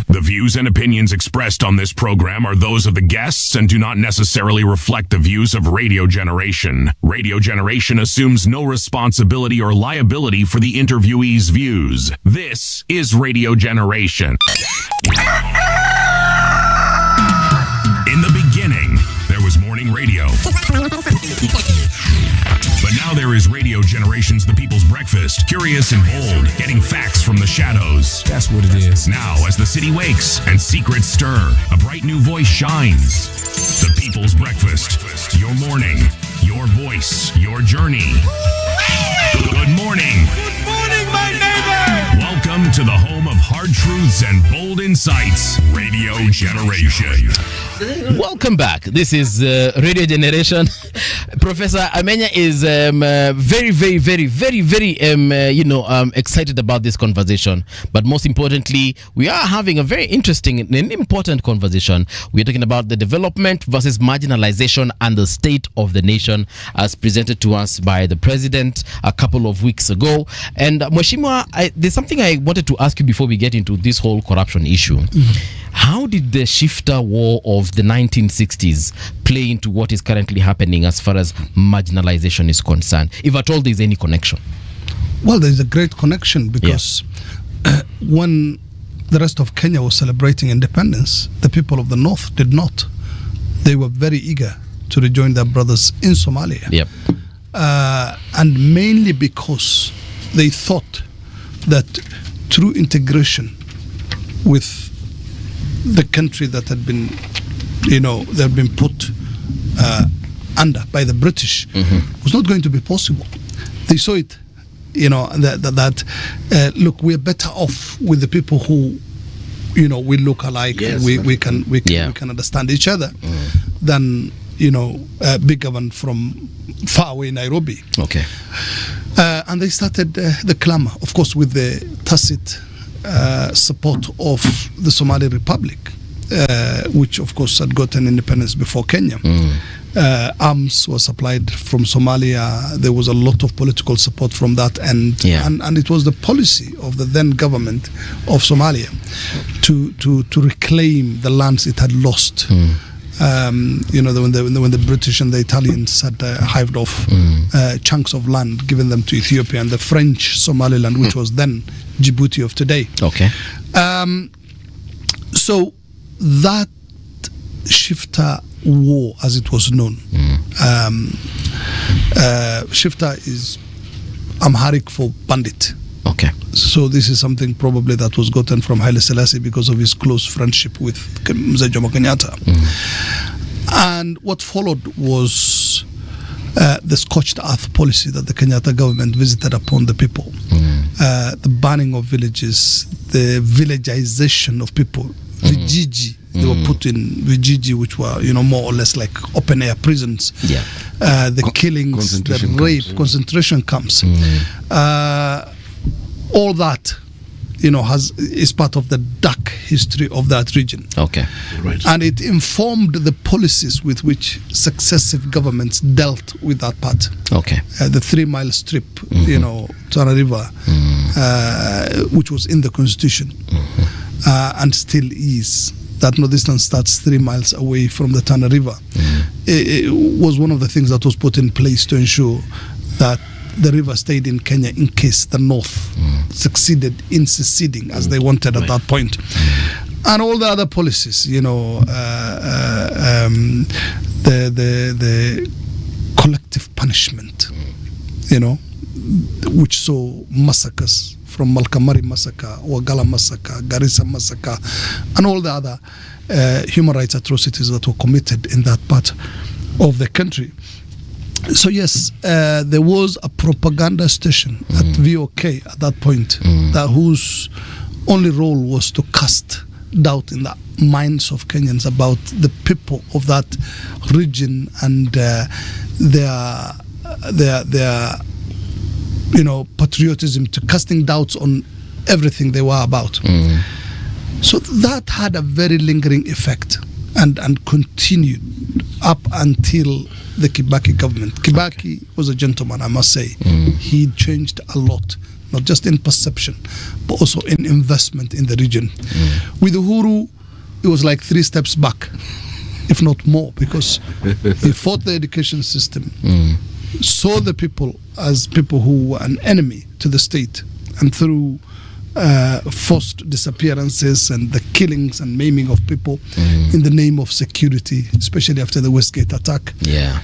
The views and opinions expressed on this program are those of the guests and do not necessarily reflect the views of Radio Generation. Radio Generation assumes no responsibility or liability for the interviewee's views. This is Radio Generation. In the beginning, there was morning radio. But now there is Radio Generation's The People's Breakfast. Curious and bold, getting facts from the shadows. That's what it is. Now, as the city wakes and secrets stir, a bright new voice shines. The People's Breakfast. Your morning, your voice, your journey. Good morning. Good morning, my neighbor. Welcome to the home of hard truths and bold insights, Radio Generation. Welcome back. This is Radio Generation. Professor Amenya is very excited about this conversation. But most importantly, we are having a very interesting and important conversation. We are talking about the development versus marginalization and the state of the nation as presented to us by the president a couple of weeks ago. And Mheshimiwa, there's something I wanted to ask you before we get into this whole corruption issue. How did the shifter war of the 1960s play into what is currently happening as far as marginalization is concerned, if at all there's any connection? Well, there's a great connection because when the rest of Kenya was celebrating independence, the people of the north did not. They were very eager to rejoin their brothers in Somalia. Yep. And mainly because they thought that through integration with the country that had been, they had been put under by the British, was not going to be possible. They saw it, that look, we're better off with the people who, we look alike. Yes, we can understand each other than big government from far away Nairobi. Okay. And they started the clamor, of course, with the tacit support of the Somali Republic, which of course had gotten independence before Kenya. Arms were supplied from Somalia. There was a lot of political support from that end, and it was the policy of the then government of Somalia to reclaim the lands it had lost. When the British and the Italians had hived off chunks of land, given them to Ethiopia, and the French Somaliland, which was then Djibouti of today. Okay. So that Shifta war, as it was known, Shifta is Amharic for bandit. Okay. So this is something probably that was gotten from Haile Selassie because of his close friendship with Mzee Jomo Kenyatta. And what followed was the scorched earth policy that the Kenyatta government visited upon the people. The banning of villages, the villagization of people, Vijiji. They were put in Vijiji, which were, more or less like open-air prisons. Yeah. The killings, the rape, concentration camps. All that, is part of the dark history of that region. Okay. Right. And it informed the policies with which successive governments dealt with that part. Okay. The 3 Mile strip, Tana River, which was in the Constitution, and still is. That northeastern starts 3 miles away from the Tana River. It was one of the things that was put in place to ensure that the river stayed in Kenya in case the north succeeded in seceding as they wanted at that point. And all the other policies, the collective punishment, which saw massacres from Malkamari massacre, Wagala massacre, Garissa massacre, and all the other human rights atrocities that were committed in that part of the country. So yes, there was a propaganda station at VOK at that point, whose only role was to cast doubt in the minds of Kenyans about the people of that region and their patriotism, to casting doubts on everything they were about. So that had a very lingering effect and continued up until the Kibaki government. Kibaki was a gentleman, I must say. He changed a lot, not just in perception, but also in investment in the region. With Uhuru, it was like 3 steps back, if not more, because he fought the education system, saw the people as people who were an enemy to the state, and through forced disappearances and the killings and maiming of people in the name of security, especially after the Westgate attack. Yeah.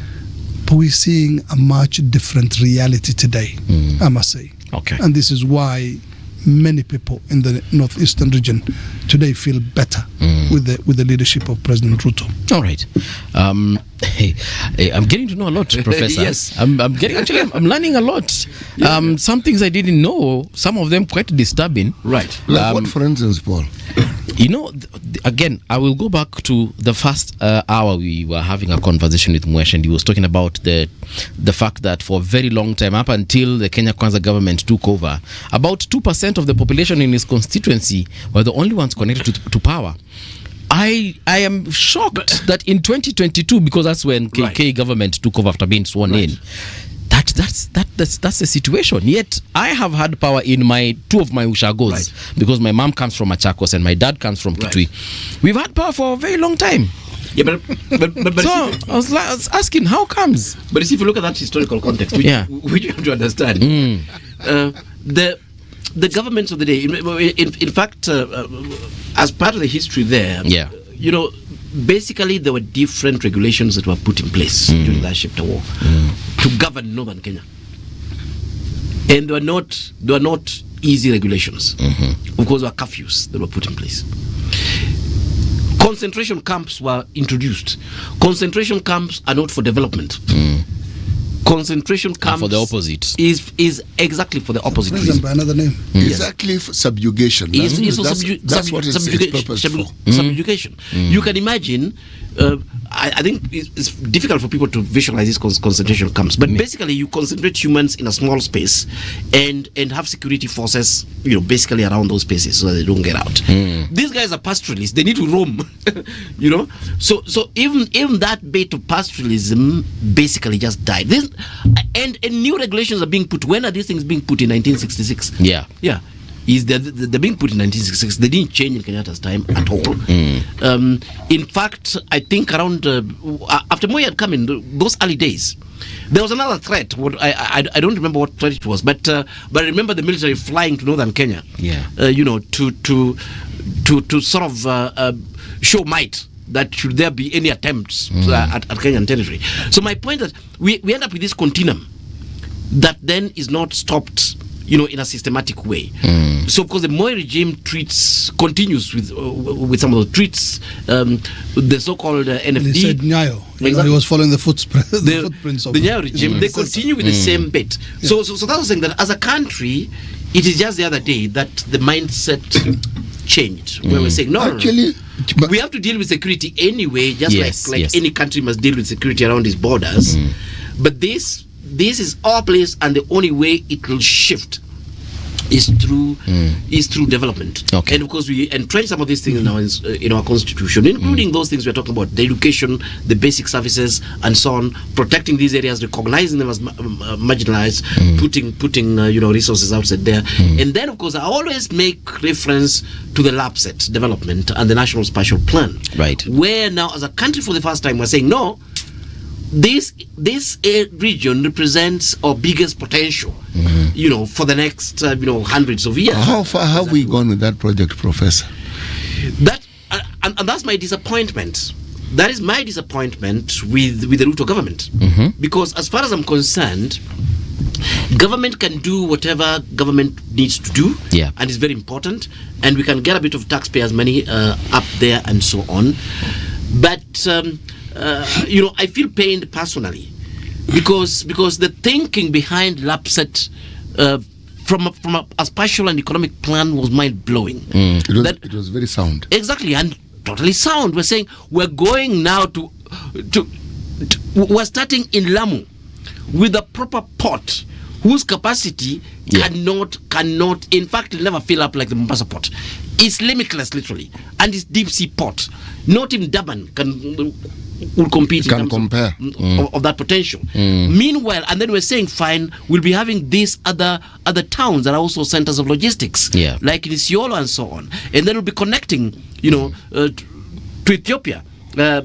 But we're seeing a much different reality today, I must say. Okay. And this is why many people in the northeastern region today feel better with the leadership of President Ruto. All right. I'm getting to know a lot, Professor. Yes. I'm learning a lot. Some things I didn't know, some of them quite disturbing. Right. Like what, for instance, Paul? Again, I will go back to the first hour we were having a conversation with Mwesh, and he was talking about the fact that for a very long time, up until the Kenya Kwanza government took over, about 2% of the population in his constituency were the only ones connected to power. I am shocked that in 2022, because that's when KK government took over after being sworn in, that's the situation. Yet I have had power in two of my ushagos, because my mom comes from Machakos and my dad comes from Kitui. We've had power for a very long time. Yeah, but so I was asking, how comes? But if you look at that historical context, which you have to understand, the governments of the day. In fact, as part of the history there, basically there were different regulations that were put in place during the Shifter War to govern northern Kenya, and they were not easy regulations. Of course, there were curfews that were put in place. Concentration camps were introduced. Concentration camps are not for development. Concentration camps for the opposite is exactly for the opposite reason. By another name. Exactly for subjugation. That's what it's purpose for. Subjugation. You can imagine. I think it's difficult for people to visualize these concentration camps, but basically you concentrate humans in a small space and have security forces, basically around those spaces so that they don't get out. These guys are pastoralists; they need to roam, So even that bit of pastoralism basically just died. And new regulations are being put. When are these things being put in 1966? Yeah. Is they're being put in 1966. They didn't change in Kenyatta's time at all. In fact, I think around after Moi had come in, those early days, there was another threat. I don't remember what threat it was, but I remember the military flying to northern Kenya. To sort of show might that should there be any attempts at Kenyan territory. So my point is that we end up with this continuum that then is not stopped, in a systematic way. So of course the Moi regime continues with some of the treats, the so-called NFD. He said Nyayo. Exactly. He was following the footprints of the Nyayo regime. They continue with the same bit. So that was saying that as a country, it is just the other day that the mindset changed, where we're saying no, we have to deal with security anyway, just like any country must deal with security around its borders. But this is our place, and the only way it will shift is through development. And of course we entrench some of these things now in our constitution, including those things we're talking about: the education, the basic services, and so on. Protecting these areas, recognizing them as marginalized, putting resources outside there. And then of course I always make reference to the LAPSET development and the National Spatial Plan, where now as a country for the first time we're saying no, this region represents our biggest potential, for the next hundreds of years. How far have we gone with that project, Professor? And that's my disappointment. That is my disappointment with the route of government, because as far as I'm concerned, government can do whatever government needs to do, and it's very important, and we can get a bit of taxpayers' money up there and so on. But I feel pained personally because the thinking behind LAPSET from a spatial and economic plan was mind-blowing. It was very sound. Exactly, and totally sound. We're saying we're going now we're starting in Lamu with a proper port whose capacity cannot, in fact, it'll never fill up like the Mombasa port. It's limitless, literally, and it's deep sea port. Not even Durban will compete in terms of that potential. Meanwhile, and then we're saying, fine, we'll be having these other towns that are also centers of logistics, like in Isiolo and so on, and then we'll be connecting, to Ethiopia, and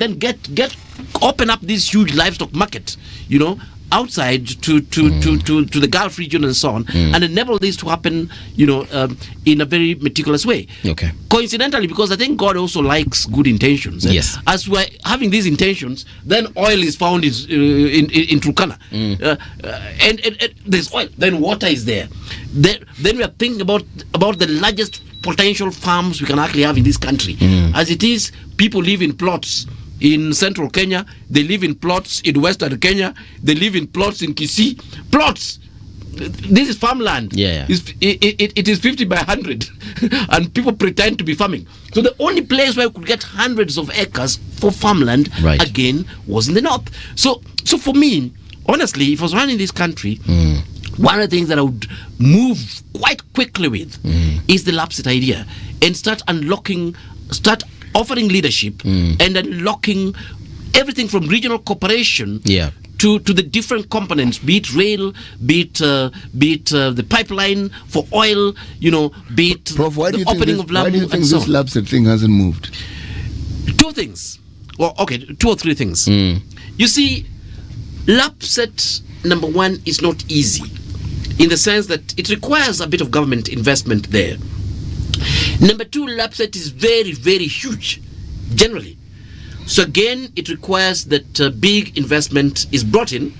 then get open up this huge livestock market, outside to the Gulf region and so on, and enable this to happen, in a very meticulous way. Coincidentally, because I think God also likes good intentions. As we're having these intentions, then oil is found in Turkana, and there's oil. Then water is there. Then we are thinking about the largest potential farms we can actually have in this country. As it is, people live in plots in central Kenya, they live in plots in western Kenya, they live in plots in Kisii. Plots! This is farmland. It is 50 by 100 and people pretend to be farming. So the only place where we could get hundreds of acres for farmland again was in the north. So for me, honestly, if I was running this country, one of the things that I would move quite quickly with is the LAPSET idea, and start offering leadership and unlocking everything from regional cooperation to the different components, be it rail, be it the pipeline for oil, be it Prof, the opening of Lamu. Why do you think this LAPSET thing hasn't moved? Two things. Well, okay, 2 or 3 things. You see, LAPSET, number one, is not easy. in the sense that it requires a bit of government investment there. Number two, LAPSSET is very, very huge, generally. So again, it requires that big investment is brought in,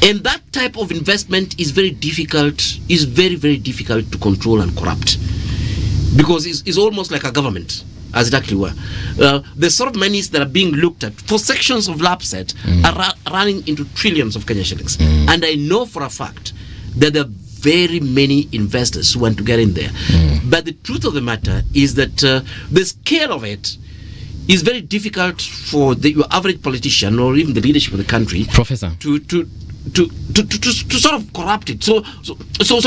and that type of investment is very, very difficult to control and corrupt, because it's almost like a government, as it actually were. The sort of monies that are being looked at for sections of LAPSSET are running into trillions of Kenya shillings. And I know for a fact that there are very many investors who want to get in there. But the truth of the matter is that the scale of it is very difficult for your average politician or even the leadership of the country, Professor, to sort of corrupt it. So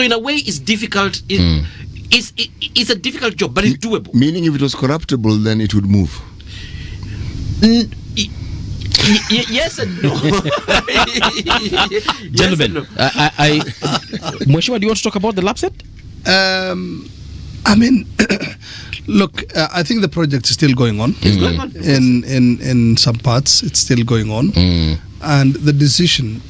in a way, it's difficult. It's a difficult job, but it's doable. Meaning, if it was corruptible, then it would move. Yes and no. Gentlemen, Mheshimiwa, do you want to talk about the LAPSSET? I mean, look, I think the project is still going on. It's going on. In some parts, it's still going on. And the decision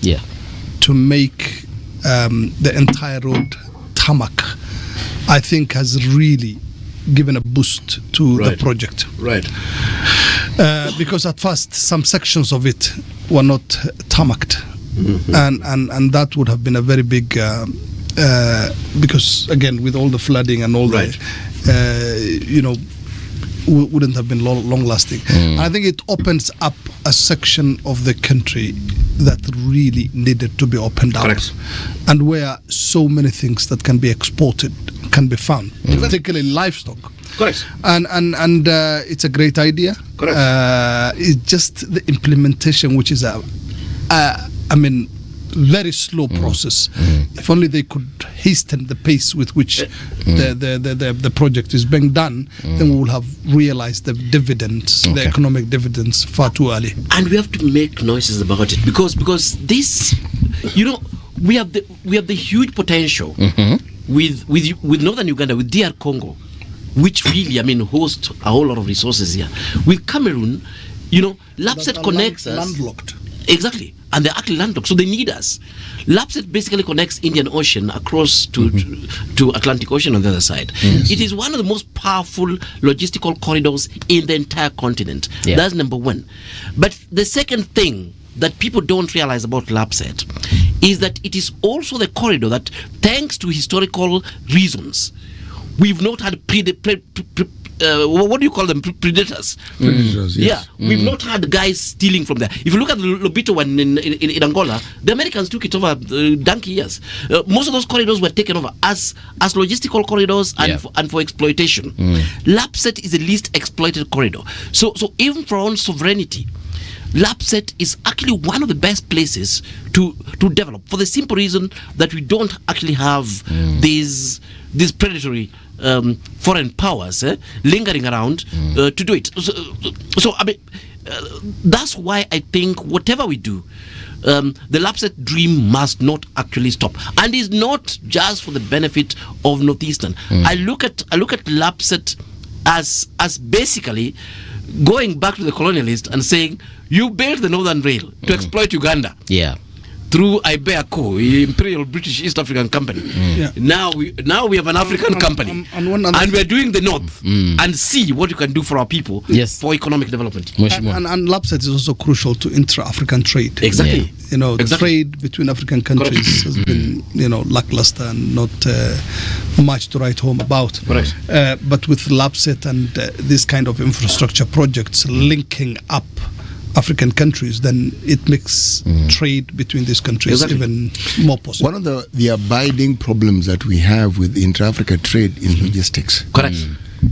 to make the entire road tarmac, I think, has really given a boost to the project. Right. Because at first, some sections of it were not tarmacked. And that would have been a very big... because, again, with all the flooding and all the... wouldn't have been long lasting. I think it opens up a section of the country that really needed to be opened up. Correct. And where so many things that can be exported can be found, particularly livestock. Correct. And it's a great idea. Correct. It's just the implementation, which is very slow process. If only they could hasten the pace with which the project is being done, then we will have realized the dividends, the economic dividends, far too early. And we have to make noises about it because this, we have the huge potential with northern Uganda, with DR Congo, which really, hosts a whole lot of resources here. With Cameroon, LAPSSET connects us. Landlocked. Exactly. And they're actually landlocked, so they need us. LAPSSET basically connects Indian Ocean across to Atlantic Ocean on the other side. It is one of the most powerful logistical corridors in the entire continent. That's number one. But the second thing that people don't realize about LAPSSET is that it is also the corridor that, thanks to historical reasons, we've not had what do you call them? Predators. Predators, yes. Yeah, we've not had guys stealing from there. If you look at the Lobito one in Angola, the Americans took it over donkey years. Most of those corridors were taken over as logistical corridors and for exploitation. LAPSSET is the least exploited corridor. So even for our own sovereignty, LAPSSET is actually one of the best places to develop, for the simple reason that we don't actually have these predatory foreign powers lingering around to do it. So that's why I think whatever we do, the LAPSSET dream must not actually stop, and is not just for the benefit of Northeastern. I look at LAPSSET as basically going back to the colonialist and saying, you built the Northern Rail to exploit Uganda. Through Ibeaco, Imperial British East African Company. Now we have an African company, and we're doing the North and see what you can do for our people for economic development. And LAPSSET is also crucial to intra-African trade. Exactly. The trade between African countries has been lackluster and not much to write home about. But with LAPSSET and this kind of infrastructure projects linking up African countries, then it makes trade between these countries even more possible. One of the abiding problems that we have with intra-Africa trade is logistics.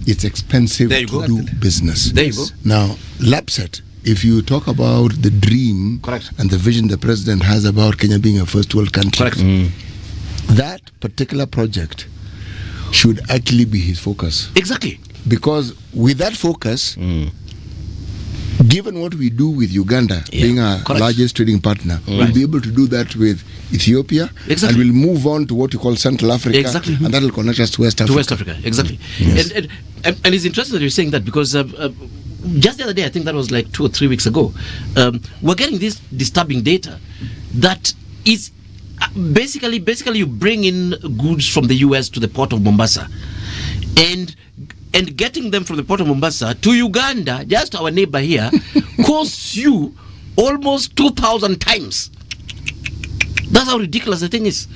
It's expensive to do business. There you go. Now, LAPSSET, if you talk about the dream and the vision the president has about Kenya being a first world country, that particular project should actually be his focus. Exactly. Because with that focus, given what we do with Uganda, being our largest trading partner, we'll be able to do that with Ethiopia, and we'll move on to what you call Central Africa, and that will connect us to West Africa. Exactly. And it's interesting that you're saying that, because just the other day, I think that was like 2 or 3 weeks ago, we're getting this disturbing data that is basically you bring in goods from the US to the port of Mombasa, and getting them from the port of Mombasa to Uganda, just our neighbor here, costs you almost 2,000 times. That's how ridiculous the thing is.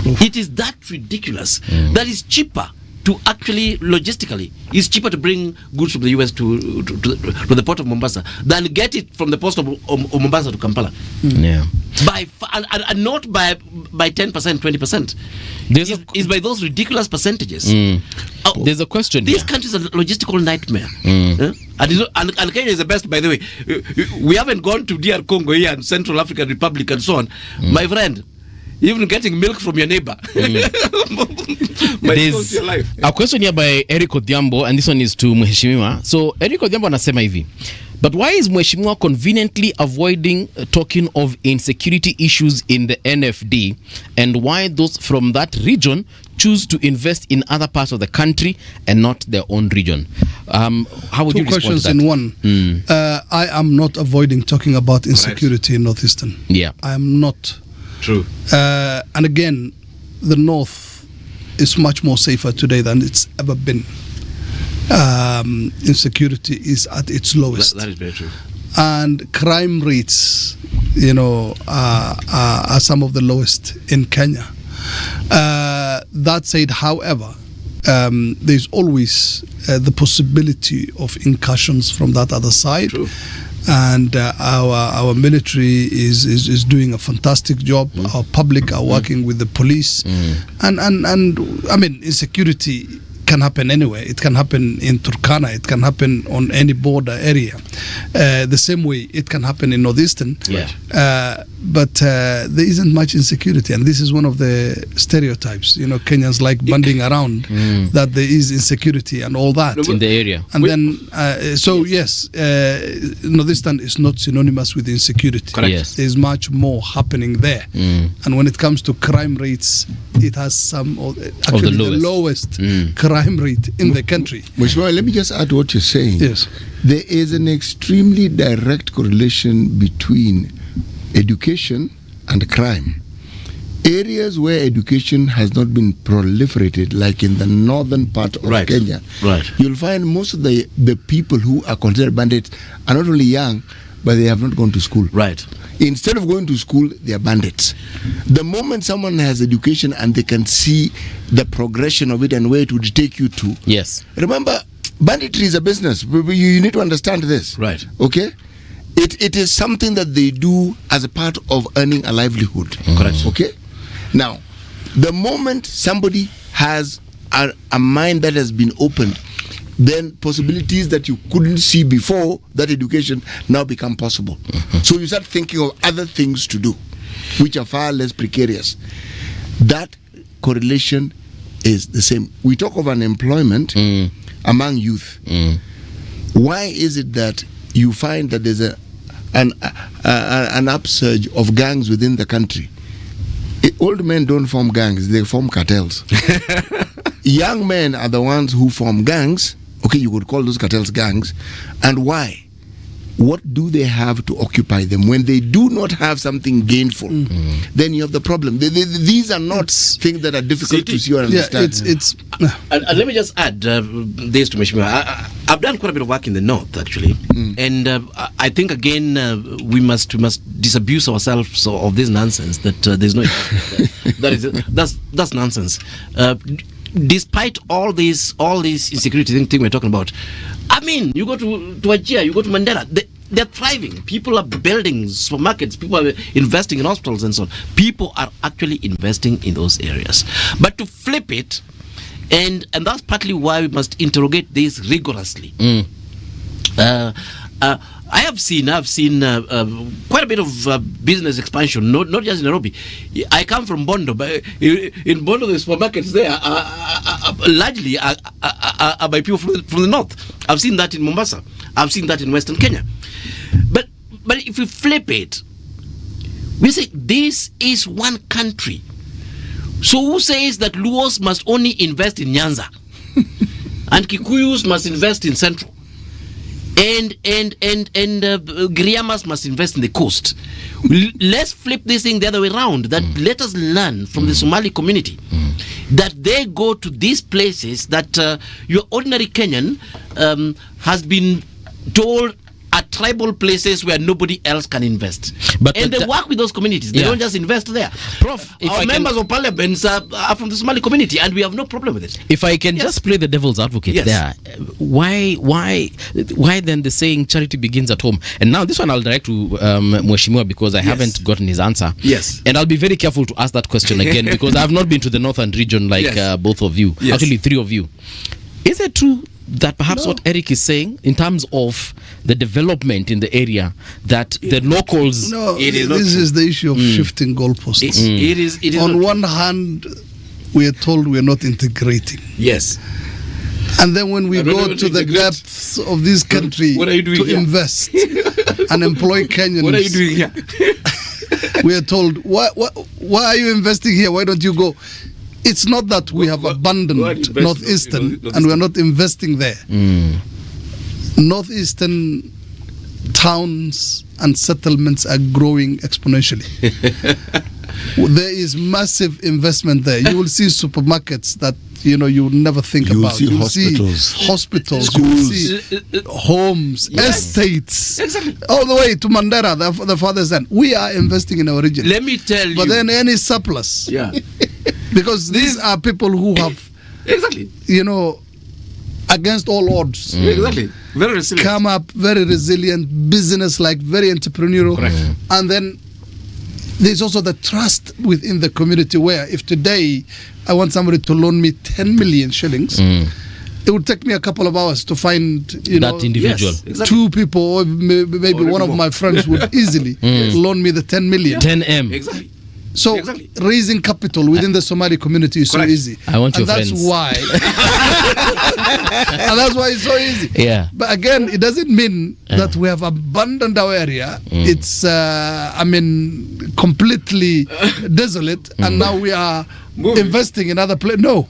It is that ridiculous. That is cheaper to actually, logistically, it's cheaper to bring goods from the US to the port of Mombasa than get it from the port of Mombasa to Kampala. Yeah. And not by 10%, 20%. It's by those ridiculous percentages. There's a question. These countries are a logistical nightmare. And Kenya is the best, by the way. We haven't gone to DR Congo here and Central African Republic and so on. My friend, even getting milk from your neighbor. There's a question here by Eric Odhiambo, and this one is to Mheshimiwa. So Eric Odhiambo anasema hivi, but why is Mheshimiwa conveniently avoiding talking of insecurity issues in the NFD, and why those from that region choose to invest in other parts of the country and not their own region? How would you respond to that? 2 questions in one. I am not avoiding talking about insecurity in Northeastern. Yeah. I am not. True. And again, the North is much more safer today than it's ever been. Insecurity is at its lowest. That is very true. And crime rates, are some of the lowest in Kenya. That said, however, there's always the possibility of incursions from that other side. True. And our military is doing a fantastic job. Our public are working with the police, and I mean, insecurity can happen anywhere. It can happen in Turkana. It can happen on any border area. The same way it can happen in Northeastern. Yeah. But there isn't much insecurity, and this is one of the stereotypes. Kenyans like banding around that there is insecurity and all that in the area. And yes, Northeastern is not synonymous with insecurity. Correct. Yes. There's much more happening there. And when it comes to crime rates, it has some of the lowest crime rate in the country. Mheshimiwa, let me just add to what you're saying. Yes. There is an extremely direct correlation between education and crime. Areas where education has not been proliferated, like in the northern part of Kenya, you'll find most of the people who are considered bandits are not only young, but they have not gone to school. Right. Instead of going to school, they are bandits. The moment someone has education and they can see the progression of it and where it would take you to. Yes. Remember, banditry is a business. You need to understand this. Right. Okay? It is something that they do as a part of earning a livelihood. Correct. Okay? Now, the moment somebody has a mind that has been opened, then possibilities that you couldn't see before that education now become possible. So you start thinking of other things to do, which are far less precarious. That correlation is the same. We talk of unemployment among youth. Why is it that you find that there's an upsurge of gangs within the country? Old men don't form gangs, they form cartels. Young men are the ones who form gangs. Okay, you could call those cartels gangs. And why? What do they have to occupy them? When they do not have something gainful, then you have the problem. These are not things that are difficult to see or understand. And let me just add this to Mheshimiwa. I've done quite a bit of work in the north, actually. And I think, again, we must disabuse ourselves of this nonsense that there's no... that's nonsense. Despite all this insecurity thing we're talking about, I mean, you go to Wajir, you go to Mandela, they're thriving. People are building supermarkets, people are investing in hospitals and so on. People are actually investing in those areas. But to flip it, and that's partly why we must interrogate this rigorously. I've seen quite a bit of business expansion, not just in Nairobi. I come from Bondo, but in Bondo the supermarkets there largely are by people from the north. I've seen that in Mombasa. I've seen that in Western Kenya. But if we flip it, we say this is one country. So who says that Luos must only invest in Nyanza and Kikuyus must invest in Central? and Giriamas must invest in the coast. Let's flip this thing the other way around. That let us learn from the Somali community that they go to these places that your ordinary Kenyan has been told are tribal places where nobody else can invest. And they work with those communities. They don't just invest there. Prof, our members of parliament are from the Somali community, and we have no problem with it. If I can just play the devil's advocate there, why then the saying charity begins at home? And now this one I'll direct to Mheshimiwa because I haven't gotten his answer. Yes. And I'll be very careful to ask that question again because I've not been to the northern region like both of you. Actually, three of you. Is it true that perhaps what Eric is saying in terms of the development in the area that the locals... No, this is the issue of shifting goalposts. It is on one hand, we are told we are not integrating. Yes. And then when we go to the depths of this country to invest and employ Kenyans... What are you doing here? We are told, why are you investing here? Why don't you go? It's not that we have abandoned Northeastern and we are not investing there. Northeastern towns and settlements are growing exponentially. There is massive investment there. You will see supermarkets that you would never think about. You will see hospitals, schools, you will see homes, estates, exactly, all the way to Mandera, the farthest end. We are investing in our region. Let me tell you. But then any surplus, because these are people who have, against all odds, very resilient, come up very resilient, business-like, very entrepreneurial, and then there's also the trust within the community where if today I want somebody to loan me 10 million shillings, it would take me a couple of hours to find that individual. Two people, or maybe one of my friends would easily loan me the 10 million. 10M. Exactly. So raising capital within the Somali community is so easy. I want your friends. That's why. And that's why it's so easy. Yeah. But again, it doesn't mean that we have abandoned our area. It's, completely desolate, and now we are investing in other places. No.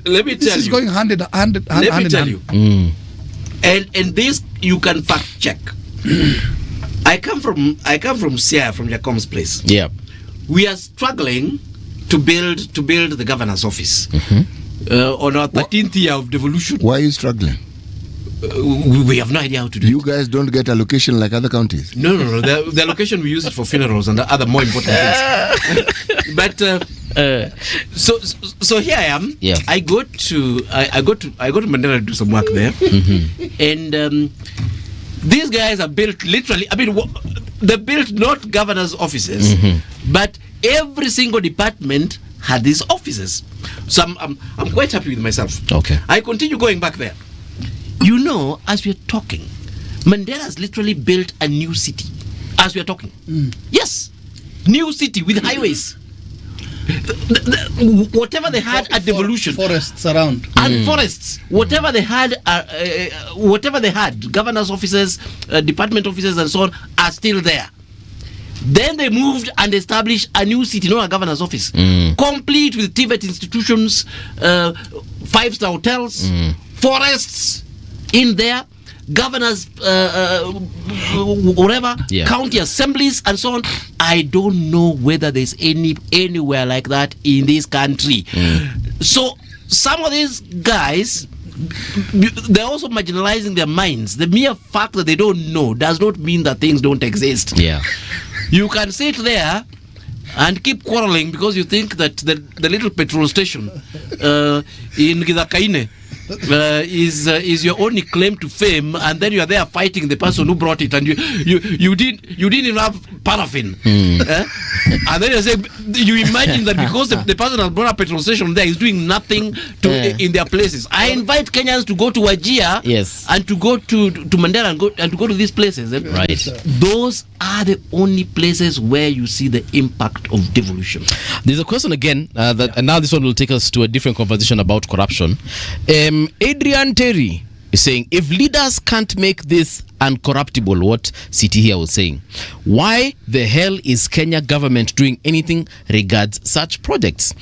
Let me tell this is going hand in hand. Let me tell you. And this you can fact check. I come from Sia, from Jacom's place. Yeah. We are struggling to build the governor's office on our 13th year of devolution. Why are you struggling? We have no idea how to do it. You guys don't get allocation like other counties? No. The allocation, we use it for funerals and other more important things. But so here I am. Yeah. I go to Mandela to do some work there, and these guys are built literally. They built not governors' offices, but every single department had these offices. So I'm quite happy with myself. Okay. I continue going back there. As we're talking, Mandela has literally built a new city. As we're talking, yes, new city with highways. Whatever they had at devolution, forests around, and forests, whatever they had, governors' offices, department offices, and so on, are still there. Then they moved and established a new city, not a governor's office, complete with TVET institutions, 5-star hotels, forests in there, governors, whatever, county assemblies, and so on. I don't know whether there's anywhere like that in this country. So some of these guys, they're also marginalizing their minds. The mere fact that they don't know does not mean that things don't exist. Yeah. You can sit there and keep quarreling because you think that the little petrol station in Gidakaine is your only claim to fame, and then you are there fighting the person who brought it, and you didn't even have paraffin, and then you imagine that because the person has brought a petrol station there is doing nothing in their places. I invite Kenyans to go to Wajir, and to go to Mandela and to go to these places. Right. Those are the only places where you see the impact of devolution. There's a question again, and now this one will take us to a different conversation about corruption. Adrian Terry is saying, if leaders can't make this uncorruptible, what City here was saying, why the hell is Kenya government doing anything regards such projects?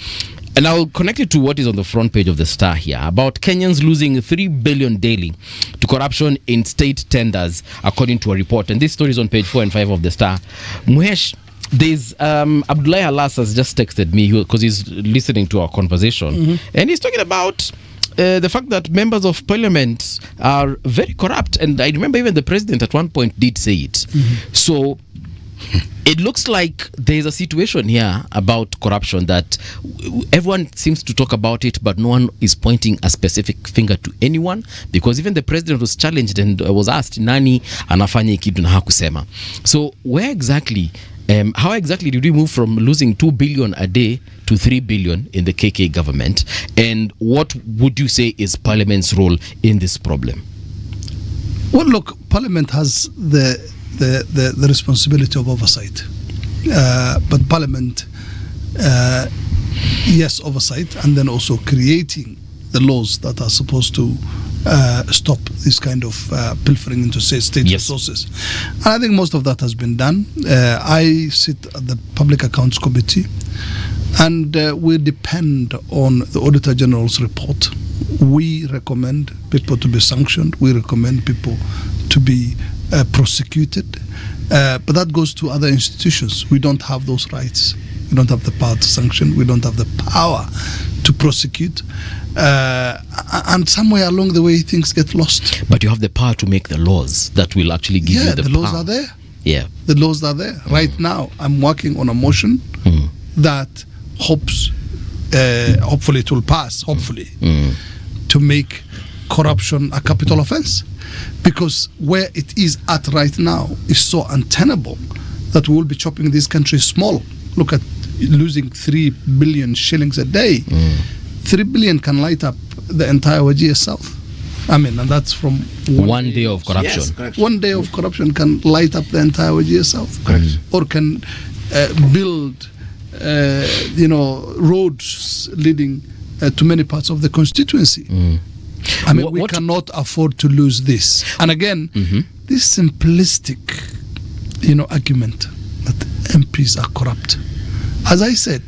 And I'll connect it to what is on the front page of the Star here about Kenyans losing 3 billion daily to corruption in state tenders, according to a report. And this story is on page 4 and 5 of the Star. Muhesh, there's Abdullahi Alas has just texted me because he's listening to our conversation, and he's talking about the fact that members of parliament are very corrupt. And I remember even the president at one point did say it. So it looks like there's a situation here about corruption that everyone seems to talk about it, but no one is pointing a specific finger to anyone, because even the president was challenged and was asked, nani anafanya kitu na hakusema. So where exactly, how exactly did we move from losing 2 billion a day to 3 billion in the KK government? And what would you say is Parliament's role in this problem? Well, look, Parliament has the responsibility of oversight. But Parliament, yes, oversight, and then also creating the laws that are supposed to stop this kind of pilfering into state resources. And I think most of that has been done. I sit at the Public Accounts Committee, and we depend on the Auditor General's report. We recommend people to be sanctioned. We recommend people to be prosecuted. But that goes to other institutions. We don't have those rights. We don't have the power to sanction. We don't have the power to prosecute. And somewhere along the way, things get lost. But you have the power to make the laws that will actually give you the power. Yeah, the laws are there. Yeah. The laws are there. Right now, I'm working on a motion that hopefully it will pass, hopefully, to make corruption a capital offense. Because where it is at right now is so untenable that we will be chopping this country small. Look at losing 3 billion shillings a day. 3 billion can light up the entire Wajir South. I mean, and that's from one day of corruption. Yes, one day of corruption can light up the entire Wajir South. Or can build, roads leading to many parts of the constituency. I mean, we cannot afford to lose this. And again, this simplistic, argument that MPs are corrupt. As I said,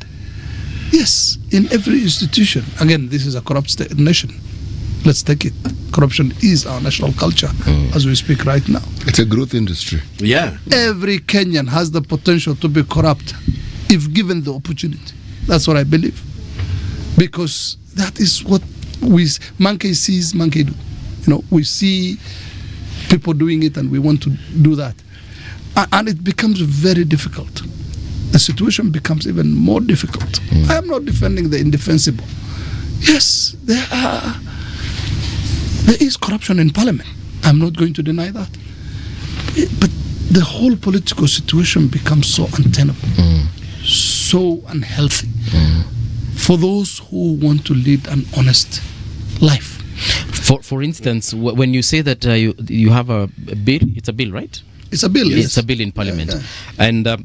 yes, in every institution. Again, this is a corrupt nation. Let's take it. Corruption is our national culture as we speak right now. It's a growth industry. Yeah. Every Kenyan has the potential to be corrupt if given the opportunity. That's what I believe. Because that is what monkey sees, monkey do. We see people doing it and we want to do that. And it becomes very difficult. The situation becomes even more difficult. I am not defending the indefensible. Yes, there is corruption in Parliament. I'm not going to deny that. But the whole political situation becomes so untenable, so unhealthy for those who want to lead an honest life. For instance, when you say that you have a bill, it's a bill, right? It's a bill. It's a bill in Parliament, and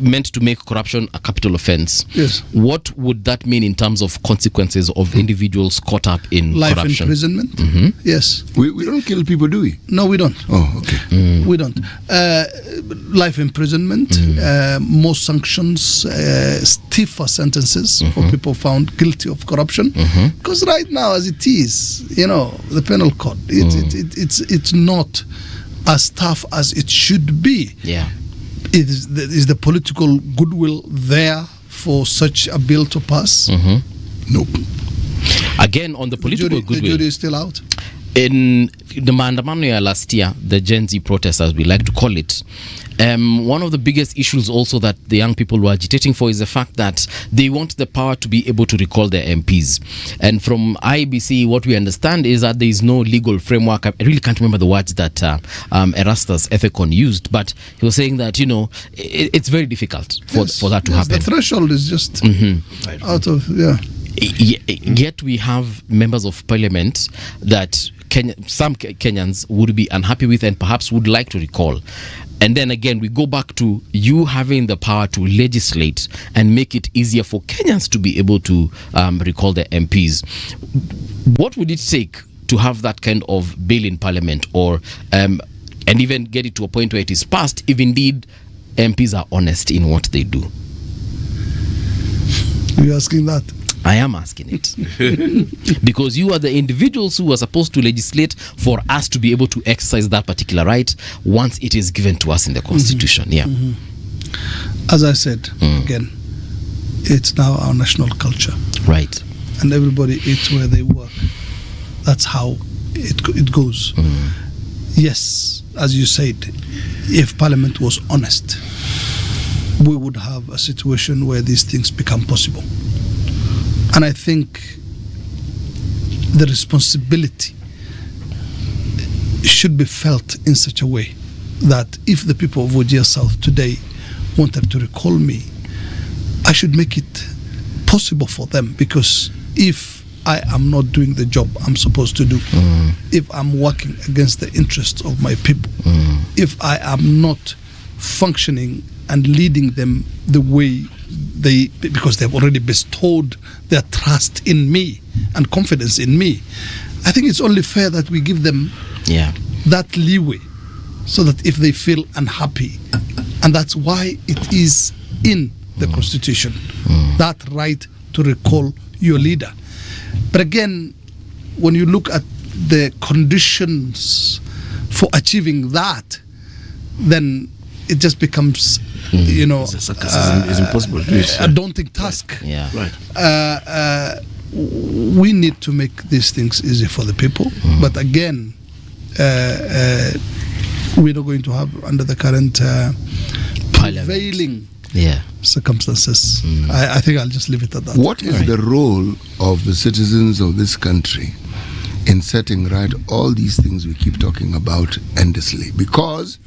meant to make corruption a capital offence. Yes. What would that mean in terms of consequences of individuals caught up in life corruption? Imprisonment. Yes. We don't kill people, do we? No, we don't. Oh, okay. We don't. Life imprisonment, more sanctions, stiffer sentences for people found guilty of corruption. Because right now, as it is, the penal code, it's not as tough as it should be. Yeah. Is the political goodwill there for such a bill to pass? Nope. Again, on the political goodwill, the jury is still out. In the maandamano last year, the Gen Z protest, as we like to call it, one of the biggest issues also that the young people were agitating for is the fact that they want the power to be able to recall their MPs. And from IBC, what we understand is that there is no legal framework. I really can't remember the words that Erastus Ethicon used, but he was saying that, it's very difficult for that to happen. The threshold is just out of, Yet we have members of parliament that some Kenyans would be unhappy with and perhaps would like to recall. And then again, we go back to you having the power to legislate and make it easier for Kenyans to be able to recall their MPs. What would it take to have that kind of bill in parliament, or and even get it to a point where it is passed if indeed MPs are honest in what they do? Are you asking that? I am asking it. Because you are the individuals who are supposed to legislate for us to be able to exercise that particular right once it is given to us in the Constitution. Yeah. As I said, again, it's now our national culture. Right. And everybody eats where they work. That's how it goes. Yes, as you said, if Parliament was honest, we would have a situation where these things become possible. And I think the responsibility should be felt in such a way that if the people of Wajir South today wanted to recall me, I should make it possible for them, because if I am not doing the job I'm supposed to do, if I'm working against the interests of my people, if I am not functioning and leading them the way because they've already bestowed their trust in me and confidence in me, I think it's only fair that we give them that leeway, so that if they feel unhappy, and that's why it is in the Constitution, that right to recall your leader. But again, when you look at the conditions for achieving that, then it just becomes, it's impossible. A daunting task. Right. We need to make these things easy for the people. But again, we're not going to have, under the current prevailing circumstances. I think I'll just leave it at that. What is the role of the citizens of this country in setting right all these things we keep talking about endlessly? Because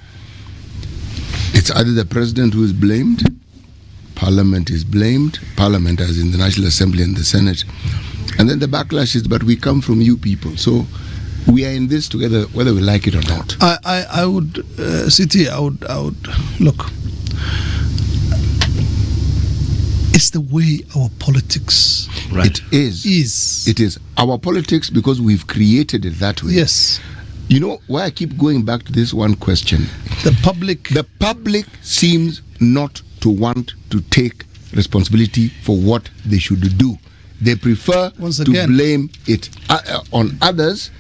it's either the president who is blamed, Parliament is blamed, Parliament as in the National Assembly and the Senate, and then the backlash is, but we come from you people, so we are in this together whether we like it or not. I would, Citi, I would look, it's the way our politics It is our politics, because we've created it that way. Yes. You know why I keep going back to this one question? The public seems not to want to take responsibility for what they should do. They prefer to blame it on others,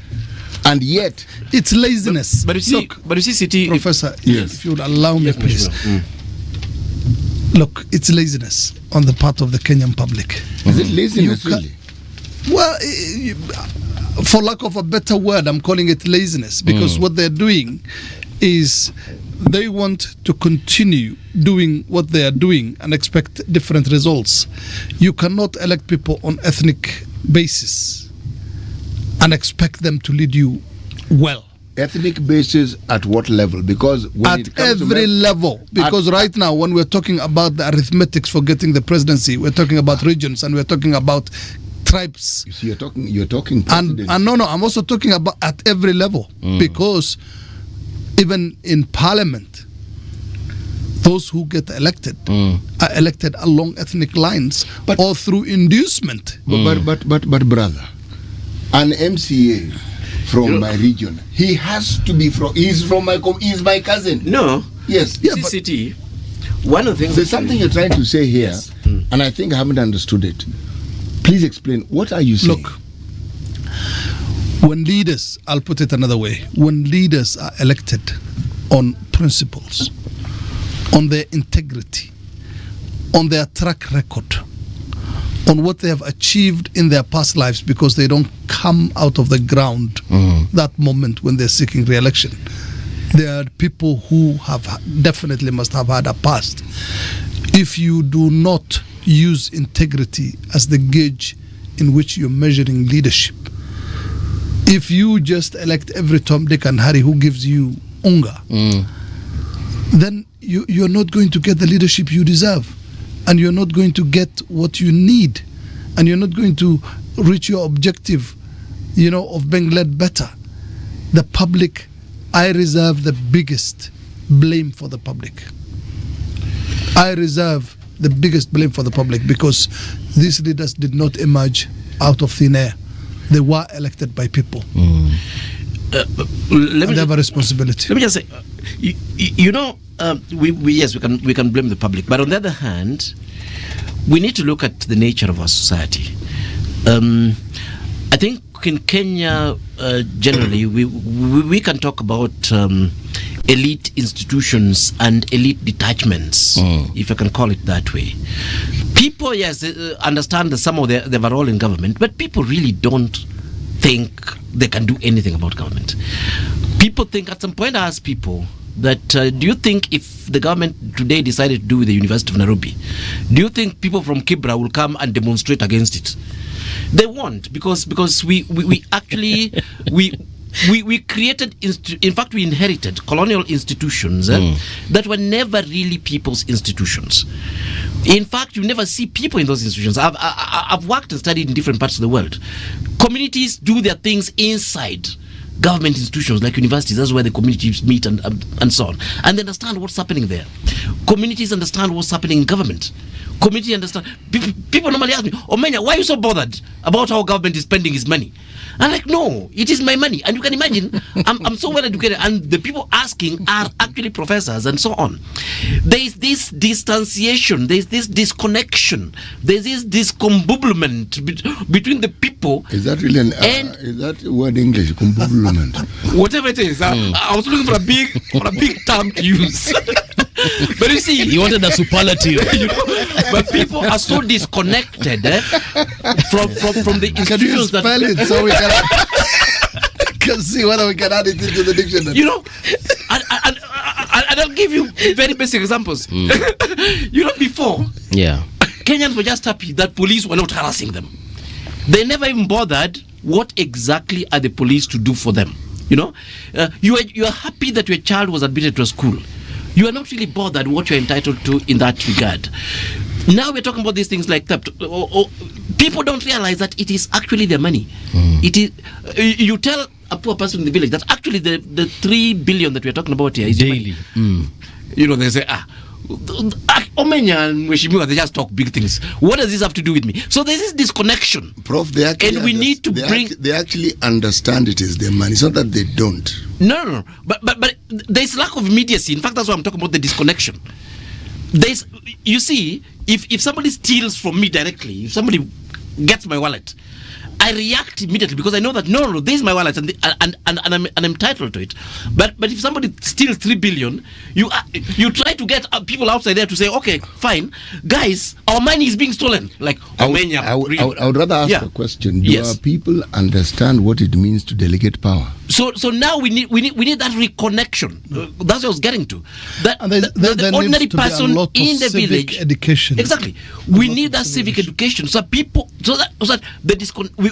and yet it's laziness. But you see, Citi, Professor, if you would allow me, please. Look, it's laziness on the part of the Kenyan public. Is it laziness, really? Well, for lack of a better word, I'm calling it laziness, because what they're doing is they want to continue doing what they are doing and expect different results. You cannot elect people on ethnic basis and expect them to lead you well. Ethnic basis at what level? Because when at every level. Because right now, when we're talking about the arithmetics for getting the presidency, we're talking about regions and we're talking about tribes. You see, you're talking and no, I'm also talking about at every level, because even in Parliament, those who get elected are elected along ethnic lines, or through inducement. But brother, an MCA from my region, he has to be from. He's my cousin. No. Yes. Yeah, Citi, one of the things. There's something you're trying to say here, and I think I haven't understood it. Please explain. What are you saying? Look, when leaders, I'll put it another way, when leaders are elected on principles, on their integrity, on their track record, on what they have achieved in their past lives, because they don't come out of the ground that moment when they're seeking re-election. There are people who have definitely must have had a past. If you do not use integrity as the gauge in which you're measuring leadership, if you just elect every Tom, Dick and Harry who gives you unga, then you're not going to get the leadership you deserve, and you're not going to get what you need, and you're not going to reach your objective, of being led better. The public, I reserve the biggest blame for the public. I reserve the biggest blame for the public, because these leaders did not emerge out of thin air. They were elected by people. They have a responsibility. Let me just say, we can blame the public, but on the other hand, we need to look at the nature of our society. I think in Kenya, generally, we can talk about elite institutions and elite detachments, if I can call it that way. People, yes, understand that some of them have a role in government, but people really don't think they can do anything about government. People think, at some point I ask people that, do you think if the government today decided to do with the University of Nairobi, do you think people from Kibra will come and demonstrate against it? They won't, because we actually we created, in fact we inherited colonial institutions that were never really people's institutions. In fact, you never see people in those institutions. I've worked and studied in different parts of the world. Communities do their things inside government institutions like universities. That's where the communities meet and so on, and they understand what's happening there. Communities understand what's happening in government. Community understand. People normally ask me, Omenya, why are you so bothered about how government is spending his money? I'm like, no, it is my money. And you can imagine, I'm so well educated, and the people asking are actually professors and so on. There is this distanciation, there is this disconnection, there is this discombobulment between the people. Is that really is that word English? Combobulment. Whatever it is, I was looking for a big term to use. But you see, you wanted a superlative. But people are so disconnected from the institutions that. Can you spell it so we can see whether we can add it into the dictionary? You know, and I'll give you very basic examples. You know, before, Kenyans were just happy that police were not harassing them. They never even bothered what exactly are the police to do for them. You know, you are happy that your child was admitted to a school. You are not really bothered what you're entitled to in that regard. Now we're talking about these things like that. People don't realize that it is actually their money. It is. You tell a poor person in the village that actually the 3 billion that we're talking about here is daily. You know, they say, Omenya and Mheshimiwa, they just talk big things. What does this have to do with me? So there's this disconnection. Prof, they actually and we need to bring. They actually understand it is their money. It's not that they don't. No. But there's lack of immediacy. In fact, that's why I'm talking about the disconnection. You see, if somebody steals from me directly, if somebody gets my wallet, I react immediately because I know that no, this is my wallet and I'm entitled to it. But if somebody steals 3 billion, you try to get people outside there to say, okay, fine, guys, our money is being stolen. Like I would rather ask a question. Do our people understand what it means to delegate power? So now we need that reconnection. That's what I was getting to. That the ordinary person in the village education. Exactly. We need that civic education. So people, so that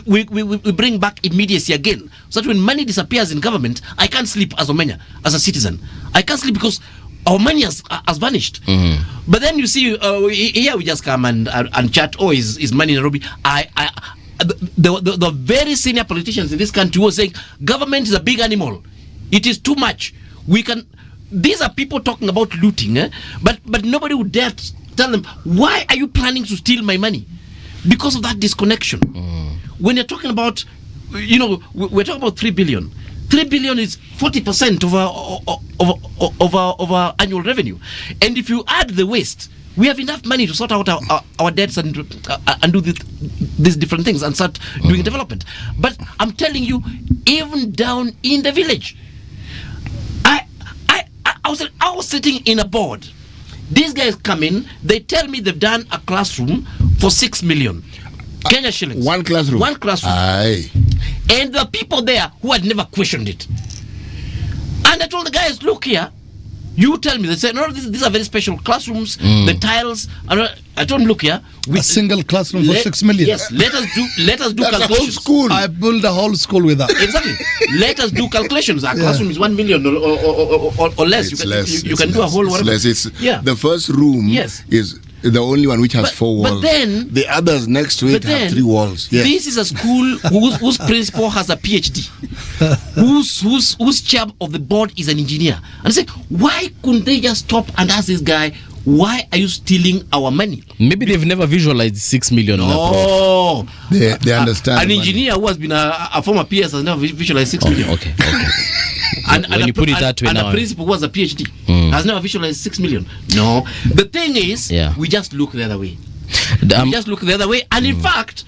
we bring back immediacy again. So that when money disappears in government, I can't sleep as Omenya, as a citizen. I can't sleep because our money has vanished. But then you see, here we just come and chat. Oh, is money in Nairobi? The very senior politicians in this country were saying government is a big animal. It is too much. These are people talking about looting, but nobody would dare tell them, why are you planning to steal my money? Because of that disconnection. When you're talking about, we're talking about 3 billion. 3 billion is 40% of our annual revenue. And if you add the waste, we have enough money to sort out our debts and do these different things and start doing development. But I'm telling you, even down in the village, I was sitting in a board. These guys come in, they tell me they've done a classroom for 6 million Kenya shillings. One classroom. Aye. And there are people there who had never questioned it. And I told the guys, look here, you tell me. They said, no, these are very special classrooms, the tiles. I told them, look here. A single classroom for 6 million. Yes, let us do That's calculations. A whole school. I built a whole school with that. Exactly. Let us do calculations. Our classroom is 1 million or less. You can do a whole whatever. The first room is the only one which has 4 walls. But then the others next to it have 3 walls. Yes. This is a school whose principal has a PhD, whose chair of the board is an engineer. And I say, why couldn't they just stop and ask this guy, why are you stealing our money? Maybe they've never visualized 6 million. No, they understand. An engineer who has been a former PS has never visualized 6 million. Okay. And when you put it that way and now, a principal who has a PhD has never visualized 6 million. No, the thing is, we just look the other way. We just look the other way, and in fact,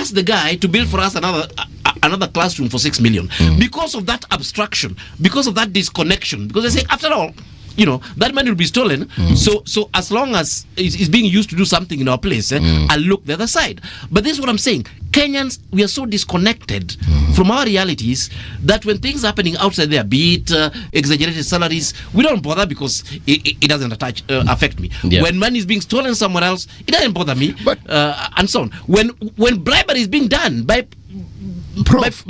ask the guy to build for us another classroom for 6 million. Because of that abstraction, because of that disconnection, because they say, after all, that money will be stolen. So as long as it's being used to do something in our place, I'll look the other side. But this is what I'm saying. Kenyans, we are so disconnected from our realities that when things are happening outside there, be it exaggerated salaries, we don't bother because it doesn't affect me. Yeah. When money is being stolen somewhere else, it doesn't bother me, and so on. When bribery is being done by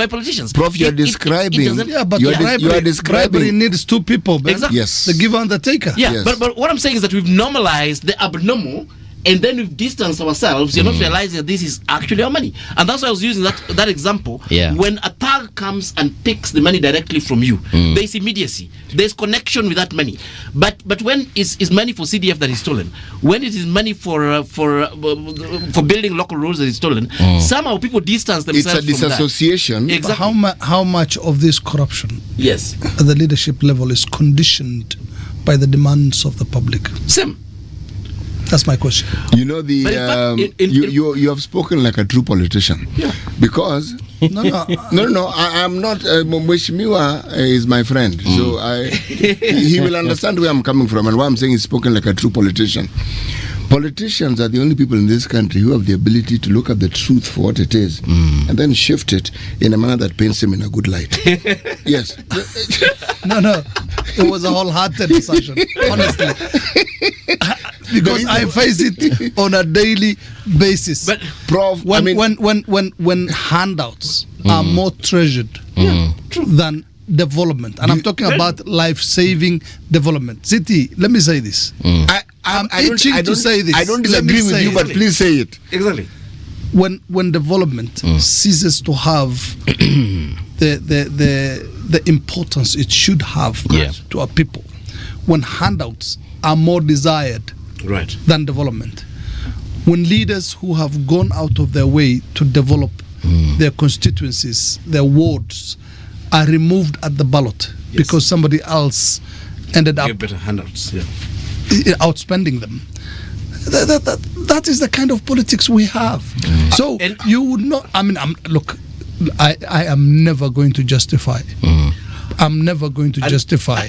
politicians. Prof, you're describing. But you are describing. Bribery needs two people. Exactly. Yes. The giver and the taker. Yeah, Yes. but what I'm saying is that we've normalized the abnormal, and then we've distanced ourselves. You're not realizing that this is actually our money, and that's why I was using that example. Yeah. When a thug comes and takes the money directly from you, there's immediacy, there's connection with that money. But when is money for CDF that is stolen, when it is money for building local roads that is stolen, somehow people distance themselves. It's a disassociation. Exactly. But how much of this corruption, Yes, at the leadership level, is conditioned by the demands of the public? Same. That's my question. You know you have spoken like a true politician. Yeah. Because no, I'm not. Mheshimiwa is my friend, so he will understand where I'm coming from and why I'm saying he's spoken like a true politician. Politicians are the only people in this country who have the ability to look at the truth for what it is and then shift it in a manner that paints him in a good light. Yes. No. It was a wholehearted discussion, honestly. Because I face it on a daily basis. But Prof, when handouts are more treasured than development, and I'm talking about life-saving development. City, let me say this. I'm itching to say this. I don't disagree with you, but please say it. Exactly. When development ceases to have the importance it should have to our people, when handouts are more desired than development, when leaders who have gone out of their way to develop their constituencies, their wards, are removed at the ballot because somebody else ended up better handouts, outspending them. That is the kind of politics we have. So you would not. Look, I am never going to justify. I'm never going to justify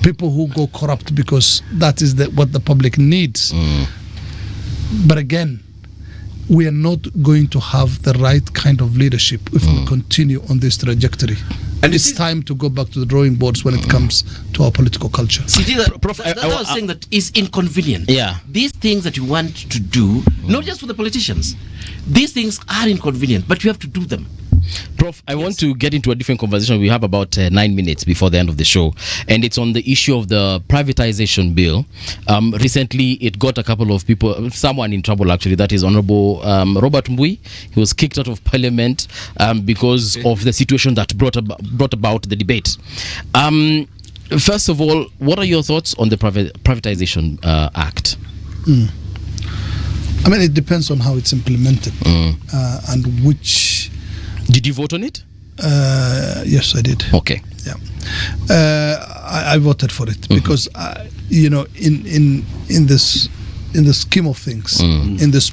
people who go corrupt because that is what the public needs. But again, we are not going to have the right kind of leadership if we continue on this trajectory. And it's time to go back to the drawing boards when it comes to our political culture. See, I was saying that is inconvenient. Yeah. These things that you want to do, not just for the politicians, these things are inconvenient, but you have to do them. Prof, I want to get into a different conversation. We have about 9 minutes before the end of the show, and it's on the issue of the privatization bill. Recently, it got a couple of people, someone in trouble actually, that is Honorable Robert Mbui. He was kicked out of Parliament because of the situation that brought about the debate. First of all, what are your thoughts on the Privatization Act? It depends on how it's implemented and which... Did you vote on it? Yes, I did. Okay. Yeah, I voted for it because in the scheme of things, in this.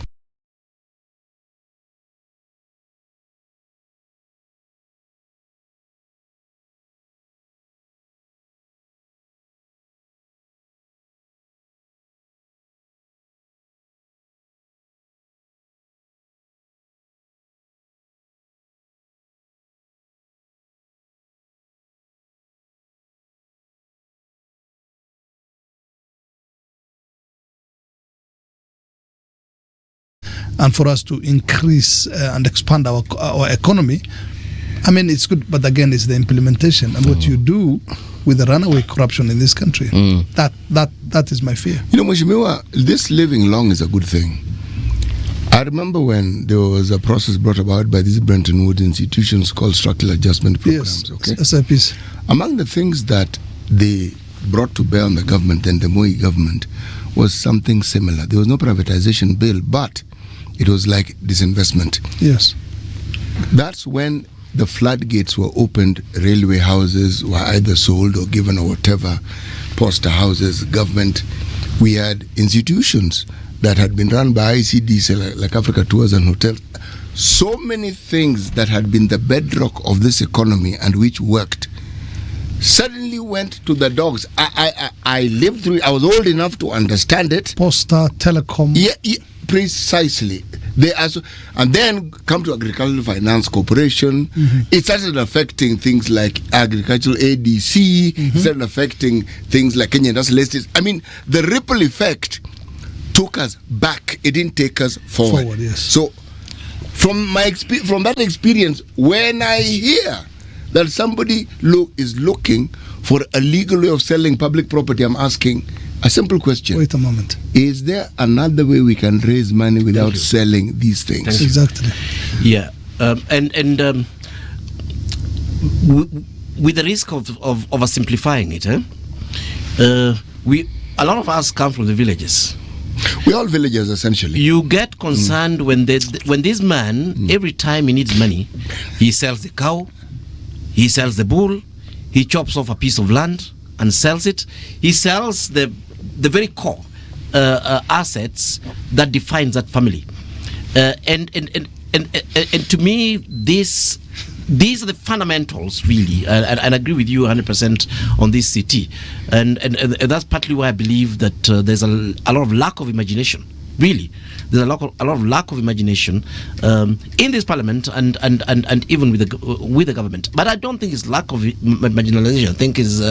And for us to increase and expand our economy, it's good, but again, it's the implementation and what you do with the runaway corruption in this country. That is my fear. Mheshimiwa, this living long is a good thing. I remember when there was a process brought about by these Bretton Woods institutions called structural adjustment programs. SIPs. Among the things that they brought to bear on the government and the Moi government was something similar. There was no privatization bill, but it was like disinvestment. Yes. That's when the floodgates were opened. Railway houses were either sold or given or whatever. Poster houses, government. We had institutions that had been run by ICDs like Africa Tours and Hotels, so many things that had been the bedrock of this economy and which worked suddenly went to the dogs. I lived through it. I was old enough to understand it. Posta, telecom. Yeah, precisely. They also, and then come to Agricultural Finance Corporation. It started affecting things like agricultural ADC. It started affecting things like Kenya Industrial Estates. I mean, the ripple effect took us back. It didn't take us forward. Yes. So, from that experience, when I hear that somebody is looking for a legal way of selling public property, I'm asking a simple question. Wait a moment. Is there another way we can raise money without selling these things? Exactly. Yeah. With the risk of oversimplifying it, a lot of us come from the villages. We're all villagers, essentially. You get concerned when this man, every time he needs money, he sells the cow, he sells the bull, he chops off a piece of land and sells it. He sells the very core assets that defines that family. And to me, these are the fundamentals, really. And I agree with you 100% on this CT. And that's partly why I believe that there's a lot of lack of imagination. Really, there's a lot of lack of imagination in this parliament and even with the government. But I don't think it's lack of imagination. I think it's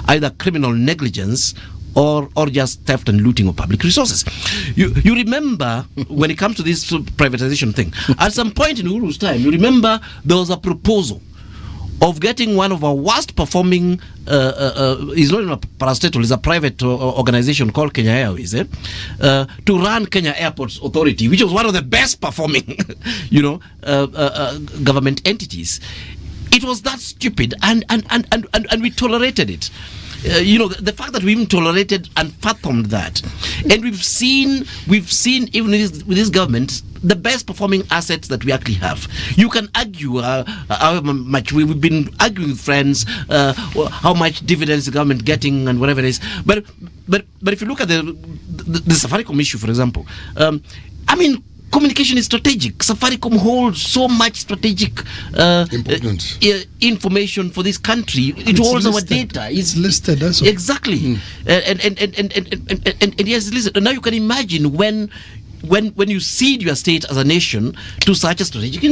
either criminal negligence or just theft and looting of public resources. You remember when it comes to this privatization thing, at some point in Uhuru's time, you remember there was a proposal of getting one of our worst performing, it's not even a parastatal, it's a private organization called Kenya Airways, to run Kenya Airports Authority, which was one of the best performing, government entities. It was that stupid, and we tolerated it. The fact that we even tolerated and fathomed that, and we've seen even with this government the best performing assets that we actually have. You can argue how much we've been arguing with friends, how much dividends the government getting and whatever it is. But if you look at the Safaricom issue, for example, communication is strategic. Safaricom holds so much strategic information for this country. It holds our data. It's listed. That's exactly. And yes, listen. Now you can imagine when you seed your state as a nation to such a strategic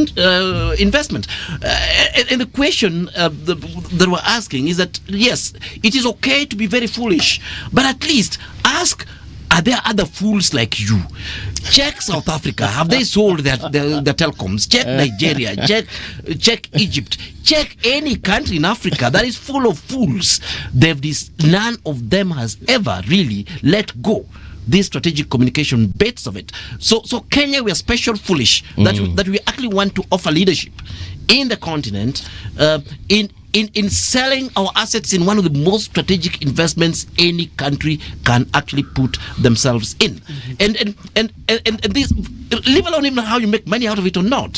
investment. And the question that we're asking is that, yes, it is okay to be very foolish, but at least ask, are there other fools like you? Check South Africa. Have they sold their telecoms? Check Nigeria. Check Egypt. Check any country in Africa that is full of fools. None of them has ever really let go these strategic communication bits of it. So Kenya, we are special foolish that we actually want to offer leadership in the continent in selling our assets in one of the most strategic investments any country can actually put themselves in. And this, leave alone even how you make money out of it or not,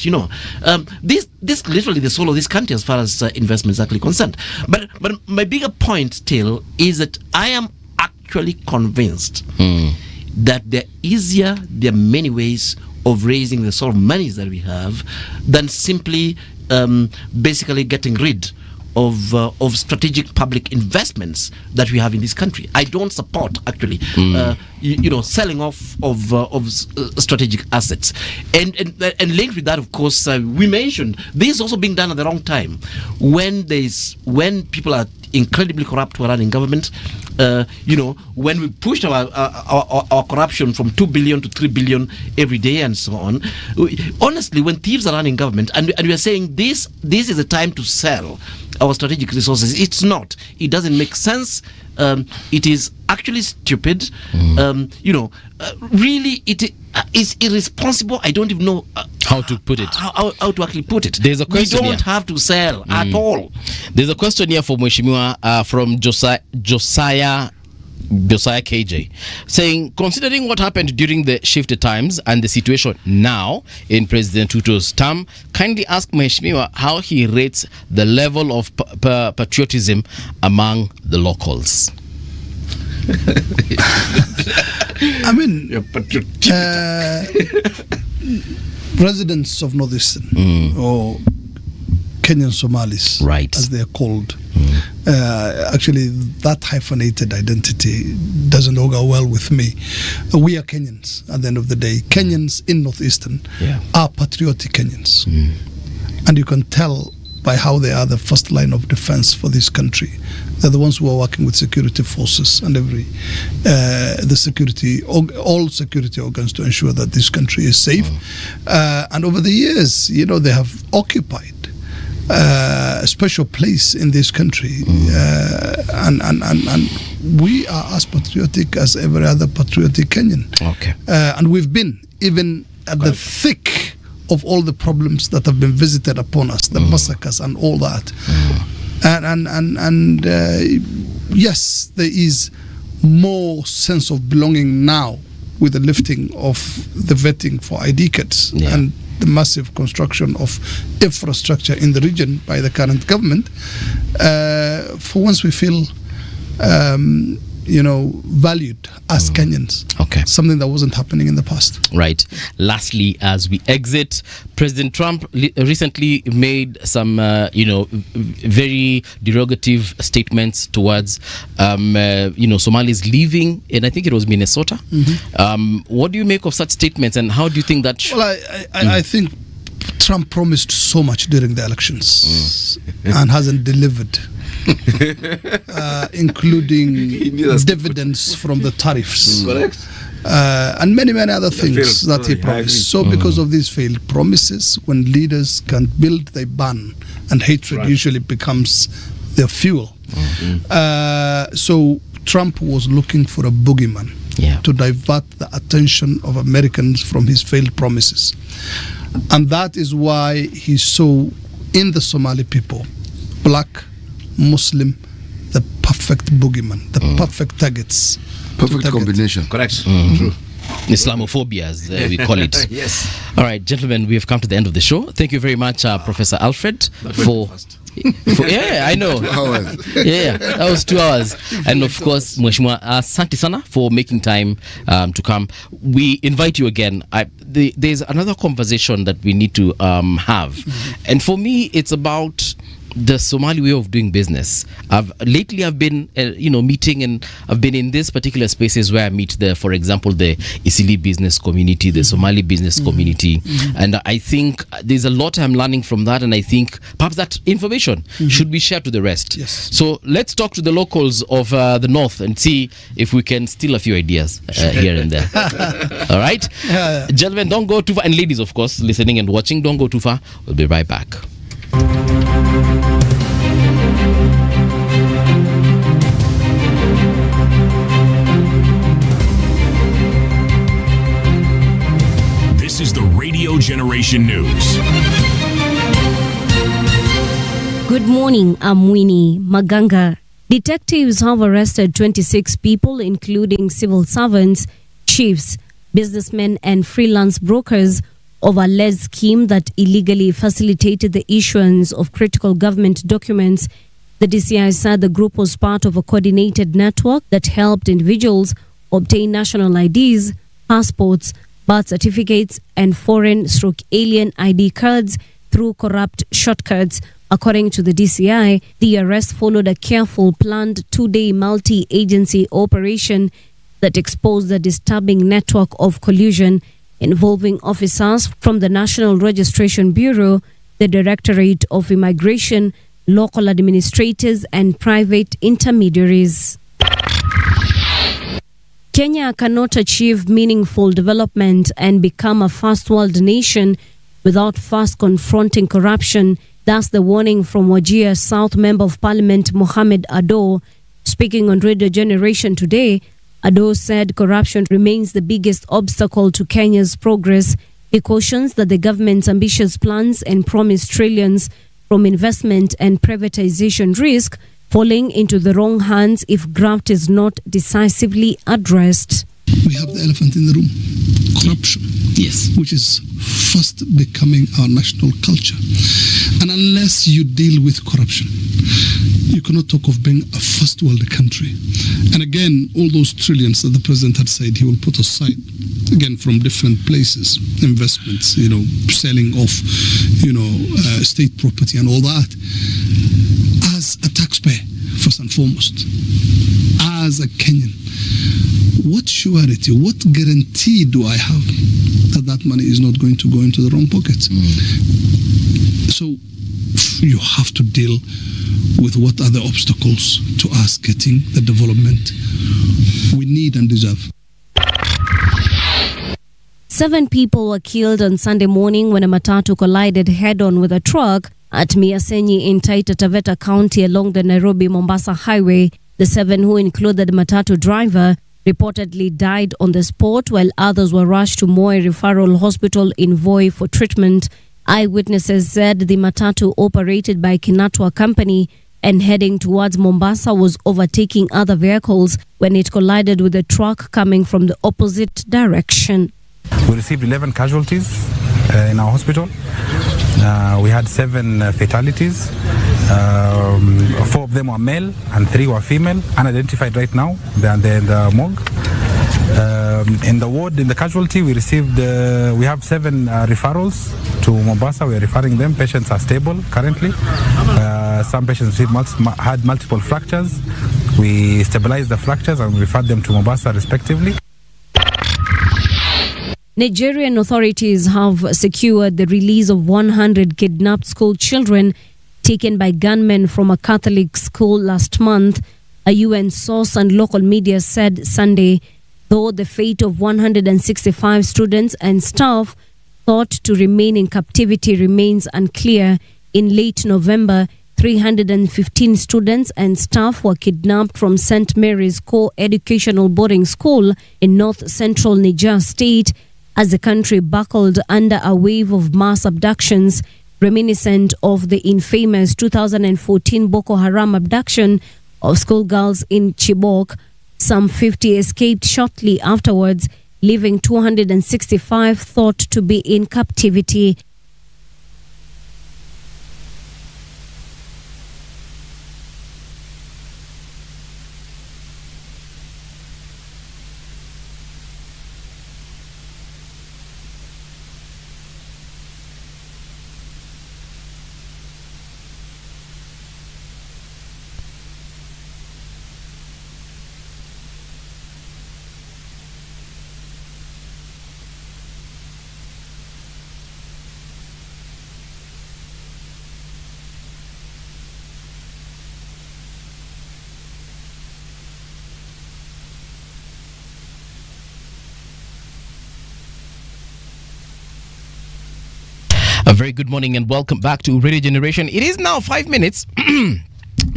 this literally the soul of this country as far as investment is actually concerned. But my bigger point still is that I am actually convinced that there are many ways of raising the sort of monies that we have than simply basically getting rid of strategic public investments that we have in this country. I don't support actually selling off of strategic assets, and linked with that, of course, we mentioned this is also being done at the wrong time when people are incredibly corrupt who are running government. When we pushed our corruption from 2 billion to 3 billion every day and so on. Honestly, when thieves are running government and we are saying this is a time to sell our strategic resources, it's not. It doesn't make sense. It is actually stupid. Really, it is irresponsible. I don't even know how to put it. How to actually put it. There's a question. We don't have to sell at all. There's a question here for Mheshimiwa from Josiah KJ, saying, considering what happened during the shifted times and the situation now in President Ruto's term, kindly ask Mheshimiwa how he rates the level of patriotism among the locals. residents of Northeastern or Kenyan Somalis, as they are called. Actually, that hyphenated identity doesn't augur well with me. We are Kenyans at the end of the day. Kenyans in Northeastern are patriotic Kenyans. And you can tell by how they are the first line of defense for this country. They're the ones who are working with security forces and all security organs to ensure that this country is safe. And over the years, they have occupied a special place in this country, and we are as patriotic as every other patriotic Kenyan. And we've been even at the thick of all the problems that have been visited upon us, the massacres and all that. And yes, there is more sense of belonging now with the lifting of the vetting for ID cards and the massive construction of infrastructure in the region by the current government. For once we feel valued as Kenyans. Something that wasn't happening in the past. Right. Lastly, as we exit, President Trump recently made some, very derogative statements towards, Somalis leaving, and I think it was Minnesota. What do you make of such statements, and how do you think that? Well, I think Trump promised so much during the elections and hasn't delivered. Including dividends from the tariffs. And many other things that he promised. So because of these failed promises, when leaders can't build, they ban, and hatred usually becomes their fuel. So Trump was looking for a boogeyman to divert the attention of Americans from his failed promises. And that is why he saw in the Somali people, black, Muslim, the perfect boogeyman, the perfect targets. Perfect combination. Correct. True. Islamophobia, as we call it. Yes. All right, gentlemen, we have come to the end of the show. Thank you very much, Professor Alfred, for I know. 2 hours. That was 2 hours. And of course, Mheshimiwa Asante sana for making time to come. We invite you again. There's another conversation that we need to have. And for me, it's about the Somali way of doing business. Lately I've been meeting, and I've been in these particular spaces where I meet for example the Isili business community, the Somali business community, and I think there's a lot I'm learning from that, and I think perhaps that information should be shared to the rest. So let's talk to the locals of the north and see if we can steal a few ideas here and there. All right, gentlemen, don't go too far, and ladies of course listening and watching, don't go too far. We'll be right back. This is the Radio Generation News. Good morning, I'm Winnie Maganga. Detectives have arrested 26 people, including civil servants, chiefs, businessmen, and freelance brokers, of a alleged scheme that illegally facilitated the issuance of critical government documents. The DCI said the group was part of a coordinated network that helped individuals obtain national IDs, passports, birth certificates, and foreign/alien ID cards through corrupt shortcuts. According to the DCI, the arrest followed a careful, planned 2-day multi-agency operation that exposed the disturbing network of collusion involving officers from the National Registration Bureau, the Directorate of Immigration, local administrators, and private intermediaries. Kenya cannot achieve meaningful development and become a first world nation without first confronting corruption. That's the warning from Wajir South Member of Parliament Mohamed Ado. Speaking on Radio Generation today, Ado said corruption remains the biggest obstacle to Kenya's progress. He cautions that the government's ambitious plans and promised trillions from investment and privatization risk falling into the wrong hands if graft is not decisively addressed. We have the elephant in the room. corruption. Yes. Which is fast becoming our national culture. And unless you deal with corruption, you cannot talk of being a first world country. And again, all those trillions that the president had said he will put aside, again, from different places, investments, selling off, state property and all that. As a taxpayer, first and foremost, as a Kenyan, what surety, what guarantee do I have that money is not going to go into the wrong pockets? So you have to deal with what are the obstacles to us getting the development we need and deserve. 7 people were killed on Sunday morning when a matatu collided head-on with a truck at Miasenyi in Taita Taveta County along the Nairobi-Mombasa highway. The 7, who included the matatu driver, reportedly died on the spot, while others were rushed to Moi Referral Hospital in Voi for treatment. Eyewitnesses said the matatu, operated by Kinatwa Company and heading towards Mombasa, was overtaking other vehicles when it collided with a truck coming from the opposite direction. We received 11 casualties in our hospital. We had 7 fatalities. 4 of them were male and 3 were female, unidentified right now. They're in the morgue. In the ward, in the casualty, we have 7 referrals to Mombasa. We are referring them. Patients are stable currently. Some patients had multiple fractures. We stabilized the fractures and referred them to Mombasa respectively. Nigerian authorities have secured the release of 100 kidnapped school children taken by gunmen from a Catholic school last month, a UN source and local media said Sunday, though the fate of 165 students and staff thought to remain in captivity remains unclear. In late November, 315 students and staff were kidnapped from St. Mary's Co-Educational Boarding School in north-central Niger State as the country buckled under a wave of mass abductions reminiscent of the infamous 2014 Boko Haram abduction of schoolgirls in Chibok. Some 50 escaped shortly afterwards, leaving 265 thought to be in captivity. A very good morning and welcome back to Radio Generation. It is now 5 minutes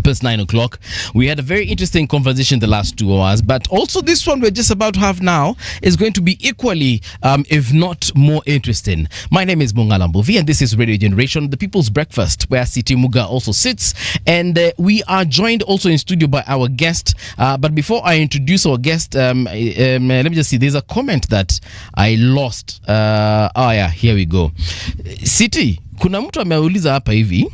past 9 o'clock. We had a very interesting conversation the last 2 hours, but also this one we're just about to have now is going to be equally, if not more interesting. My name is Mongala Mbovi and this is Radio Generation, the People's Breakfast, where Siti Muga also sits. And we are joined also in studio by our guest. But before I introduce our guest, let me just see. There's a comment that I lost. Here we go. Siti, kuna mtu ameuliza hapa hivi.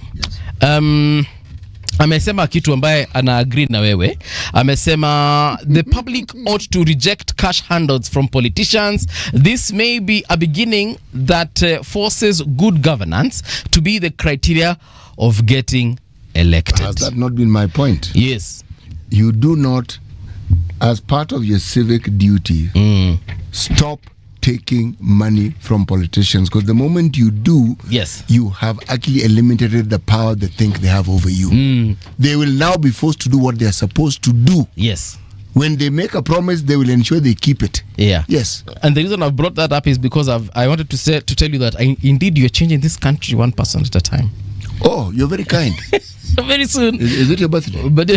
Amesema kitu ambaye ana agree na wewe. Amesema the public ought to reject cash handouts from politicians. This may be a beginning that forces good governance to be the criteria of getting elected. Has that not been my point? Yes. You do not, as part of your civic duty, stop taking money from politicians, because the moment you do, yes, you have actually eliminated the power they think they have over you. They will now be forced to do what they are supposed to do. Yes. When they make a promise, they will ensure they keep it. Yeah. Yes. And the reason I've brought that up is because I wanted to tell you that indeed you're changing this country one person at a time. Oh, you're very kind. Very soon. Is it your birthday? But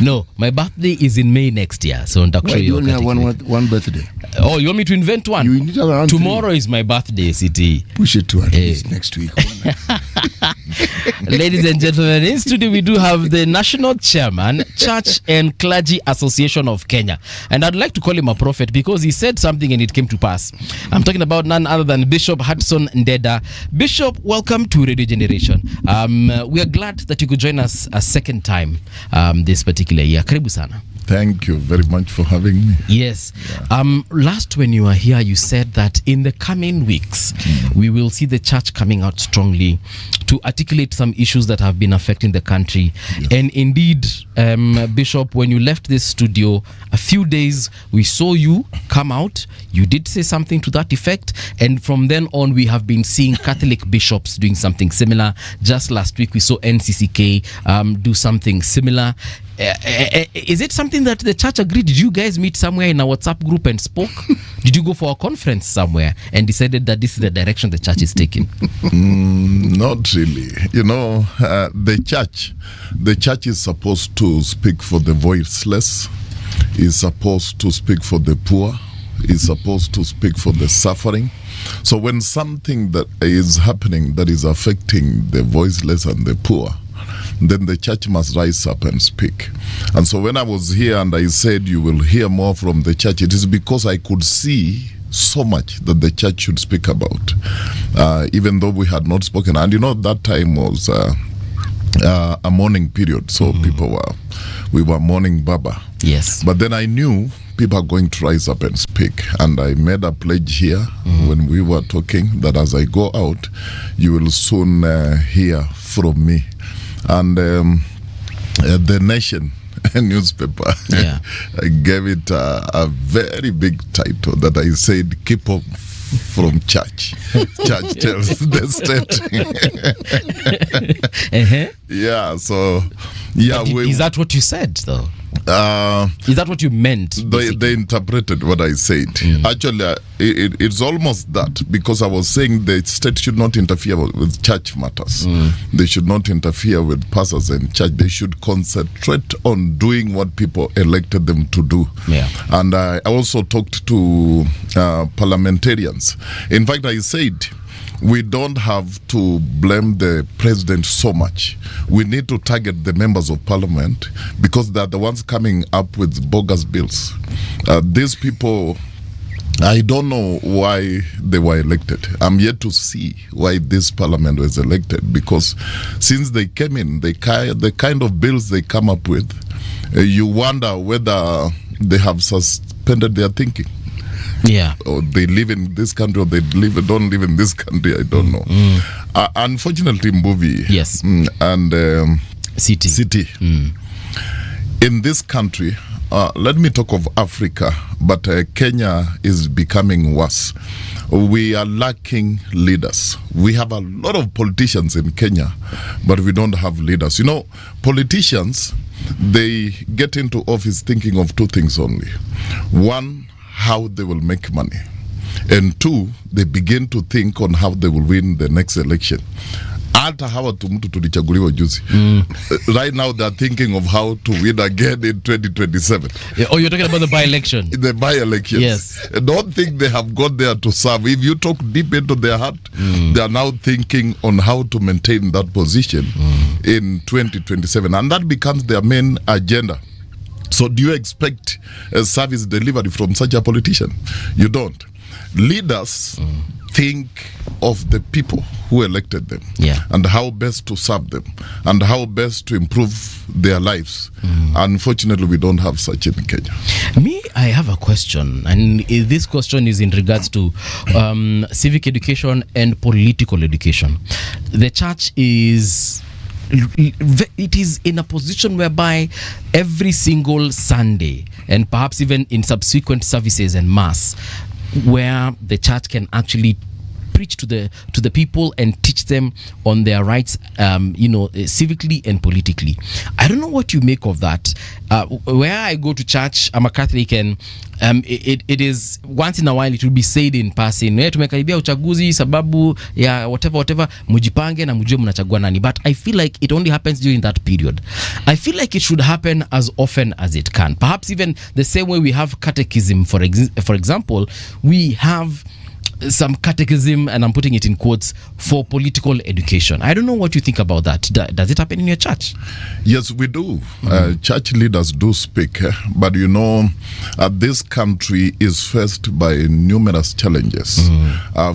no, my birthday is in May next year. So you only have one birthday. Oh, you want me to invent one? You need around tomorrow 3. Is my birthday, City. Push it to at least next week. Ladies and gentlemen, in studio we do have the National Chairman, Church and Clergy Association of Kenya. And I'd like to call him a prophet because he said something and it came to pass. I'm talking about none other than Bishop Hudson Ndeda. Bishop, welcome to Radio Generation. We are glad that you could join us a second time this particular year. Karibu sana. Thank you very much for having me. Yes. Last when you were here, you said that in the coming weeks, we will see the church coming out strongly to articulate some issues that have been affecting the country. Yes. And indeed, Bishop, when you left this studio, a few days, we saw you come out. You did say something to that effect. And from then on, we have been seeing Catholic bishops doing something similar. Just last week, we saw NCCK do something similar. Is it something that the church agreed? Did you guys meet somewhere in a WhatsApp group and spoke? Did you go for a conference somewhere and decided that this is the direction the church is taking? Not really. You know, the church is supposed to speak for the voiceless, is supposed to speak for the poor, is supposed to speak for the suffering. So when something that is happening that is affecting the voiceless and the poor, then the church must rise up and speak. And so when I was here and I said you will hear more from the church, it is because I could see so much that the church should speak about, even though we had not spoken. And you know, that time was a mourning period, so we were mourning Baba. Yes. But then I knew people are going to rise up and speak, and I made a pledge here when we were talking that as I go out, you will soon hear from me. And the Nation newspaper, I gave it a very big title that I said, keep up from church. Church tells the state. Yeah, so is that what you said though? Is that what you meant? They interpreted what I said. Actually, it's almost that, because I was saying the state should not interfere with church matters. They should not interfere with pastors and church. They should concentrate on doing what people elected them to do. And I also talked to parliamentarians. In fact, I said, we don't have to blame the president so much. We need to target the members of parliament because they're the ones coming up with bogus bills. These people, I don't know why they were elected. I'm yet to see why this parliament was elected, because since they came in, the kind of bills they come up with, you wonder whether they have suspended their thinking. Or they live in this country, or they don't live in this country. I don't know. Unfortunately, Mbuvi and City. In this country, let me talk of Africa, but Kenya is becoming worse. We are lacking leaders. We have a lot of politicians in Kenya, but we don't have leaders. You know, politicians, they get into office thinking of two things only. One, how they will make money, and two, they begin to think on how they will win the next election. Right now they're thinking of how to win again in 2027. Oh, you're talking about the by-election? The by-elections. Yes. I don't think they have got there to serve. If you talk deep into their heart, they are now thinking on how to maintain that position in 2027, and that becomes their main agenda. So do you expect a service delivery from such a politician? You don't. Leaders think of the people who elected them, and how best to serve them, and how best to improve their lives. Unfortunately, we don't have such in Kenya. I have a question, and this question is in regards to civic education and political education. The church is in a position whereby every single Sunday, and perhaps even in subsequent services and mass, where the church can actually preach to the people and teach them on their rights, civically and politically. I don't know what you make of that. Where I go to church, I'm a Catholic, and it is once in a while it will be said in passing, tumekaribia uchaguzi sababu ya whatever, mujipange na mujue mnachagua nani. But I feel like it only happens during that period. I feel like it should happen as often as it can. Perhaps even the same way we have catechism, for example, we have some catechism, and I'm putting it in quotes, for political education. I don't know what you think about that. Does it happen in your church? Yes, we do. Church leaders do speak, but this country is faced by numerous challenges.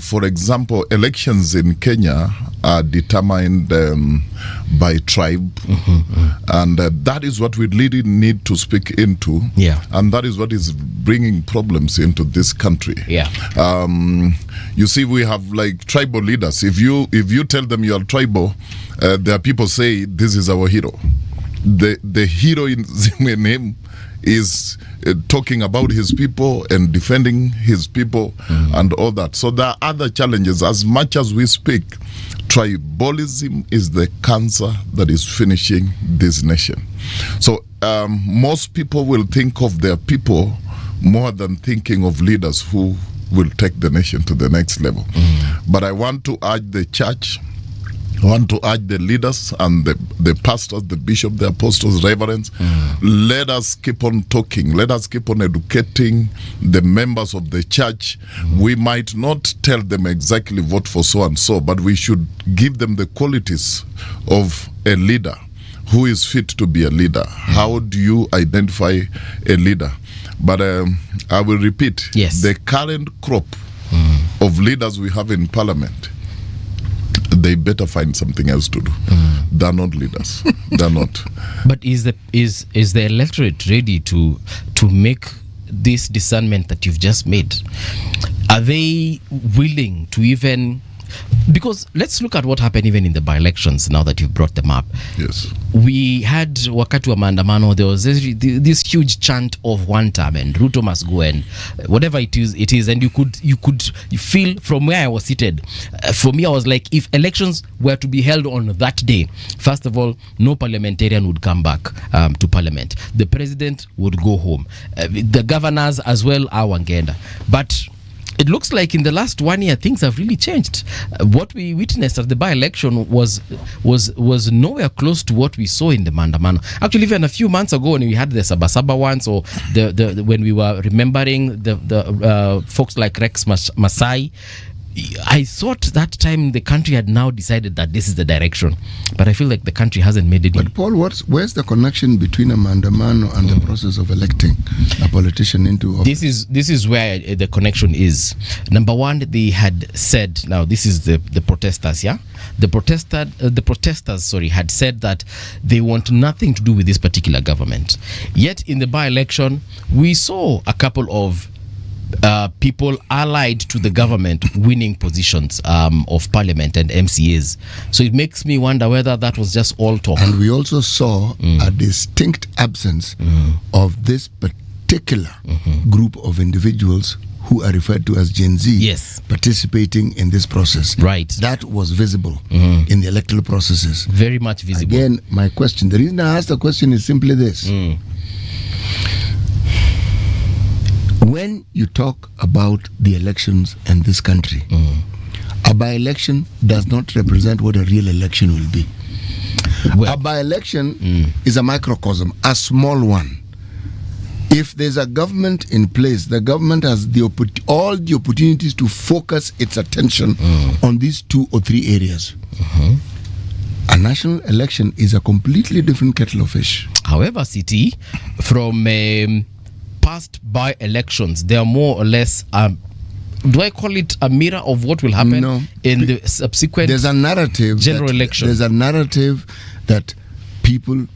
For example, elections in Kenya are determined by tribe, and that is what we really need to speak into. And that is what is bringing problems into this country. You see, we have like tribal leaders. If you tell them you are tribal, there are people say this is our hero. The hero in him is talking about his people and defending his people and all that. So there are other challenges. As much as we speak, tribalism is the cancer that is finishing this nation. So most people will think of their people more than thinking of leaders who will take the nation to the next level. But I want to urge the church, I want to urge the leaders and the pastors, the bishop, the apostles, reverends, let us keep on talking. Let us keep on educating the members of the church. We might not tell them exactly vote for so and so, but we should give them the qualities of a leader who is fit to be a leader. How do you identify a leader? But I will repeat, the current crop of leaders we have in parliament, they better find something else to do. They're not leaders. They're not. But is the electorate ready to make this discernment that you've just made? Are they willing to even... Because let's look at what happened even in the by-elections now that you've brought them up. Yes. We had wakati wa maandamano, there was this huge chant of one term and Ruto must go, and whatever it is, and you could feel from where I was seated. For me, I was like, if elections were to be held on that day, first of all, no parliamentarian would come back to parliament. The president would go home. The governors as well are wangenda. But it looks like in the last 1 year things have really changed. What we witnessed at the by-election was nowhere close to what we saw in the Mandamano. Actually, even a few months ago when we had the Sabasaba ones, or when we were remembering the folks like Rex Masai, I thought that time the country had now decided that this is the direction, but I feel like the country hasn't made it. But Paul, where's the connection between a Mandamano and the process of electing a politician into office? This is where the connection is. Number one, they had said, now this is the protesters, yeah? The protesters had said that they want nothing to do with this particular government. Yet in the by-election, we saw a couple of people allied to the government winning positions of parliament and MCAs. So it makes me wonder whether that was just all talk. And we also saw a distinct absence of this particular group of individuals who are referred to as Gen Z participating in this process. Right. That was visible in the electoral processes. Very much visible. Again, my question, the reason I asked the question is simply this. When you talk about the elections in this country, a by-election does not represent what a real election will be. A by-election is a microcosm, a small one. If there's a government in place, the government has all the opportunities to focus its attention on these 2 or 3 areas. A national election is a completely different kettle of fish. However, CT, from past by-elections, they are more or less, do I call it a mirror of what will happen in the subsequent there's a narrative general election? There's a narrative that people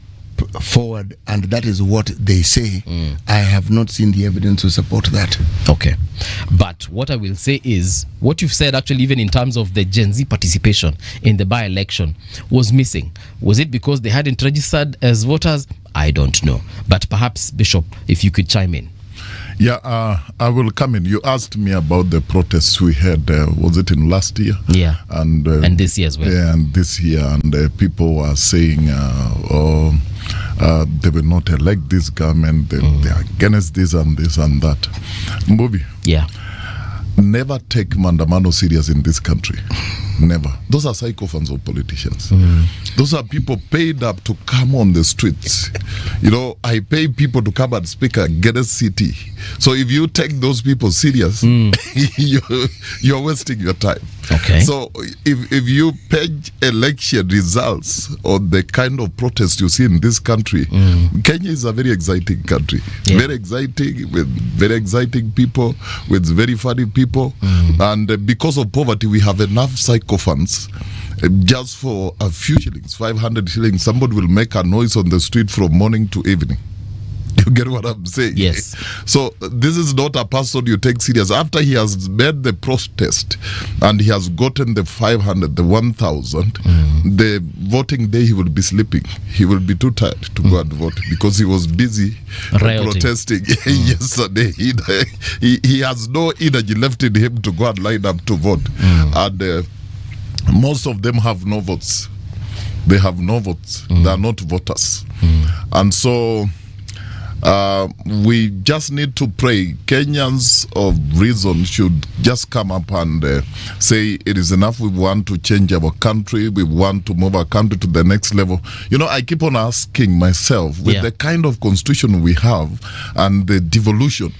forward, and that is what they say. I have not seen the evidence to support that. Okay. But what I will say is, what you've said actually, even in terms of the Gen Z participation in the by-election, was missing. Was it because they hadn't registered as voters? I don't know. But perhaps, Bishop, if you could chime in. Yeah, I will come in. You asked me about the protests we had, was it in last year? Yeah. And this year as well. Yeah, and this year. And people were saying, they will not elect this government, they are against this and that. Mbubi. Yeah. Never take Mandamano serious in this country. Never. Those are sycophants of politicians. Those are people paid up to come on the streets. You know, I pay people to come and speak at Garissa City. So if you take those people serious, you're wasting your time. Okay. So if you peg election results or the kind of protest you see in this country, Kenya is a very exciting country. Very exciting, with very exciting people, with very funny people. And because of poverty, we have enough sycophants. Just for a few shillings, 500 shillings, somebody will make a noise on the street from morning to evening. You get what I'm saying? Yes. So this is not a person you take serious. After he has made the protest and he has gotten the 500, the 1,000, the voting day he will be sleeping. He will be too tired to go and vote because he was busy protesting yesterday. He has no energy left in him to go and line up to vote. And most of them have no votes. They have no votes. They are not voters. And so we just need to pray. Kenyans of reason should just come up and say it is enough. We want to change our country. We want to move our country to the next level. You know, I keep on asking myself, with the kind of constitution we have and the devolution,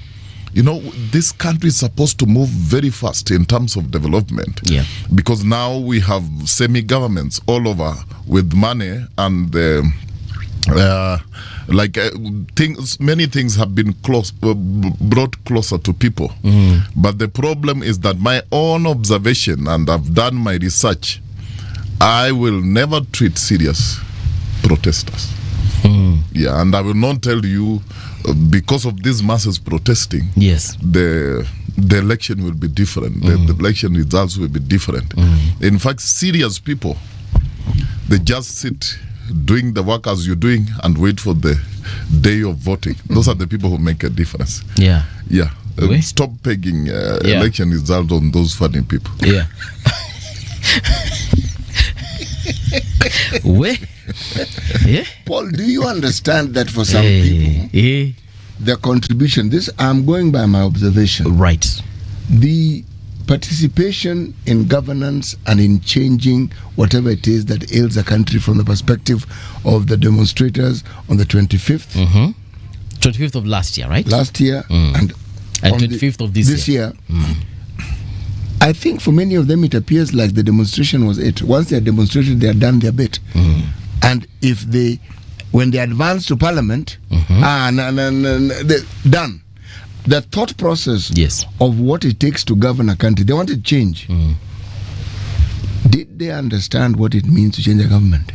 you know, this country is supposed to move very fast in terms of development. Because now we have semi-governments all over with money and things. Many things have been brought closer to people. But the problem is that my own observation, and I've done my research, I will never treat serious protesters. Yeah, and I will not tell you because of these masses protesting. Yes, the election will be different. The election results will be different. In fact, serious people, they just sit doing the work as you're doing and wait for the day of voting. Those are the people who make a difference. Yeah. Stop pegging election results on those funny people. Yeah. Paul, do you understand that for some people, the contribution, this I'm going by my observation. Right. The participation in governance and in changing whatever it is that ails a country from the perspective of the demonstrators on the 25th. 25th of last year, right? Last year. And 25th of this year. I think for many of them it appears like the demonstration was it. Once they are demonstrated, they are done their bit. And if when they advance to parliament, they're done. The thought process of what it takes to govern a country, they want to change. Did they understand what it means to change a government?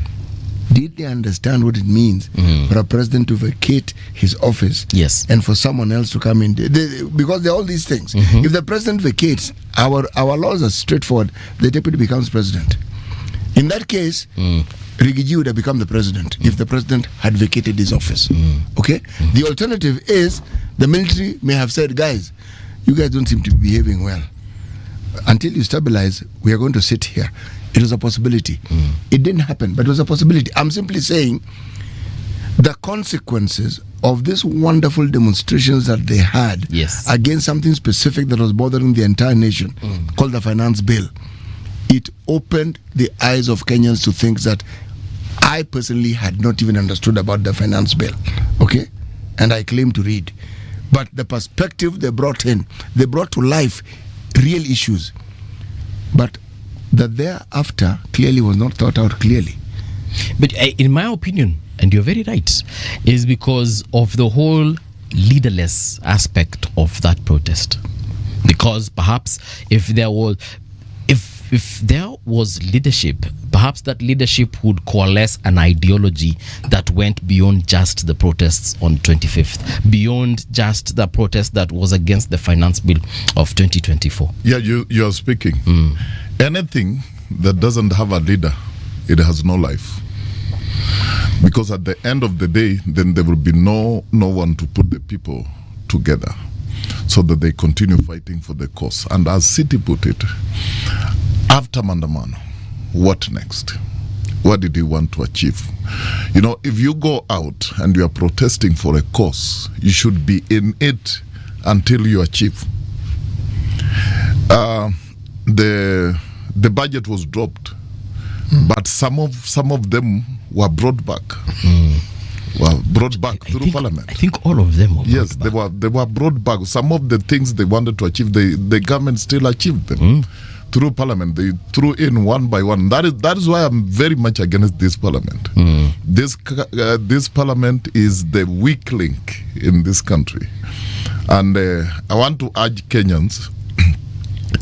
Did they understand what it means for a president to vacate his office and for someone else to come in? Because there are all these things. If the president vacates, our laws are straightforward. The deputy becomes president. In that case, Rigiji would have become the president if the president had vacated his office. Okay? The alternative is the military may have said, guys, you guys don't seem to be behaving well. Until you stabilize, we are going to sit here. It was a possibility. It didn't happen, but it was a possibility. I'm simply saying the consequences of these wonderful demonstrations that they had against something specific that was bothering the entire nation, called the finance bill, it opened the eyes of Kenyans to things that I personally had not even understood about the finance bill. Okay? And I claim to read. But the perspective they brought to life real issues. But that thereafter clearly was not thought out clearly. But in my opinion, and you're very right, is because of the whole leaderless aspect of that protest. Because perhaps if there was leadership, perhaps that leadership would coalesce an ideology that went beyond just the protests on 25th, beyond just the protest that was against the finance bill of 2024. Yeah, you are speaking. Anything that doesn't have a leader, it has no life. Because at the end of the day, then there will be no one to put the people together so that they continue fighting for the cause. And as City put it, after Mandamano, what next? What did he want to achieve? You know, if you go out and you are protesting for a cause, you should be in it until you achieve. the budget was dropped, but some of them were brought back. Were brought back through Parliament. I think all of them were yes, they were brought back. Some of the things they wanted to achieve, the government still achieved them through Parliament. They threw in one by one. That is why I'm very much against this Parliament. This Parliament is the weak link in this country, and I want to urge Kenyans,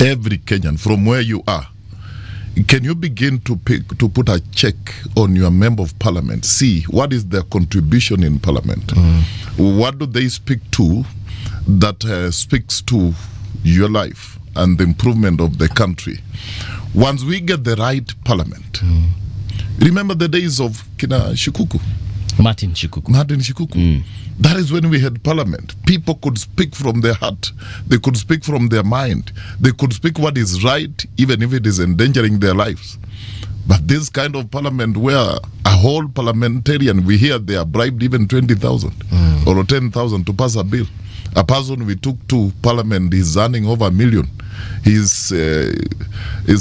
every Kenyan, from where you are, can you begin to put a check on your member of Parliament? See what is their contribution in Parliament. What do they speak to that speaks to your life and the improvement of the country? Once we get the right Parliament, remember the days of Martin Shikuku. That is when we had Parliament. People could speak from their heart. They could speak from their mind. They could speak what is right, even if it is endangering their lives. But this kind of Parliament where a whole parliamentarian, we hear they are bribed even 20,000 or 10,000 to pass a bill. A person we took to Parliament is earning over $1 million. He's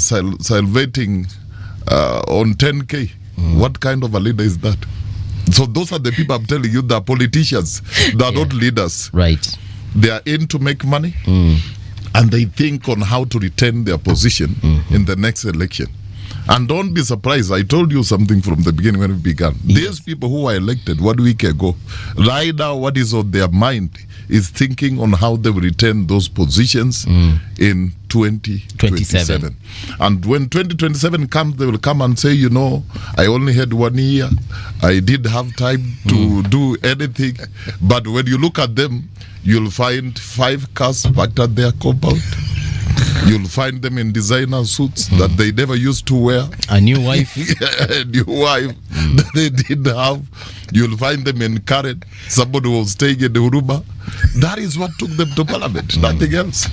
salvating on 10K. What kind of a leader is that? So those are the people I'm telling you, the politicians. They are not leaders. Right. They are in to make money, and they think on how to retain their position in the next election. And don't be surprised, I told you something from the beginning when we began. These people who were elected 1 week ago, right now what is on their mind is thinking on how they will retain those positions in 2027. And when 2027 comes, they will come and say, you know, I only had 1 year. I did have time to do anything. But when you look at them, you'll find 5 cars parked at their compound. You'll find them in designer suits that they never used to wear. A new wife. A new wife that they didn't have. You'll find them in Karen. Somebody was staying in the Huruma. That is what took them to Parliament, nothing else.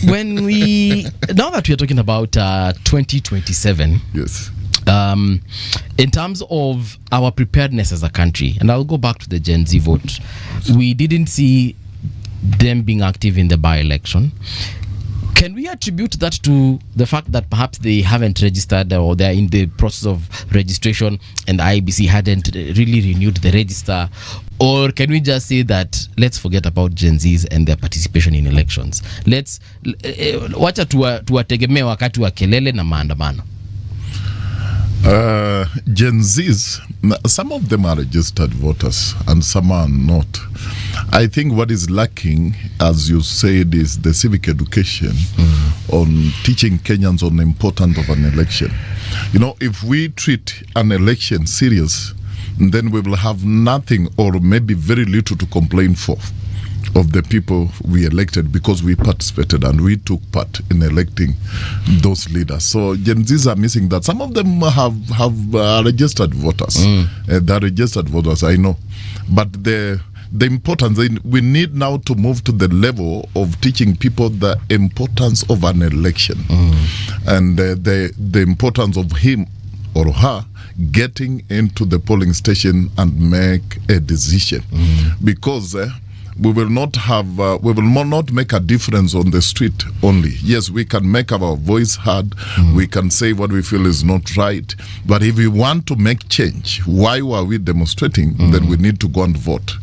Now that we're talking about 2027, yes, in terms of our preparedness as a country, and I'll go back to the Gen Z vote, we didn't see them being active in the by-election. Can we attribute that to the fact that perhaps they haven't registered or they're in the process of registration and the IEBC hadn't really renewed the register? Or can we just say that let's forget about Gen Zs and their participation in elections? Let's wacha tuwategemee wakati wa kelele na maandamano. Gen Zs, some of them are registered voters and some are not. I think what is lacking, as you said, is the civic education on teaching Kenyans on the importance of an election. You know, if we treat an election serious, then we will have nothing or maybe very little to complain for of the people we elected, because we participated and we took part in electing those leaders. So Gen Zs are missing that. Some of them have registered voters. They're registered voters, I know. But the importance, we need now to move to the level of teaching people the importance of an election and the importance of him or her getting into the polling station and make a decision. Because we will not make a difference on the street only. Yes, we can make our voice heard. We can say what we feel is not right. But if we want to make change, why were we demonstrating? Then we need to go and vote.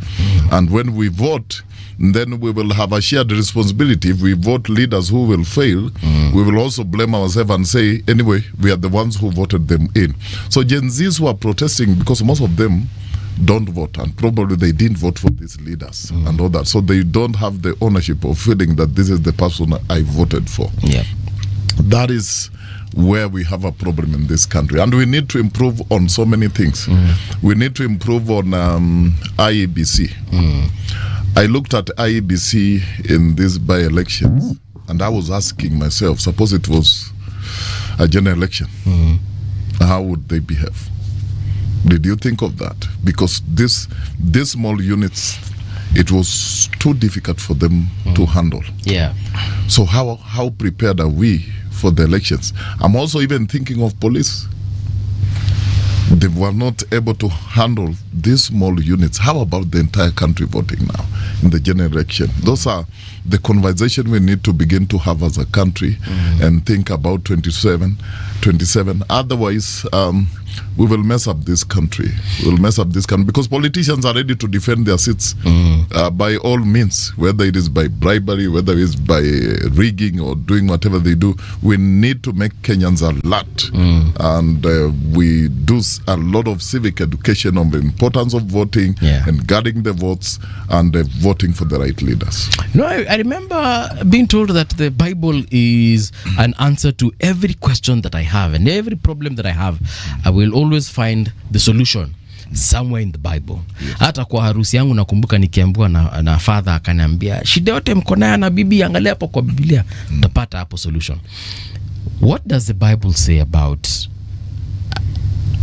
And when we vote, then we will have a shared responsibility. If we vote leaders who will fail, we will also blame ourselves and say, anyway, we are the ones who voted them in. So Gen Zs who are protesting, because most of them don't vote, and probably they didn't vote for these leaders and all that, so they don't have the ownership of feeling that this is the person I voted for. That is where we have a problem in this country, and we need to improve on so many things. We need to improve on IEBC. I looked at IEBC in these by-elections and I was asking myself, suppose it was a general election, how would they behave? Did you think of that? Because these small units, it was too difficult for them to handle. So how prepared are we for the elections? I'm also even thinking of police. they were not able to handle these small units. How about the entire country voting now in the general election? Those are the conversation we need to begin to have as a country and think about 27. Otherwise, we will mess up this country. We'll mess up this country because politicians are ready to defend their seats by all means, whether it is by bribery, whether it is by rigging or doing whatever they do. We need to make Kenyans alert, and we do a lot of civic education on the importance of voting and guarding the votes and voting for the right leaders. No, I remember being told that the Bible is an answer to every question that I have and every problem that I have. I will always find the solution somewhere in the Bible. Hata kwa harusi yangu nakumbuka nikiambiwa na father akaniambia, shida yote mko nayo na bibi, angalia hapo kwa Biblia utapata hapo solution. What does the Bible say about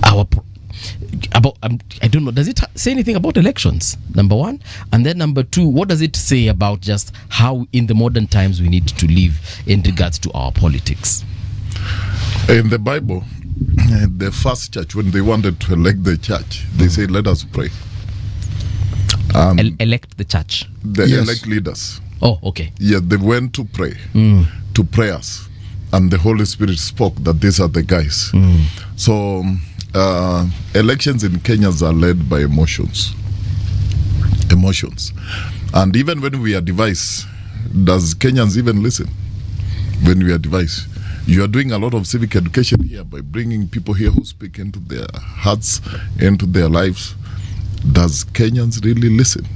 I don't know, does it say anything about elections, number one? And then number two, what does it say about just how in the modern times we need to live in regards to our politics? In the Bible, the first church, when they wanted to elect the church, they said, let us pray. Elect the church? Elect leaders. Oh, okay. Yeah, they went to pray, to prayers. And the Holy Spirit spoke that these are the guys. So, elections in Kenya are led by emotions. And even when we advise, does Kenyans even listen? When we advise, you are doing a lot of civic education here by bringing people here who speak into their hearts, into their lives. Does Kenyans really listen?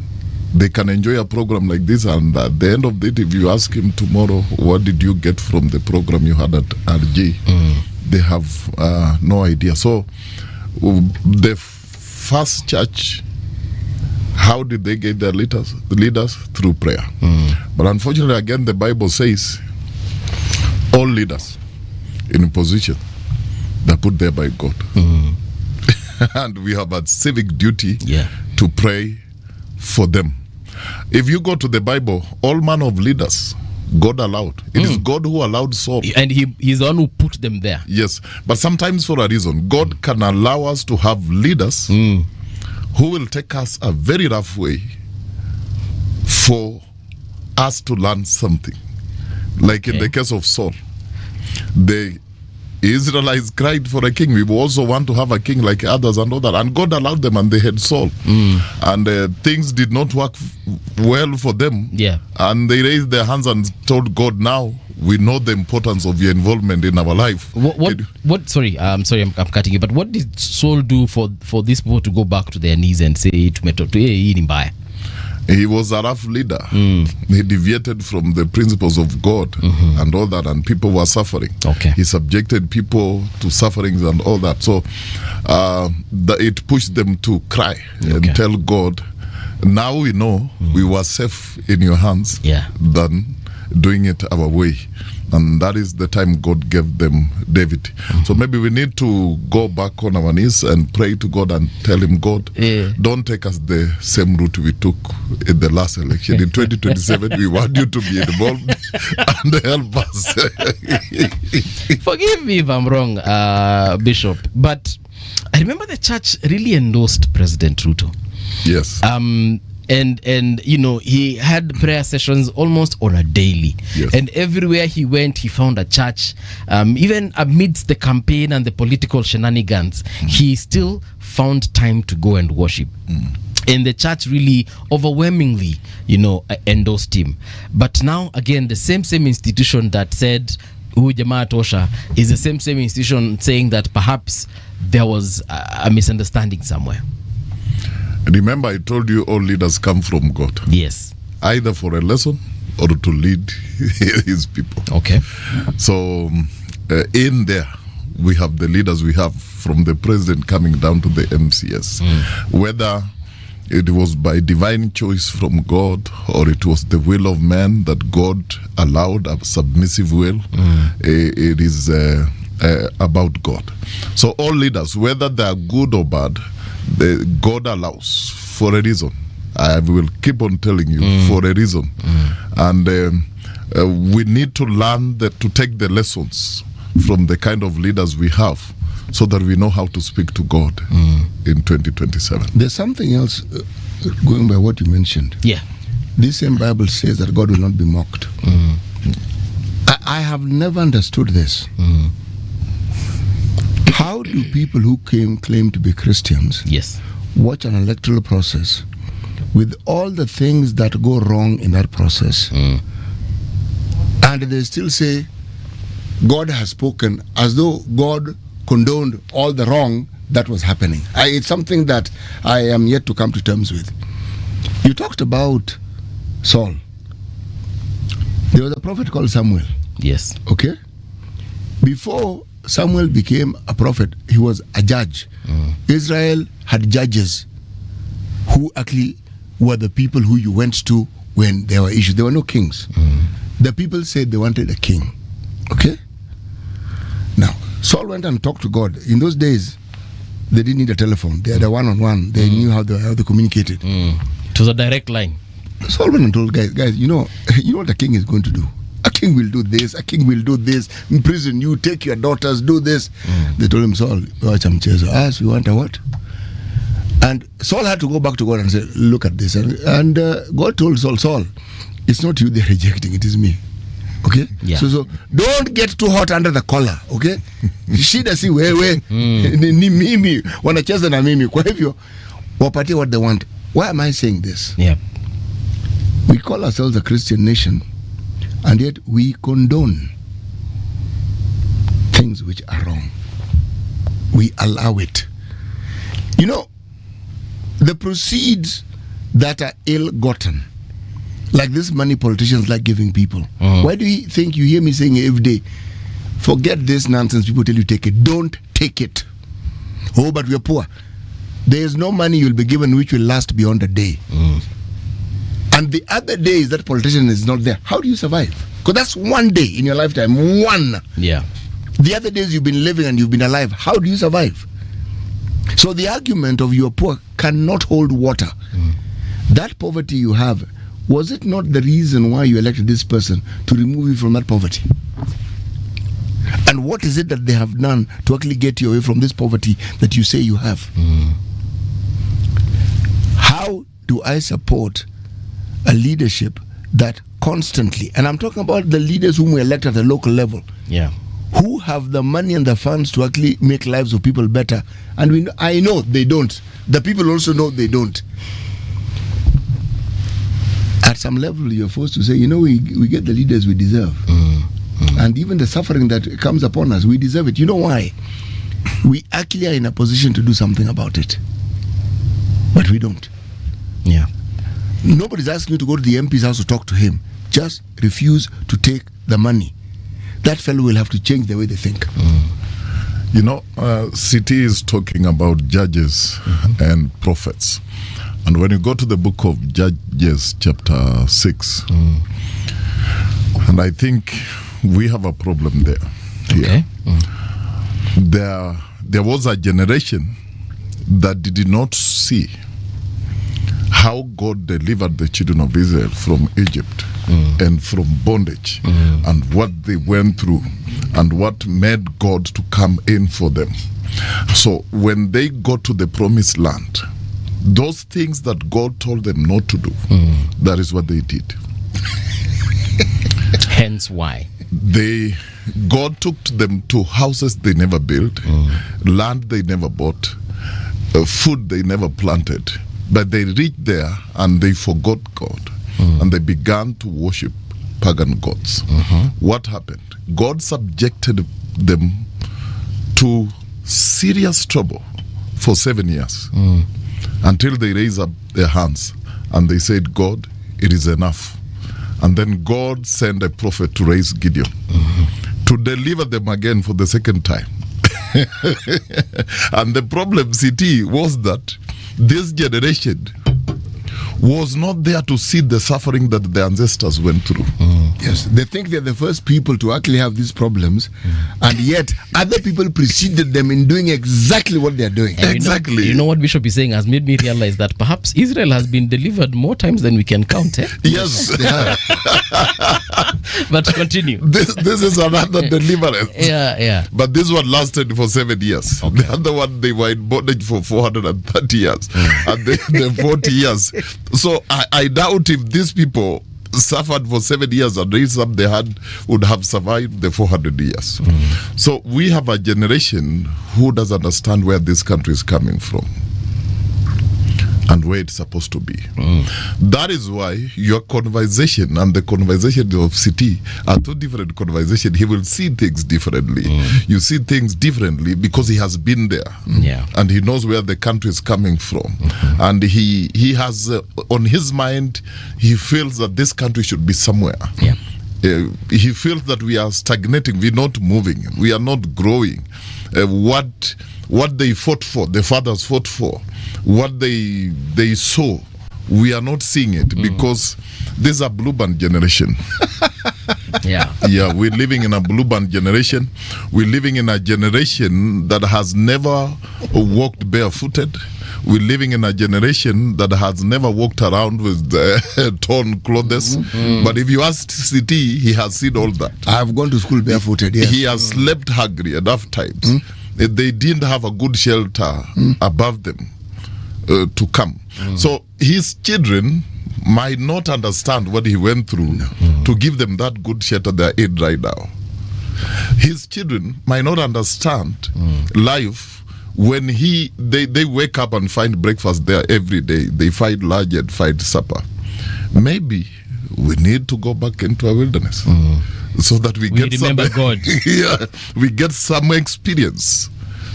They can enjoy a program like this, and at the end of it, if you ask him tomorrow, what did you get from the program you had at RG? They have no idea. So the first church, how did they get their leaders? The leaders through prayer. But unfortunately, again, the Bible says all leaders in position that put there by God. And we have a civic duty to pray for them. If you go to the Bible, all manner of leaders God allowed. It is God who allowed Saul. And he's the one who put them there. Yes. But sometimes for a reason, God can allow us to have leaders who will take us a very rough way for us to learn something. Like in the case of Saul. The Israelites cried for a king. We also want to have a king like others and all that. And God allowed them, and they had Saul. And things did not work well for them. And they raised their hands and told God, now we know the importance of your involvement in our life. Sorry, I'm cutting you. But what did Saul do for these people to go back to their knees and say, he was a rough leader. He deviated from the principles of God and all that, and people were suffering. He subjected people to sufferings and all that. So it pushed them to cry and tell God, now we know we were safe in your hands than doing it our way. And that is the time God gave them David. So maybe we need to go back on our knees and pray to God and tell him, God, don't take us the same route we took in the last election. In 2027, we want you to be involved and help us. Forgive me if I'm wrong, Bishop, but I remember the church really endorsed President Ruto. Yes. And you know, he had prayer sessions almost on a daily, and everywhere he went he found a church. Even amidst the campaign and the political shenanigans, he still found time to go and worship. And the church really overwhelmingly, you know, endorsed him. But now again, the same institution that said Jamaa Tosha is the same institution saying that perhaps there was a misunderstanding somewhere. Remember, I told you all leaders come from God. Yes. Either for a lesson or to lead his people. So in there, we have the leaders we have, from the president coming down to the MCS. Whether it was by divine choice from God or it was the will of man that God allowed, a submissive will, it is about God. So all leaders, whether they are good or bad, God allows for a reason. I will keep on telling you, for a reason. And we need to learn to take the lessons from the kind of leaders we have, so that we know how to speak to God in 2027. There's something else going by what you mentioned. Yeah. This same Bible says that God will not be mocked. I have never understood this. How do people who claim to be Christians watch an electoral process with all the things that go wrong in that process, and they still say God has spoken, as though God condoned all the wrong that was happening? It's something that I am yet to come to terms with. You talked about Saul. There was a prophet called Samuel. Yes. Okay? Before Samuel became a prophet, he was a judge. Israel had judges who actually were the people who you went to when there were issues. There were no kings. The people said they wanted a king. Okay? Now, Saul went and talked to God. In those days, they didn't need a telephone. They had a one-on-one. They knew how they communicated. It was a direct line. Saul went and told guys, you know what a king is going to do. A king will do this. A king will do this. Imprison you. Take your daughters. Do this. They told him, Saul, watch him chase us. We want a what? And Saul had to go back to God and say, look at this. And God told Saul, it's not you they're rejecting. It is me. Okay? Yeah. So don't get too hot under the collar. Okay? Shida si wewe. Ni mimi. Wanacheza na mimi. Kwa hivyo, wapatie what they want. Why am I saying this? Yeah. We call ourselves a Christian nation, and yet we condone things which are wrong. We allow it. You know, the proceeds that are ill-gotten, like this money politicians like giving people. Why do you think you hear me saying every day, forget this nonsense, people tell you take it. Don't take it. Oh, but we are poor. There is no money you'll be given which will last beyond a day. And the other day is that politician is not there. How do you survive? Because that's one day in your lifetime. One. Yeah. The other days you've been living and you've been alive. How do you survive? So the argument of you are poor cannot hold water. That poverty you have, was it not the reason why you elected this person to remove you from that poverty? And what is it that they have done to actually get you away from this poverty that you say you have? How do I support a leadership that constantly, and I'm talking about the leaders whom we elect at the local level, who have the money and the funds to actually make lives of people better, and I know they don't. The people also know they don't. At some level, you're forced to say, we get the leaders we deserve. And even the suffering that comes upon us, we deserve it. You know why? We actually are in a position to do something about it. But we don't. Yeah. Nobody's asking you to go to the MP's house to talk to him. Just refuse to take the money. That fellow will have to change the way they think. CT is talking about judges and prophets. And when you go to the book of Judges, chapter 6, and I think we have a problem there. Okay. There was a generation that did not see how God delivered the children of Israel from Egypt and from bondage, and what they went through, and what made God to come in for them. So when they got to the promised land, those things that God told them not to do, that is what they did. Hence why. God took them to houses they never built, land they never bought, food they never planted. But they reached there and they forgot God, and they began to worship pagan gods. What happened? God subjected them to serious trouble for 7 years, until they raised up their hands and they said, God, it is enough. And then God sent a prophet to raise Gideon to deliver them again for the second time. And the problem, CT, was that this generation was not there to see the suffering that the ancestors went through. Yes, they think they're the first people to actually have these problems, and yet other people preceded them in doing exactly what they're doing. And you know what Bishop is saying has made me realize that perhaps Israel has been delivered more times than we can count. Yes. But continue. This is another deliverance. Yeah. But this one lasted for 7 years. Okay. The other one, they were in bondage for 430 years. And the 40 years. So I doubt if these people suffered for 7 years and raised up they had would have survived the 400 years. So we have a generation who doesn't understand where this country is coming from and where it's supposed to be. That is why your conversation and the conversation of CT are two different conversations. He will see things differently. You see things differently because he has been there. And he knows where the country is coming from. And he has on his mind, he feels that this country should be somewhere. He feels that we are stagnating, we're not moving, we are not growing. What they fought for, the fathers fought for, what they saw, we are not seeing it because this is a blue band generation. We're living in a blue band generation. We're living in a generation that has never walked barefooted. We're living in a generation that has never walked around with torn clothes. But if you ask CT, he has seen all that. I have gone to school barefooted. Yes. He has slept hungry enough times. They didn't have a good shelter above them to come. So his children might not understand what he went through to give them that good shelter they are in right now. His children might not understand life when they wake up and find breakfast there every day. They find lunch and find supper. Maybe we need to go back into a wilderness so that we get remember God. We get some experience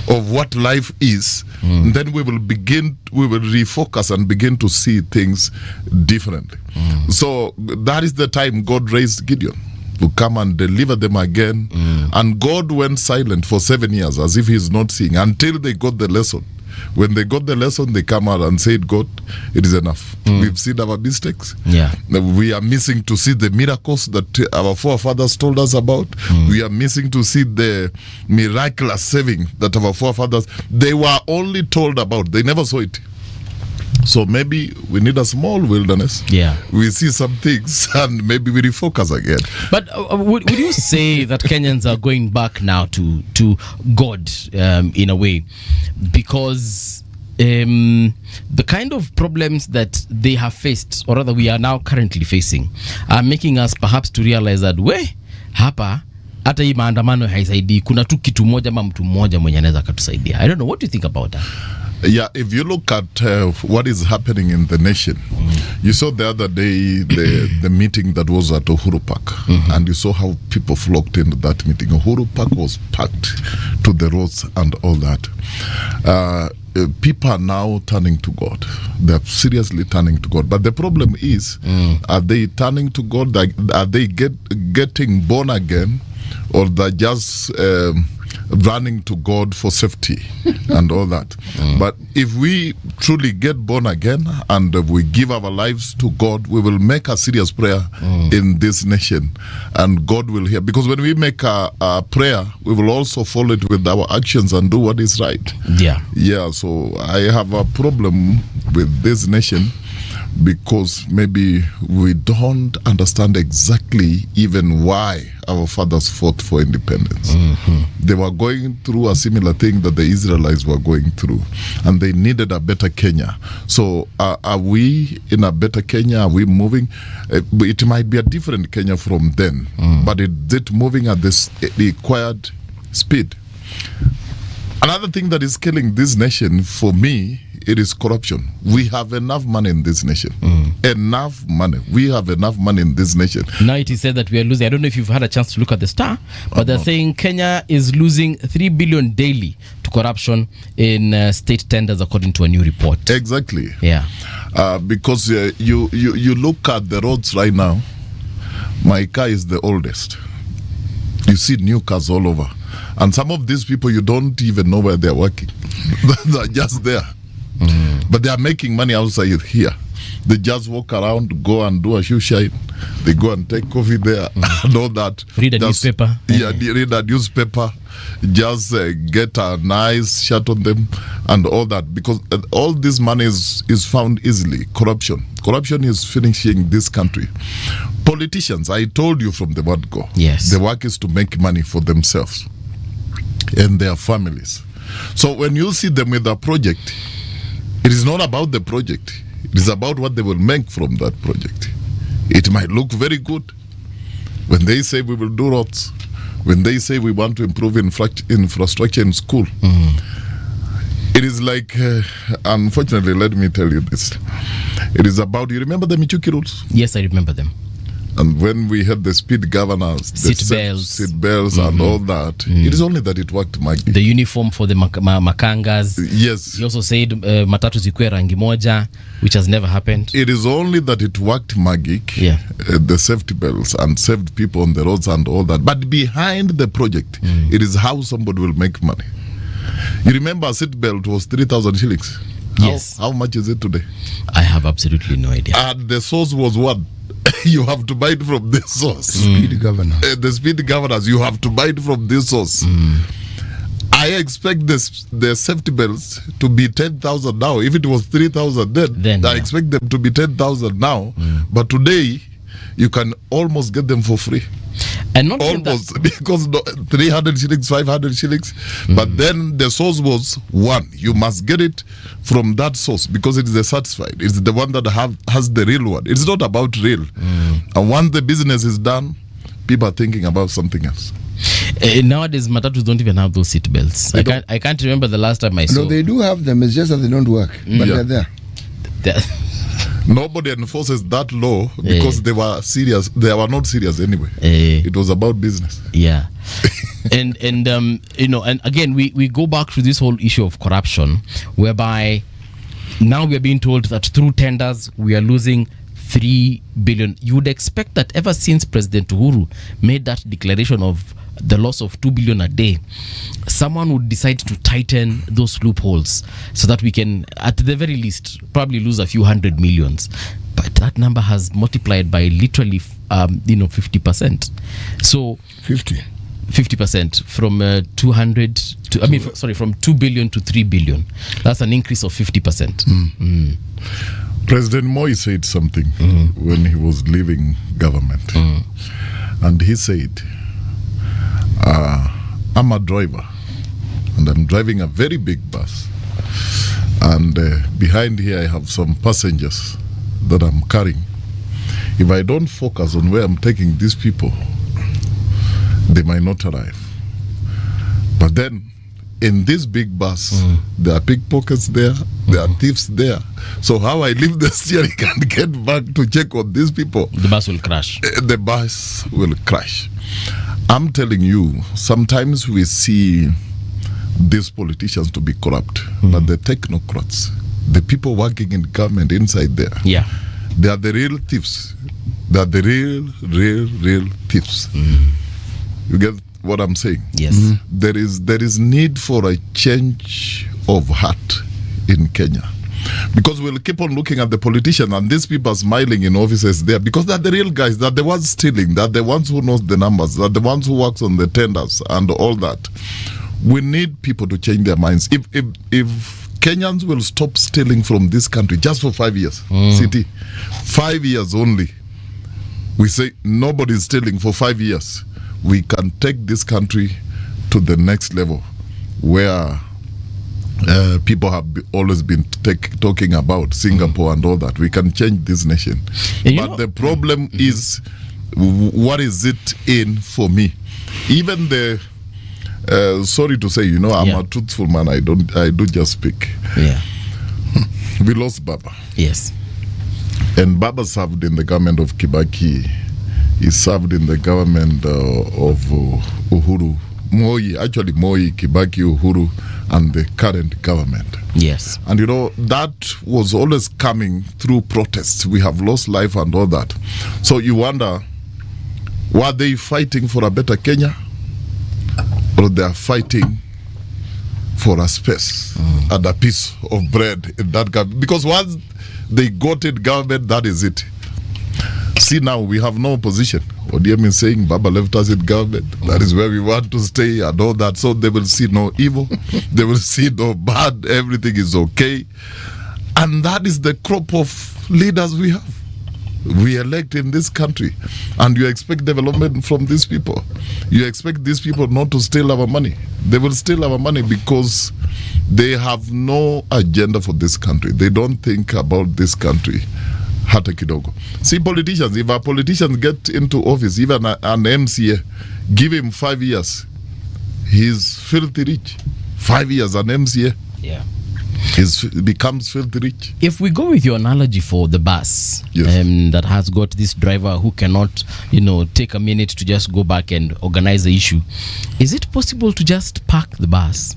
of what life is. And then we will refocus and begin to see things differently. So that is the time God raised Gideon to come and deliver them again. And God went silent for 7 years as if he's not seeing until they got the lesson. When they got the lesson, they come out and said, God, it is enough. We've seen our mistakes. We are missing to see the miracles that our forefathers told us about. We are missing to see the miraculous saving that our forefathers, they were only told about. They never saw it. So maybe we need a small wilderness. We see some things and maybe we refocus again. But would you say that Kenyans are going back now to God in a way? Because the kind of problems that they have faced, or rather we are now currently facing, are making us perhaps to realize that hapa hata hii maandamano haisaidii, kuna tu kitu moja ama mtu mmoja mwenye anaweza akatusaidia. I don't know, what do you think about that? Yeah, if you look at what is happening in the nation, you saw the other day the meeting that was at Uhuru Park, and you saw how people flocked into that meeting. Uhuru Park was packed to the roads and all that. People are now turning to God. They're seriously turning to God. But the problem is, are they turning to God? Are they getting born again, or they're just running to God for safety and all that? But if we truly get born again and we give our lives to God, we will make a serious prayer in this nation, and God will hear. Because when we make a prayer, we will also follow it with our actions and do what is right. So I have a problem with this nation because maybe we don't understand exactly even why our fathers fought for independence. They were going through a similar thing that the Israelites were going through, and they needed a better Kenya. So are we in a better Kenya? Are we moving? It might be a different Kenya from then, but is it moving at the required speed? Another thing that is killing this nation, for me, it is corruption. We have enough money in this nation. Enough money. We have enough money in this nation. Now it is said that we are losing. I don't know if you've had a chance to look at the Star, but they're saying Kenya is losing 3 billion daily to corruption in state tenders, according to a new report. Exactly. Because you look at the roads right now. My car is the oldest. You see new cars all over. And some of these people, you don't even know where they're working. They're just there. But they are making money outside here. They just walk around, go and do a shoe shine. They go and take coffee there and all that. Read a newspaper. Yeah, read a newspaper. Just get a nice shirt on them and all that. Because all this money is found easily. Corruption is finishing this country. Politicians, I told you from the word go. Yes. The work is to make money for themselves and their families. So when you see them with a project, it is not about the project. It is about what they will make from that project. It might look very good when they say we will do roads, when they say we want to improve infrastructure in school. It is like, unfortunately, let me tell you this. It is about, you remember the Michuki rules? Yes, I remember them. And when we had the speed governors, the seat belts and all that, it is only that it worked, Maggie. The uniform for the makangas. Yes. He also said matatu zikuwe rangi moja, which has never happened. It is only that it worked, Maggie. Yeah. The safety belts and saved people on the roads and all that. But behind the project, it is how somebody will make money. You remember a seat belt was 3,000 shillings. Yes. How much is it today? I have absolutely no idea. And the source was what? You have to buy it from this source. Speed governor. The speed governors, you have to buy it from this source. I expect the safety belts to be 10,000 now. If it was 3,000 then I expect them to be 10,000 now. But today, you can almost get them for free. And not almost, because 300 shillings, 500 shillings. But then the source was one. You must get it from that source because it is the certified. It's the one that has the real one. It's not about real. And once the business is done, people are thinking about something else. Nowadays, matatus don't even have those seat belts. I can't remember the last time I saw. No, they do have them. It's just that they don't work. But they're there. Nobody enforces that law because they were serious. They were not serious anyway. It was about business. Yeah. and you know, and again we go back to this whole issue of corruption, whereby now we are being told that through tenders we are losing 3 billion. You would expect that ever since President Uhuru made that declaration of the loss of 2 billion a day, someone would decide to tighten those loopholes so that we can, at the very least, probably lose a few hundred millions. But that number has multiplied by literally 50%. So 50% from 200 to from 2 billion to 3 billion. That's an increase of 50%. President Moi said something when he was leaving government, and he said, I'm a driver and I'm driving a very big bus, and behind here I have some passengers that I'm carrying. If I don't focus on where I'm taking these people, they might not arrive. But then in this big bus, there are pickpockets there, there are thieves there. So how I leave the steering and get back to check on these people, the bus will crash. The bus will crash. I'm telling you, sometimes we see these politicians to be corrupt, but the technocrats, the people working in government inside there, they are the real thieves. They are the real thieves. You get what I'm saying? Yes. There is need for a change of heart in Kenya, because we'll keep on looking at the politician and these people are smiling in offices there because they're the real guys, they're the ones stealing, they're the ones who knows the numbers, they're the ones who works on the tenders and all that. We need people to change their minds. If Kenyans will stop stealing from this country just for 5 years, 5 years only, we say nobody's stealing for 5 years, we can take this country to the next level where people have always been talking about Singapore and all that. We can change this nation. But the problem is, what is it in for me? Even the sorry to say, I'm a truthful man. I do just speak. We lost Baba. Yes. And Baba served in the government of Kibaki. He served in the government of Uhuru. Moi, Kibaki, Uhuru, and the current government. Yes. And that was always coming through protests. We have lost life and all that. So you wonder, were they fighting for a better Kenya? Or they are fighting for a space and a piece of bread in that government? Because once They got it, government, that is it. See, now we have no opposition. ODM is saying Baba left us in government. That is where we want to stay and all that. So they will see no evil. They will see no bad. Everything is okay. And that is the crop of leaders we have. We elect in this country. And you expect development from these people. You expect these people not to steal our money. They will steal our money because they have no agenda for this country. They don't think about this country. Hata kidogo. See, politicians, if our politicians get into office, even an MCA, give him 5 years, he's filthy rich. 5 years, an MCA. Yeah. Becomes filthy rich. If we go with your analogy for the bus, that has got this driver who cannot, take a minute to just go back and organize the issue, is it possible to just park the bus?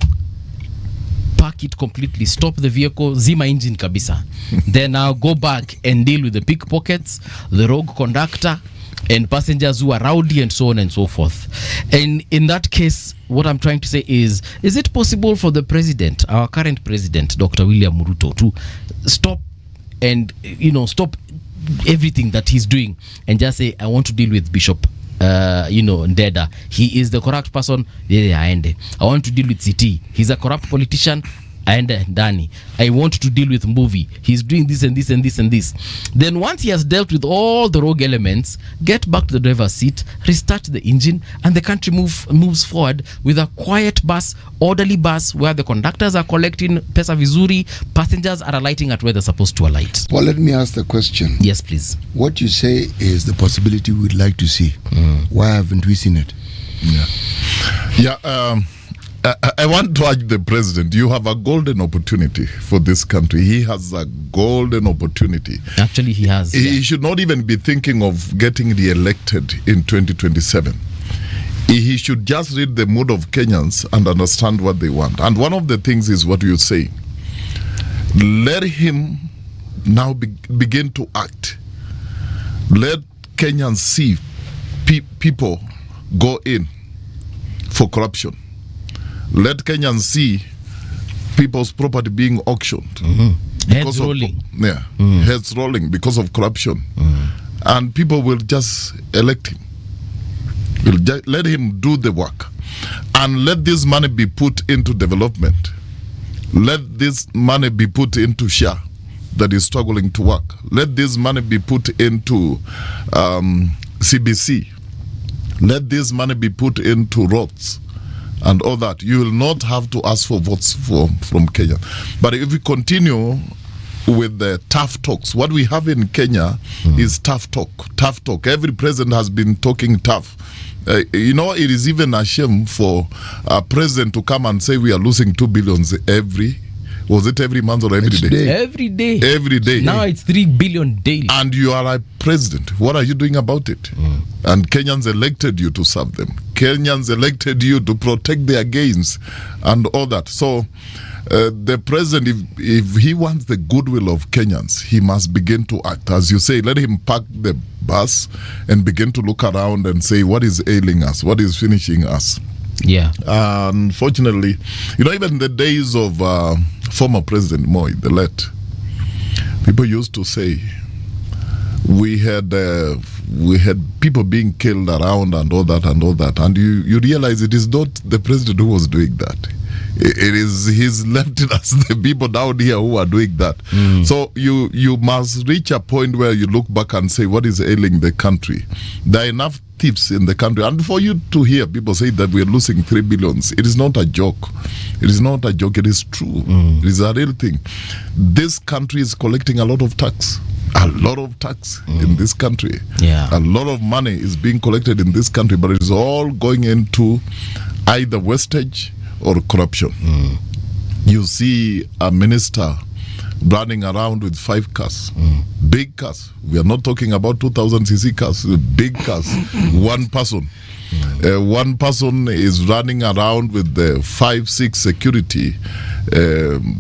Park it completely, stop the vehicle, zima engine kabisa. Then now go back and deal with the pickpockets, the rogue conductor, and passengers who are rowdy and so on and so forth. And in that case, what I'm trying to say is it possible for the president, our current president, Dr. William Ruto, to stop and, stop everything that he's doing and just say, I want to deal with Bishop Ndeda. He is the corrupt person. I want to deal with CT. He's a corrupt politician. Dani. I want to deal with movie. He's doing this and this and this and this. Then once he has dealt with all the rogue elements, get back to the driver's seat, restart the engine, and the country moves forward with a quiet bus, orderly bus, where the conductors are collecting pesa vizuri, passengers are alighting at where they're supposed to alight. Paul, let me ask the question. Yes, please. What you say is the possibility we'd like to see. Why haven't we seen it? I want to urge the president, you have a golden opportunity for this country. He has a golden opportunity. Actually, he has. He should not even be thinking of getting re-elected in 2027. He should just read the mood of Kenyans and understand what they want. And one of the things is what you say. Let him now begin to act. Let Kenyans see people go in for corruption. Let Kenyans see people's property being auctioned. Heads rolling. Heads rolling because of corruption. And people will just elect him. Let him do the work. And let this money be put into development. Let this money be put into SHA that is struggling to work. Let this money be put into CBC. Let this money be put into roads and all that. You will not have to ask for votes from Kenya. But if we continue with the tough talks, what we have in Kenya is tough talk. Tough talk. Every president has been talking tough. It is even a shame for a president to come and say we are losing 2 billion every month or every day? Every day. Every day. Now it's 3 billion daily. And you are a president. What are you doing about it? And Kenyans elected you to serve them. Kenyans elected you to protect their gains and all that. So the president, if he wants the goodwill of Kenyans, he must begin to act. As you say, let him park the bus and begin to look around and say, what is ailing us? What is finishing us? Yeah. Unfortunately, even the days of former President Moi, the late, people used to say we had people being killed around and all that, and you realize it is not the president who was doing that. It is his lieutenants, the people down here who are doing that. So you must reach a point where you look back and say, what is ailing the country? There are enough thieves in the country. And for you to hear people say that we are losing 3 billion, it is not a joke. It is not a joke. It is true. It is a real thing. This country is collecting a lot of tax. A lot of tax in this country. Yeah. A lot of money is being collected in this country, but it is all going into either wastage or corruption. You see a minister running around with 5 cars, big cars. We are not talking about 2,000cc cars, big cars. One person. One person is running around with the 5-6 security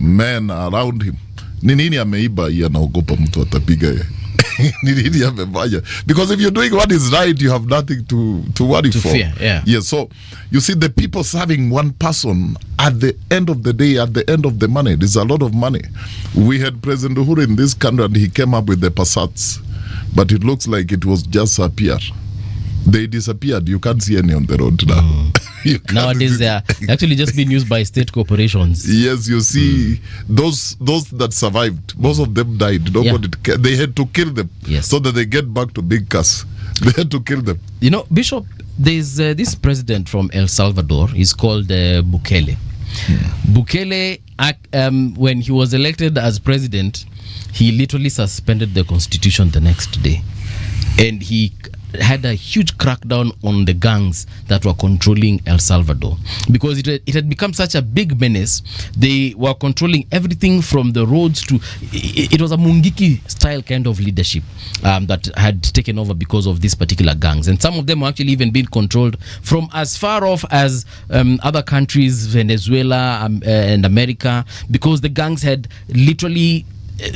men around him. Ni nini ameiba yeye anaogopa mtu atapiga Because if you're doing what is right, you have nothing to worry To for. fear, yeah. Yes, so you see, the people serving one person at the end of the day, at the end of the money, there's a lot of money. We had President Uhuru in this country and he came up with the Passats, but it looks like it was just a PR. They disappeared. You can't see any on the road now. Nowadays, they are actually just being used by state corporations. Yes, you see, those that survived, most of them died. Nobody they had to kill them so that they get back to big cars. They had to kill them. You know, Bishop, there's this president from El Salvador. He's called Bukele. Bukele, when he was elected as president, he literally suspended the constitution the next day. And he had a huge crackdown on the gangs that were controlling El Salvador, because it had become such a big menace. They were controlling everything from the roads to it was a Mungiki style kind of leadership that had taken over because of these particular gangs, and some of them were actually even being controlled from as far off as other countries, Venezuela and America, because the gangs had literally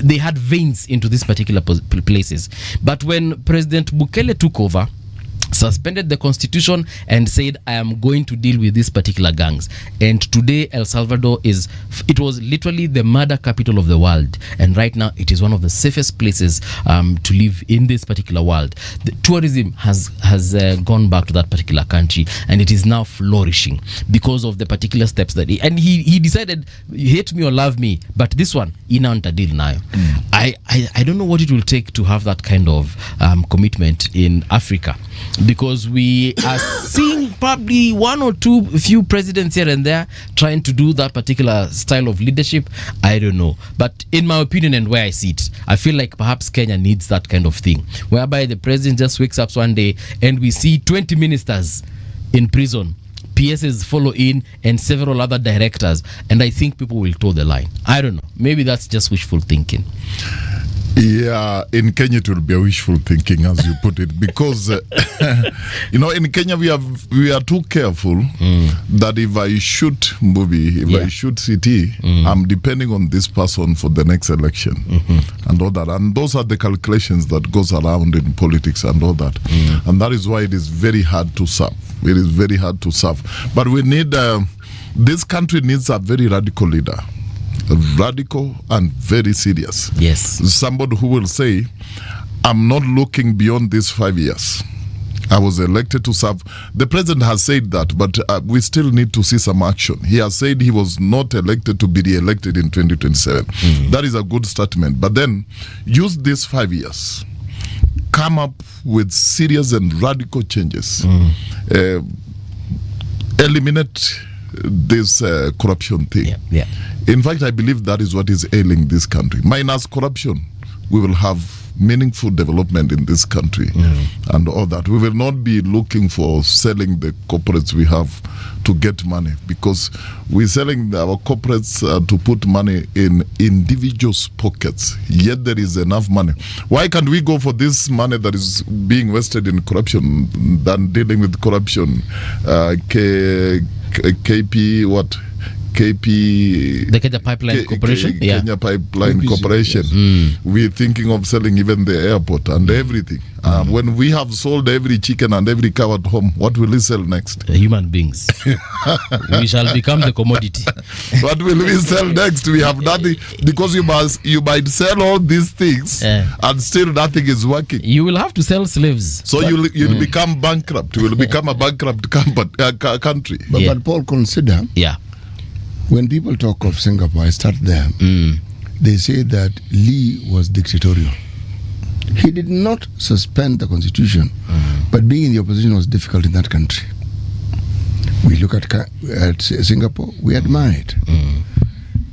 they had veins into these particular places. But when President Bukele took over, suspended the constitution and said, I am going to deal with these particular gangs. And today El Salvador it was literally the murder capital of the world, and right now it is one of the safest places to live in this particular world. The tourism has gone back to that particular country, and it is now flourishing because of the particular steps that he decided, hate me or love me, but this one inanta deal now. I don't know what it will take to have that kind of commitment in Africa, because we are seeing probably one or few presidents here and there trying to do that particular style of leadership. I don't know, but in my opinion and where I see it, I feel like perhaps Kenya needs that kind of thing, whereby the president just wakes up one day and we see 20 ministers in prison, PSs follow in, and several other directors, and I think people will toe the line. I don't know, maybe that's just wishful thinking. Yeah, in Kenya it will be a wishful thinking, as you put it, because in Kenya we are too careful that if I shoot movie, I shoot CT, I'm depending on this person for the next election and all that, and those are the calculations that goes around in politics and all that, and that is why it is very hard to serve. It is very hard to serve, but we need this country needs a very radical leader. Radical and very serious. Yes. Somebody who will say, I'm not looking beyond these 5 years. I was elected to serve. The president has said that, but we still need to see some action. He has said he was not elected to be re-elected in 2027. That is a good statement. But then use these 5 years. Come up with serious and radical changes. Eliminate this corruption thing. In fact, I believe that is what is ailing this country. Minus corruption, we will have meaningful development in this country and all that. We will not be looking for selling the corporates we have to get money, because we're selling our corporates to put money in individuals' pockets, yet there is enough money. Why can't we go for this money that is being wasted in corruption than dealing with corruption? The Kenya Pipeline Corporation. Kenya Pipeline Corporation. We're thinking of selling even the airport and everything. When we have sold every chicken and every cow at home, what will we sell next? Human beings. We shall become the commodity. What will we sell next? We have nothing, because you might sell all these things and still nothing is working. You will have to sell slaves. So you'll become bankrupt. You will become a bankrupt country. But Paul, consider. When people talk of Singapore, I start there. They say that Lee was dictatorial. He did not suspend the constitution, but being in the opposition was difficult in that country. We look at Singapore, we admire it.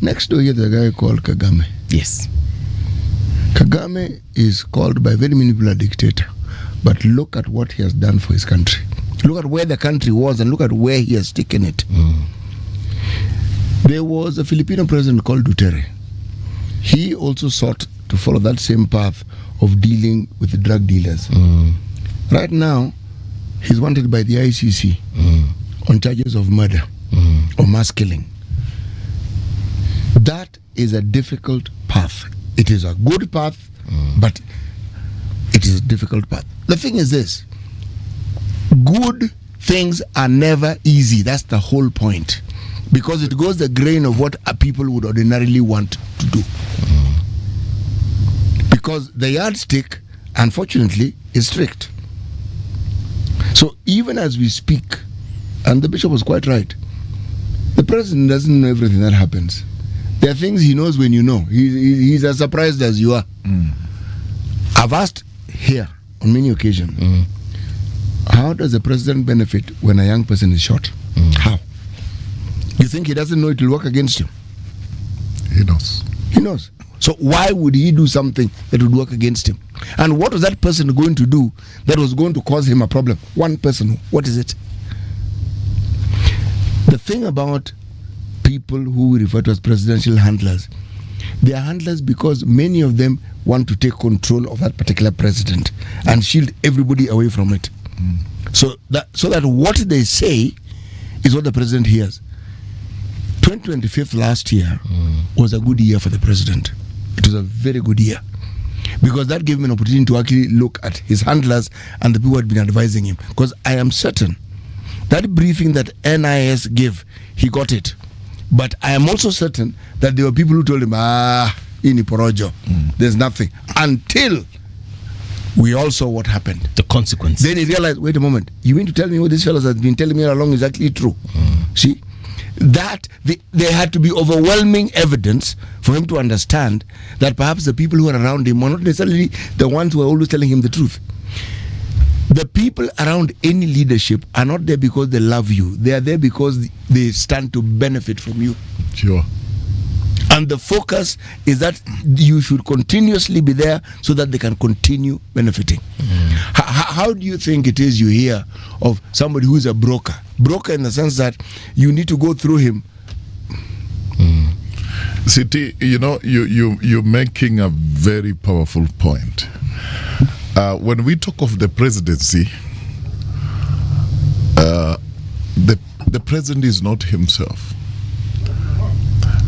Next door here, there's a guy called Kagame. Yes. Kagame is called by very many people a dictator, but look at what he has done for his country. Look at where the country was and look at where he has taken it. There was a Filipino president called Duterte. He also sought to follow that same path of dealing with the drug dealers. Right now, he's wanted by the ICC on charges of murder or mass killing. That is a difficult path. It is a good path, but That is a difficult path. The thing is this: good things are never easy. That's the whole point, because it goes the grain of what people would ordinarily want to do. Because the yardstick, unfortunately, is strict. So even as we speak, and the bishop was quite right, the president doesn't know everything that happens. There are things he knows when you know. He's as surprised as you are. I've asked here on many occasions, how does the president benefit when a young person is shot? How? You think he doesn't know it will work against him? He knows. He knows. So why would he do something that would work against him? And what was that person going to do that was going to cause him a problem? One person. What is it? The thing about people who we refer to as presidential handlers, they are handlers because many of them want to take control of that particular president and shield everybody away from it. So that what they say is what the president hears. 2025 last year was a good year for the president. It was a very good year, because that gave him an opportunity to actually look at his handlers and the people who had been advising him. Because I am certain that briefing that NIS gave, he got it. But I am also certain that there were people who told him, ini porojo, there's nothing. Until we all saw what happened. The consequence. Then he realized, wait a moment, you mean to tell me what these fellows have been telling me all along is actually true? See? That there had to be overwhelming evidence for him to understand that perhaps the people who are around him were not necessarily the ones who are always telling him the truth. The people around any leadership are not there because they love you. They are there because they stand to benefit from you. Sure. And the focus is that you should continuously be there so that they can continue benefiting. How do you think it is you hear of somebody who is a broker? Broker in the sense that you need to go through him. City, you're making a very powerful point. When we talk of the presidency, the president is not himself.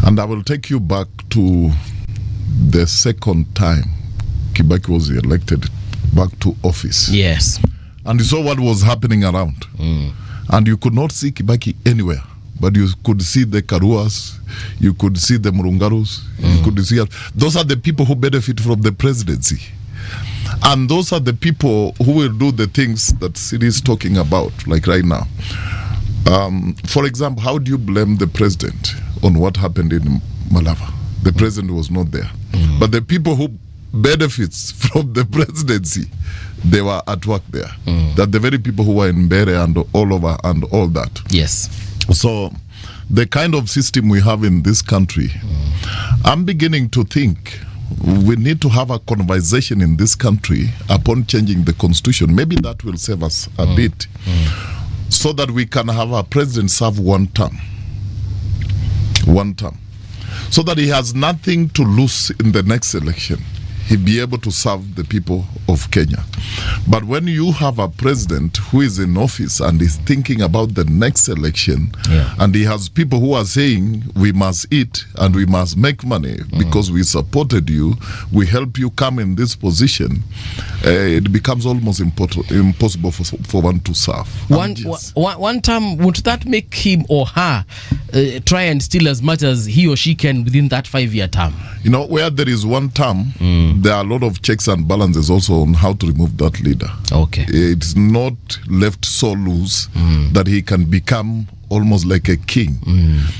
And I will take you back to the second time Kibaki was elected back to office. Yes. And you saw what was happening around. And you could not see Kibaki anywhere. But you could see the Karuas, you could see the Murungarus, you could see... Those are the people who benefit from the presidency. And those are the people who will do the things that Siri is talking about, like right now. For example, how do you blame the president on what happened in Malava? The president was not there. But the people who benefits from the presidency, they were at work there. That the very people who were in Bere and all over and all that. Yes. So the kind of system we have in this country, I'm beginning to think we need to have a conversation in this country upon changing the constitution. Maybe that will save us a bit. So that we can have our president serve one term. So that he has nothing to lose in the next election. He'll be able to serve the people of Kenya. But when you have a president who is in office and is thinking about the next election, and he has people who are saying we must eat and we must make money because we supported you, we help you come in this position, it becomes almost impossible for one to serve. One time, would that make him or her try and steal as much as he or she can within that 5-year term? Where there is one term, there are a lot of checks and balances also on how to remove that leader. Okay. It's not left so loose that he can become almost like a king.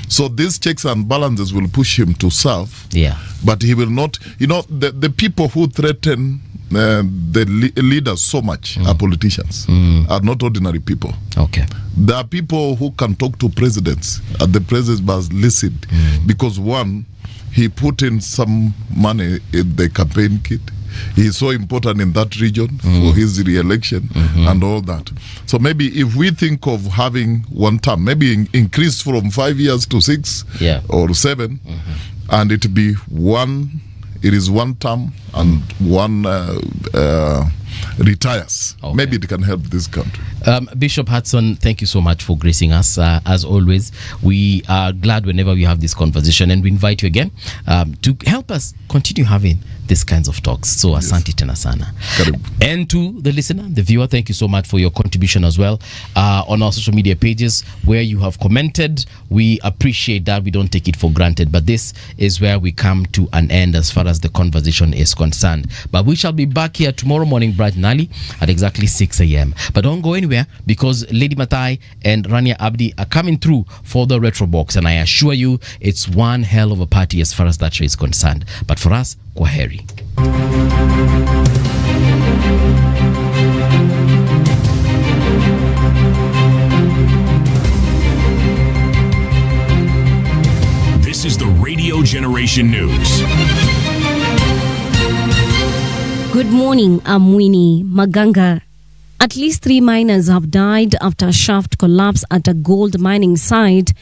So these checks and balances will push him to serve. Yeah. But he will not, the people who threaten the leaders so much are politicians, are not ordinary people. Okay. There are people who can talk to presidents, and the president must listen because one, he put in some money in the campaign kit. He is so important in that region for his re-election and all that. So maybe if we think of having one term, maybe increase from 5 years to 6 or 7, and it be one, it is one term and one retires. Maybe it can help this country. Bishop Hudson, thank you so much for gracing us. As always, we are glad whenever we have this conversation, and we invite you again to help us continue having these kinds of talks. So asante tena sana. And to the listener, the viewer, thank you so much for your contribution as well on our social media pages where you have commented. We appreciate that. We don't take it for granted, but this is where we come to an end as far as the conversation is concerned. But we shall be back here tomorrow morning bright and early at exactly 6 a.m. But don't go anywhere, because Lady Matai and Rania Abdi are coming through for the Retro Box, and I assure you it's one hell of a party as far as that show is concerned. But for us, kwaheri. This is the Radio Generation News. Good morning, I'm Winnie Maganga. At least 3 miners have died after a shaft collapse at a gold mining site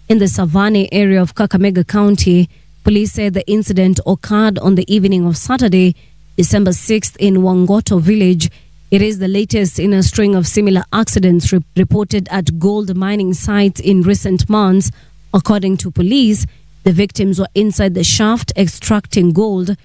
in the Savannah area of Kakamega County. Police said the incident occurred on the evening of Saturday, December 6th in Wangoto village. It is the latest in a string of similar accidents reported at gold mining sites in recent months. According to police, the victims were inside the shaft extracting gold.